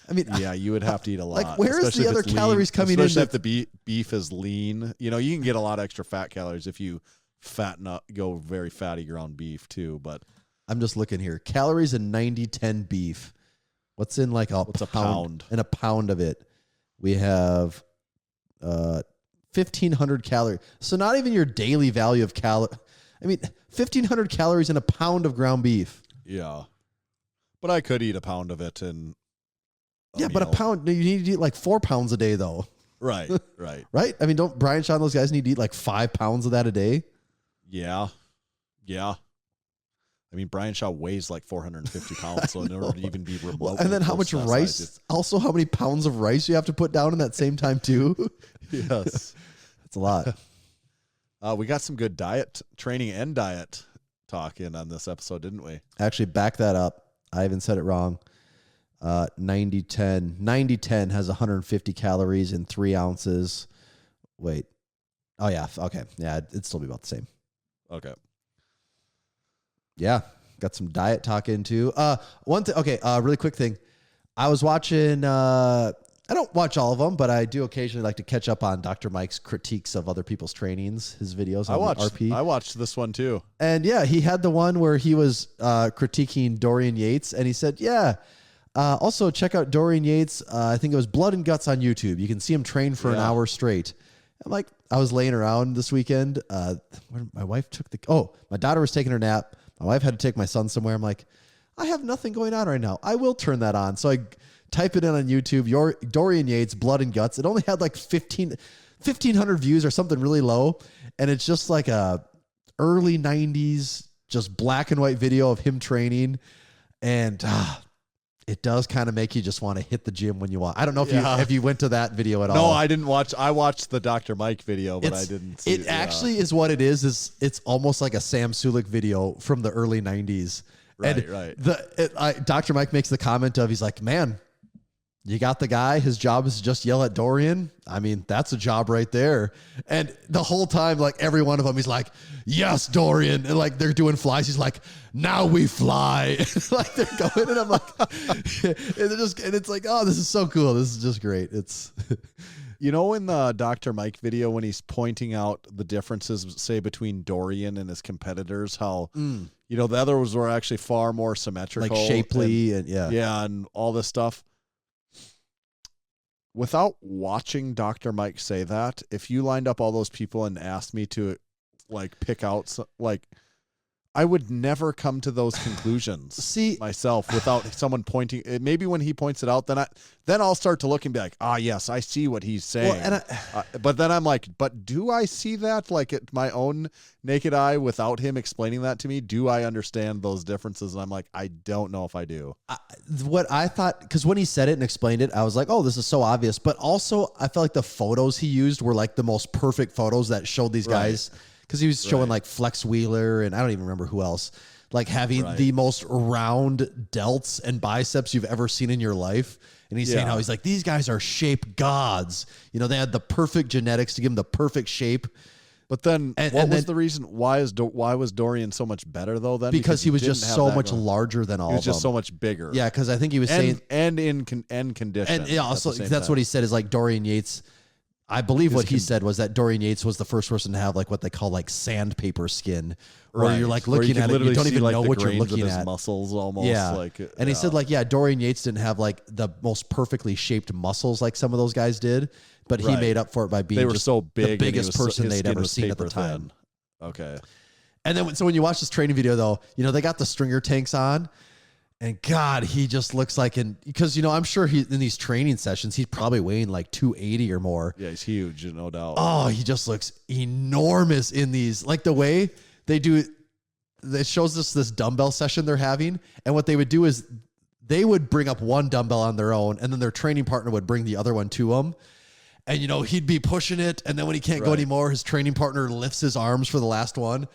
I mean, yeah, you would have to eat a lot. Like, where is the other calories coming in? Especially if the beef is lean. You can get a lot of extra fat calories if you fatten up, go very fatty ground beef too. But I'm just looking here. Calories in 90-10 beef. What's in like a pound? In a pound of it, we have 1,500 calories. So not even your daily value of calories. I mean, 1,500 calories in a pound of ground beef. Yeah. But I could eat a pound of it and but a pound, you need to eat like 4 pounds a day though. Right, right. Right? I mean, don't Brian Shaw and those guys need to eat like 5 pounds of that a day? Yeah. Yeah. I mean, Brian Shaw weighs like 450 pounds, so in order to even be remote. And then how much rice? Also, how many pounds of rice you have to put down in that same time too? Yes. That's a lot. We got some good diet training and diet talk in on this episode, didn't we? Actually, back that up. I even said it wrong. 90-10. 90-10 has 150 calories and 3 ounces. Wait. Oh, yeah. Okay. Yeah, it'd still be about the same. Okay. Yeah. Got some diet talk into. One thing. Okay. Really quick thing. I was watching. I don't watch all of them, but I do occasionally like to catch up on Dr. Mike's critiques of other people's trainings, his videos on RP. I watched this one too. And yeah, he had the one where he was critiquing Dorian Yates, and he said, yeah, also check out Dorian Yates. I think it was Blood and Guts on YouTube. You can see him train for an hour straight. I'm like, I was laying around this weekend. My wife took my daughter was taking her nap. My wife had to take my son somewhere. I'm like, I have nothing going on right now. I will turn that on. So I type it in on YouTube, Dorian Yates, Blood and Guts. It only had like 1,500 views or something really low. And it's just like a early 90s, just black and white video of him training. And it does kind of make you just want to hit the gym when you want. I don't know if you went to that video at all. No, I didn't watch. I watched the Dr. Mike video, but I didn't see it. It actually is what it is it's almost like a Sam Sulik video from the early 90s. Right. Dr. Mike makes the comment of, he's like, man, you got the guy. His job is to just yell at Dorian. I mean, that's a job right there. And the whole time, like every one of them, he's like, yes, Dorian. And like they're doing flies. He's like, now we fly. Like they're going, and I'm like, and it's like, oh, this is so cool. This is just great. It's, in the Dr. Mike video, when he's pointing out the differences, say, between Dorian and his competitors, how, the others were actually far more symmetrical. Like shapely and Yeah, and all this stuff. Without watching Dr. Mike say that, if you lined up all those people and asked me to like pick out, I would never come to those conclusions myself without someone pointing. Maybe when he points it out, then I'll start to look and be like, yes, I see what he's saying. Well, but then I'm like, but do I see that like at my own naked eye without him explaining that to me? Do I understand those differences? And I'm like, I don't know if I do. What I thought, because when he said it and explained it, I was like, oh, this is so obvious. But also, I felt like the photos he used were like the most perfect photos that showed these guys. Because he was showing like Flex Wheeler and I don't even remember who else, like having the most round delts and biceps you've ever seen in your life. And he's saying how he's like, these guys are shape gods. They had the perfect genetics to give them the perfect shape. But then what was the reason? Why was Dorian so much better though then? Because he was just so much larger than all of them. He was just so much bigger. Yeah, because I think he was saying... And in condition. And also that's what he said is like Dorian Yates... I believe what he said was that Dorian Yates was the first person to have like what they call like sandpaper skin, where you're like looking at it, you don't even know what you're looking at. Muscles almost. Yeah. And he said like, Dorian Yates didn't have like the most perfectly shaped muscles like some of those guys did, but he made up for it by being just so big, the biggest person they'd ever seen at the time. Okay. And then when you watch this training video though, they got the stringer tanks on. And God, he just looks like because I'm sure in these training sessions, he's probably weighing like 280 or more. Yeah, he's huge, no doubt. Oh, he just looks enormous in these. Like the way they do it shows us this dumbbell session they're having. And what they would do is they would bring up one dumbbell on their own, and then their training partner would bring the other one to them. And, he'd be pushing it. And then when he can't go anymore, his training partner lifts his arms for the last one.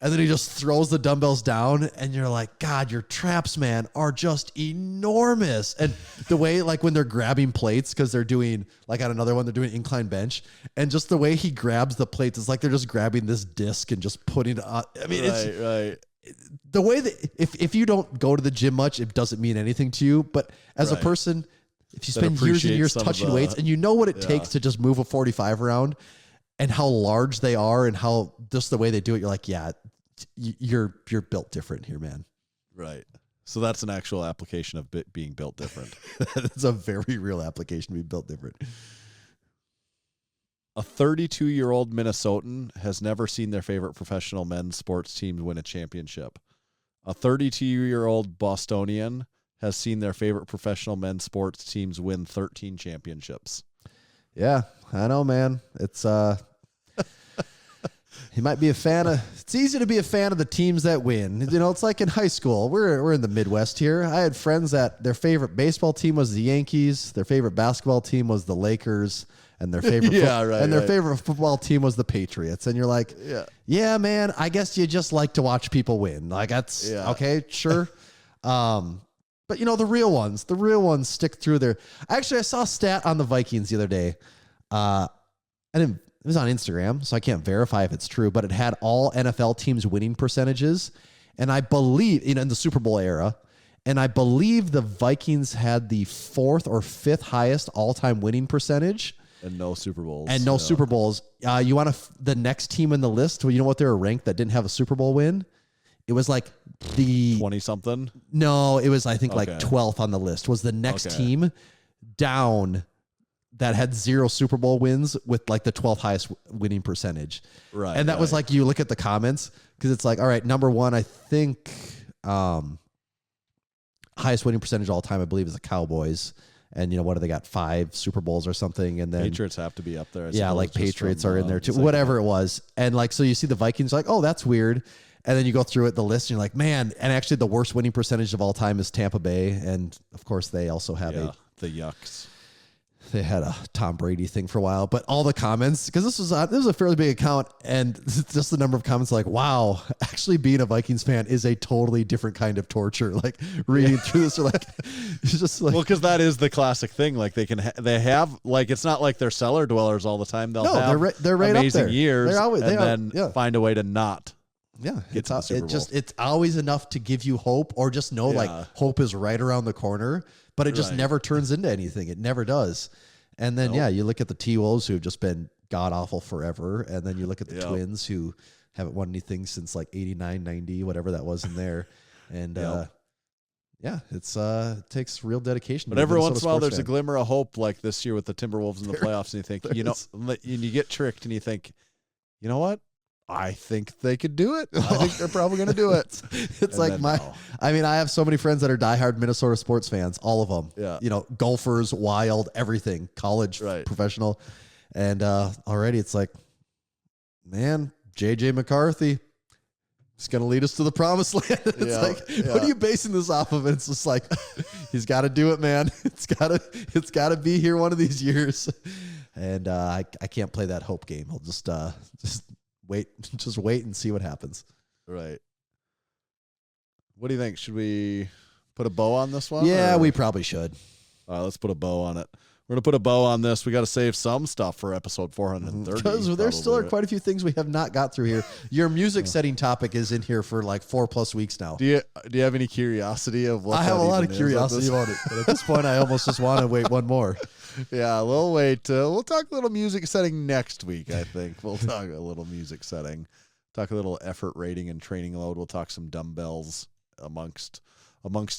And then he just throws the dumbbells down, and you're like, God, your traps, man, are just enormous. And the way, like, when they're grabbing plates, because they're doing, like, on another one, they're doing incline bench, and just the way he grabs the plates, it's like they're just grabbing this disc and just putting it on. I mean, it's the way that if you don't go to the gym much, it doesn't mean anything to you. But as a person, if you spend years and years touching weights, and you know what it takes to just move a 45 around, and how large they are, and how just the way they do it, you're like, yeah, you're built different here, man. Right. So that's an actual application of being built different. It's a very real application to be built different. A 32-year-old Minnesotan has never seen their favorite professional men's sports team win a championship. A 32-year-old Bostonian has seen their favorite professional men's sports teams win 13 championships. Yeah, I know, man. It's he might be a fan of. It's easy to be a fan of the teams that win. You know, it's like in high school. We're in the Midwest here. I had friends that their favorite baseball team was the Yankees, their favorite basketball team was the Lakers, and their favorite favorite football team was the Patriots. And you're like, yeah, man. I guess you just like to watch people win. Like that's okay, sure. But you know, the real ones stick through there. Actually, I saw a stat on the Vikings the other day. It was on Instagram, so I can't verify if it's true, but it had all NFL teams' winning percentages. And I believe, in the Super Bowl era, and I believe the Vikings had the 4th or 5th highest all-time winning percentage. And no Super Bowls. Super Bowls. You want the next team in the list? Well, you know what they were ranked that didn't have a Super Bowl win? It was like the 20-something? No, it was, I think, like 12th on the list. Was the next team down that had 0 Super Bowl wins with like the 12th highest winning percentage. Right. And that was like, you look at the comments, because it's like, all right, number one, I think highest winning percentage all time, I believe, is the Cowboys. And what do they got? 5 Super Bowls or something. And then Patriots have to be up there. Like Patriots are in there too, whatever it was. And like, so you see the Vikings like, oh, that's weird. And then you go through the list and you're like, man, and actually the worst winning percentage of all time is Tampa Bay. And of course they also have the Yucks. They had a Tom Brady thing for a while, but all the comments, because this was a fairly big account, and just the number of comments like, wow, actually being a Vikings fan is a totally different kind of torture. Like reading through this, or like, it's just like, well, because that is the classic thing. Like they have, like, it's not like they're cellar dwellers all the time. They'll have they're right amazing up there. years, find a way to not. Yeah, get to the Super Bowl. It's always enough to give you hope, or just know like hope is right around the corner, but it just never turns into anything. It never does. And then you look at the T-Wolves, who have just been god awful forever, and then you look at the Twins, who haven't won anything since like 89, 90, whatever that was in there. And it's it takes real dedication. But every once in a while, there's a glimmer of hope, like this year with the Timberwolves in the playoffs, and you think, and you get tricked, and you think, you know what? I think they could do it. I think they're probably going to do it. It's like I have so many friends that are diehard Minnesota sports fans, all of them. Yeah. Golfers, wild, everything, college, professional. And already it's like, man, JJ McCarthy is going to lead us to the promised land. It's what are you basing this off of? And it's just like, he's got to do it, man. It's got to be here one of these years. And I can't play that hope game. I'll just wait and see what happens. Right. What do you think? Should we put a bow on this one? Yeah, we probably should. All right, let's put a bow on it. We're going to put a bow on this. We got to save some stuff for episode 430. Because there still are quite a few things we have not got through here. Your music setting topic is in here for like 4+ weeks now. Do you have any curiosity of what I have a lot of curiosity about it. But at this point, I almost just want to wait one more. Yeah, we'll wait. We'll talk a little music setting next week, I think. We'll talk a little music setting. Talk a little effort rating and training load. We'll talk some dumbbells amongst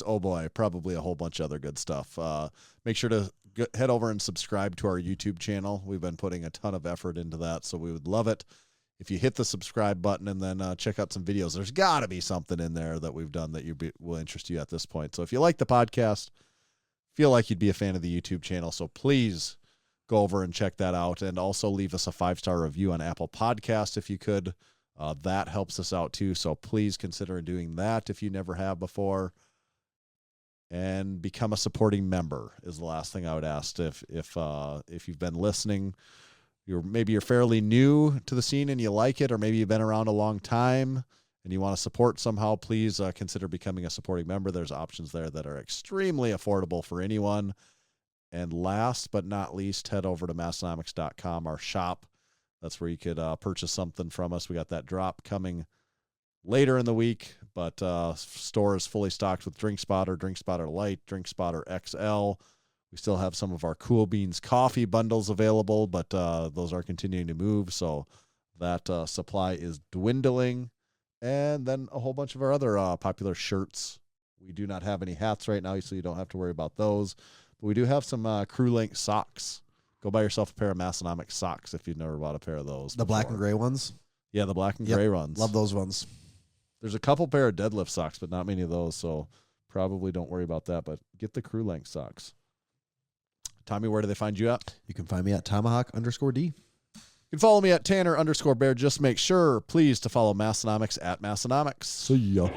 oh boy, probably a whole bunch of other good stuff. Make sure to head over and subscribe to our YouTube channel. We've been putting a ton of effort into that, so we would love it if you hit the subscribe button and then check out some videos. There's got to be something in there that we've done that will interest you at this point. So if you like the podcast, feel like you'd be a fan of the YouTube channel, so please go over and check that out, and also leave us a 5-star review on Apple Podcasts if you could. That helps us out too, so please consider doing that if you never have before. And become a supporting member is the last thing I would ask. If you've been listening, you're fairly new to the scene and you like it, or maybe you've been around a long time and you want to support somehow, please consider becoming a supporting member. There's options there that are extremely affordable for anyone. And last but not least, head over to Massenomics.com, our shop. That's where you could purchase something from us. We got that drop coming later in the week, but store is fully stocked with Drink Spotter Light, Drink Spotter XL. We still have some of our Cool Beans coffee bundles available, but those are continuing to move, so that supply is dwindling. And then a whole bunch of our other popular shirts. We do not have any hats right now, so you don't have to worry about those. But we do have some crew-length socks. Go buy yourself a pair of Massenomics socks if you've never bought a pair of those. The black and gray ones? Yeah, the black and gray ones. Love those ones. There's a couple pair of deadlift socks, but not many of those, so probably don't worry about that. But get the crew-length socks. Tommy, where do they find you at? You can find me at Tomahawk_D. You can follow me at Tanner_Bear. Just make sure, please, to follow Massenomics at Massenomics. See ya.